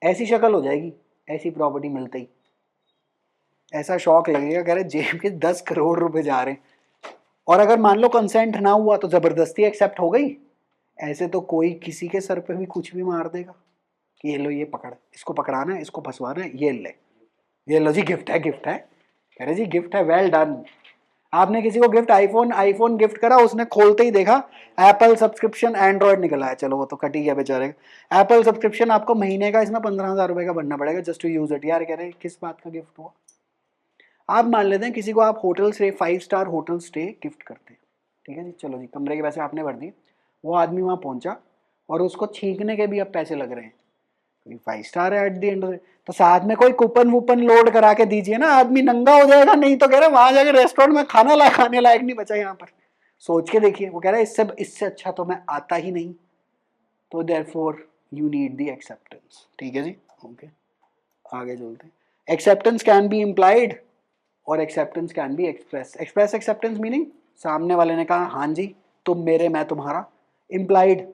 ऐसी शक्ल हो जाएगी ऐसी प्रॉपर्टी मिलते ही, ऐसा शौक लगेगा, कह रहे जेब के 10 करोड़ रुपए जा रहे हैं। और अगर मान लो कंसेंट ना हुआ तो जबरदस्ती एक्सेप्ट हो गई, ऐसे तो कोई किसी के सर पे भी कुछ भी मार देगा कि ये लो, ये पकड़, इसको पकड़ाना है, इसको फंसवाना है, ये लो जी गिफ्ट है, गिफ्ट है। कह रहे जी गिफ्ट है, वेल डन। आपने किसी को गिफ्ट आईफोन गिफ्ट करा, उसने खोलते ही देखा एप्पल सब्सक्रिप्शन एंड्रॉयड निकला है, चलो वो तो कट ही गया बेचारे का। एप्पल सब्सक्रिप्शन आपको महीने का इसमें 15,000 रुपए का भरना पड़ेगा जस्ट टू यूज इट। यार कह रहे किस बात का गिफ्ट हुआ। आप मान लेते हैं किसी को आप hotel stay 5 star hotel stay gift करते हैं। ठीक है जी, चलो जी, कमरे के पैसे आपने भर दिए, वो आदमी वहाँ पहुँचा और उसको छींकने के भी अब पैसे लग रहे हैं, क्योंकि 5 स्टार है एट द एंड। तो साथ में कोई कूपन वूपन लोड करा के दीजिए ना, आदमी नंगा हो जाएगा। नहीं तो कह रहे वहां जाके रेस्टोरेंट में खाने लायक नहीं बचा यहाँ पर। सोच के देखिए, वो कह रहा है इससे अच्छा तो मैं आता ही नहीं। तो therefore you need the acceptance. ठीक है जी, ओके, आगे चलते हैं। एक्सेप्टेंस कैन बी इम्प्लाइड और acceptance can be express. Express acceptance meaning सामने वाले ने कहा हाँ जी तुम मेरे मैं तुम्हारा। इम्प्लाइड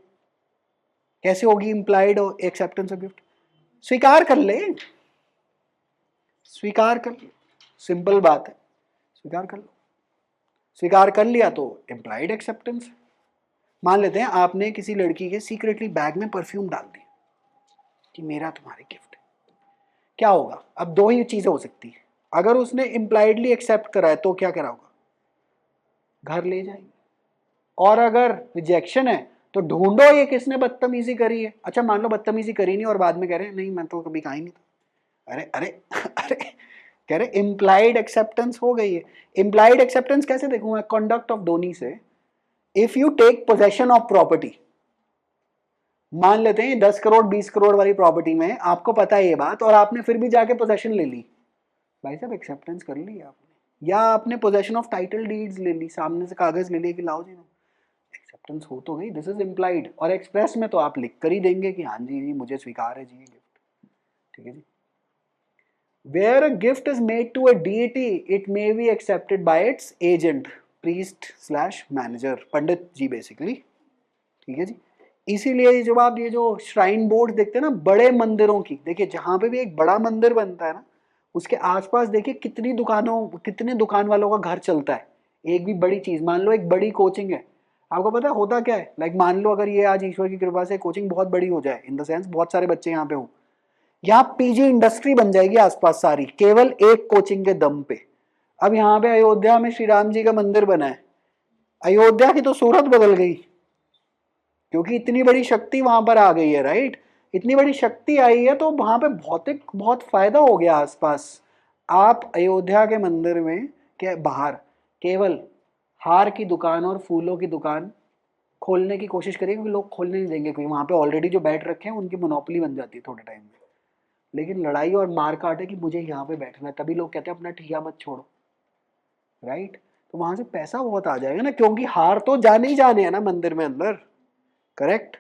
कैसे होगी इम्प्लाइड और एक्सेप्टेंस ऑफ गिफ्ट? स्वीकार कर ले, स्वीकार कर ले, सिंपल बात है, स्वीकार कर लो। स्वीकार कर लिया तो इम्प्लाइड एक्सेप्टेंस। मान लेते हैं आपने किसी लड़की के सीक्रेटली बैग में परफ्यूम डाल दिया कि मेरा तुम्हारे गिफ्ट है। क्या होगा? अब दो ही चीजें हो सकती है। अगर उसने इम्प्लाइडली एक्सेप्ट करा है तो क्या करा होगा? घर ले जाएंगे। और अगर रिजेक्शन है तो ढूंढो ये किसने बदतमीजी करी है। अच्छा मान लो बदतमीजी करी नहीं और बाद में कह रहे हैं नहीं मैं तो कभी कहा ही नहीं था। अरे अरे अरे, कह रहे इम्प्लाइड एक्सेप्टेंस हो गई है। इम्प्लाइड एक्सेप्टेंस कैसे देखूंगा? कंडक्ट ऑफ डोनी से, if you take possession of property, मान लेते हैं 10 करोड़ 20 करोड़ वाली प्रॉपर्टी में आपको पता है ये बात और आपने फिर भी जाके पोजेशन ले ली, भाई साहब एक्सेप्टेंस कर ली आपने। या आपने पोजेशन ऑफ टाइटल डीड्स ले ली, सामने से कागज ले लिए कि लाओ जी, एक्सेप्टेंस हो तो गई, दिस इज इम्प्लाइड। और एक्सप्रेस में तो आप लिख कर ही देंगे कि हाँ जी जी मुझे स्वीकार है जी ये गिफ्ट। ठीक है जी। Where a gift is made to a deity, it may be accepted by its agent, priest/manager, pandit ji basically. ठीक है जी। इसीलिए जब आप ये जो श्राइन बोर्ड देखते हैं ना बड़े मंदिरों की, देखिए जहां पे भी एक बड़ा मंदिर बनता है ना उसके आसपास देखिए कितने दुकान वालों का घर चलता है। एक भी बड़ी चीज, मान लो एक बड़ी कोचिंग है, आपको पता है होता क्या है? लाइक मान लो अगर ये आज ईश्वर की कृपा से कोचिंग बहुत बड़ी हो जाए, इन द सेंस बहुत सारे बच्चे यहाँ पे हो, यहाँ पीजी इंडस्ट्री बन जाएगी आसपास सारी, केवल एक कोचिंग के दम पे। अब यहाँ पे अयोध्या में श्री राम जी का मंदिर बना है, अयोध्या की तो सूरत बदल गई, क्योंकि इतनी बड़ी शक्ति वहां पर आ गई है, राइट। इतनी बड़ी शक्ति आई है तो वहां पे भौतिक बहुत फायदा हो गया आसपास। आप अयोध्या के मंदिर में के बाहर केवल हार की दुकान और फूलों की दुकान खोलने की कोशिश करिए, क्योंकि लोग खोलने नहीं देंगे, क्योंकि वहाँ पे ऑलरेडी जो बैठ रखे हैं उनकी मोनोपोली बन जाती है थोड़े टाइम में। लेकिन लड़ाई और मार काट है कि मुझे यहाँ पे बैठना है, तभी लोग कहते हैं अपना ठिया मत छोड़ो, राइट। तो वहां से पैसा बहुत आ जाएगा ना, क्योंकि हार तो जाने ही जाने हैं ना मंदिर में अंदर, करेक्ट।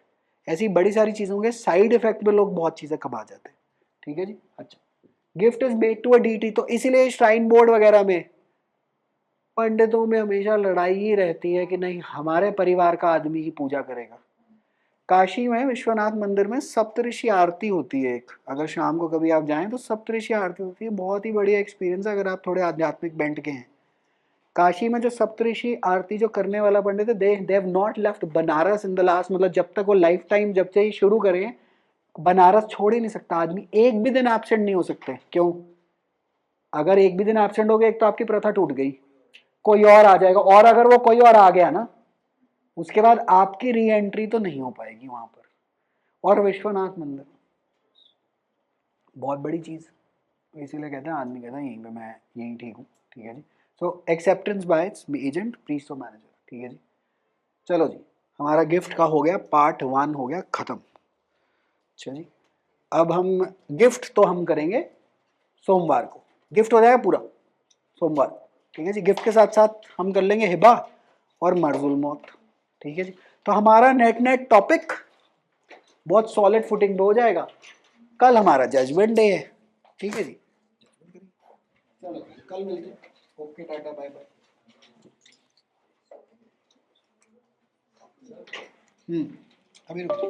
ऐसी बड़ी सारी चीजों के साइड इफेक्ट में लोग बहुत चीजें कमा जाते हैं, ठीक है जी। अच्छा, gift is made to a deity, तो इसीलिए श्राइन बोर्ड वगैरह में पंडितों में हमेशा लड़ाई ही रहती है कि नहीं हमारे परिवार का आदमी ही पूजा करेगा। काशी में विश्वनाथ मंदिर में सप्तऋषि आरती होती है एक, अगर शाम को कभी आप जाएं तो सप्तऋषि आरती होती है, बहुत ही बढ़िया एक्सपीरियंस है अगर आप थोड़े आध्यात्मिक बेंट के हैं। काशी में जो सप्तऋषि आरती जो करने वाला पंडित है, they have not left Banaras in the last, मतलब जब तक वो लाइफ टाइम जब से ही शुरू करें बनारस छोड़ ही नहीं सकता आदमी, एक भी दिन एब्सेंट नहीं हो सकते। क्यों? अगर एक भी दिन एब्सेंट हो गए, एक तो आपकी प्रथा टूट गई, कोई और आ जाएगा, और अगर वो कोई और आ गया ना, उसके बाद आपकी री एंट्री तो नहीं हो पाएगी वहां पर। और विश्वनाथ मंदिर बहुत बड़ी चीज, इसीलिए कहते हैं आदमी कहता है यहीं पे मैं यहीं ठीक हूँ, ठीक है जी। सो एक्सेप्टेंस बाय एजेंट, प्रीस्ट और मैनेजर, ठीक है जी। चलो जी, हमारा गिफ्ट का हो गया पार्ट 1 हो गया खत्म। अच्छा जी, अब हम गिफ्ट तो हम करेंगे सोमवार को, गिफ्ट हो जाएगा पूरा सोमवार, ठीक है जी। गिफ्ट के साथ साथ हम कर लेंगे हिबा और मर्जुल मौत, ठीक है जी। तो हमारा नेट नेट टॉपिक बहुत सॉलिड फुटिंग पे हो जाएगा। कल हमारा जजमेंट डे है, ठीक है जी। चलो कल मिलते हैं, ओके टाटा बाय बाय। अभी रुको।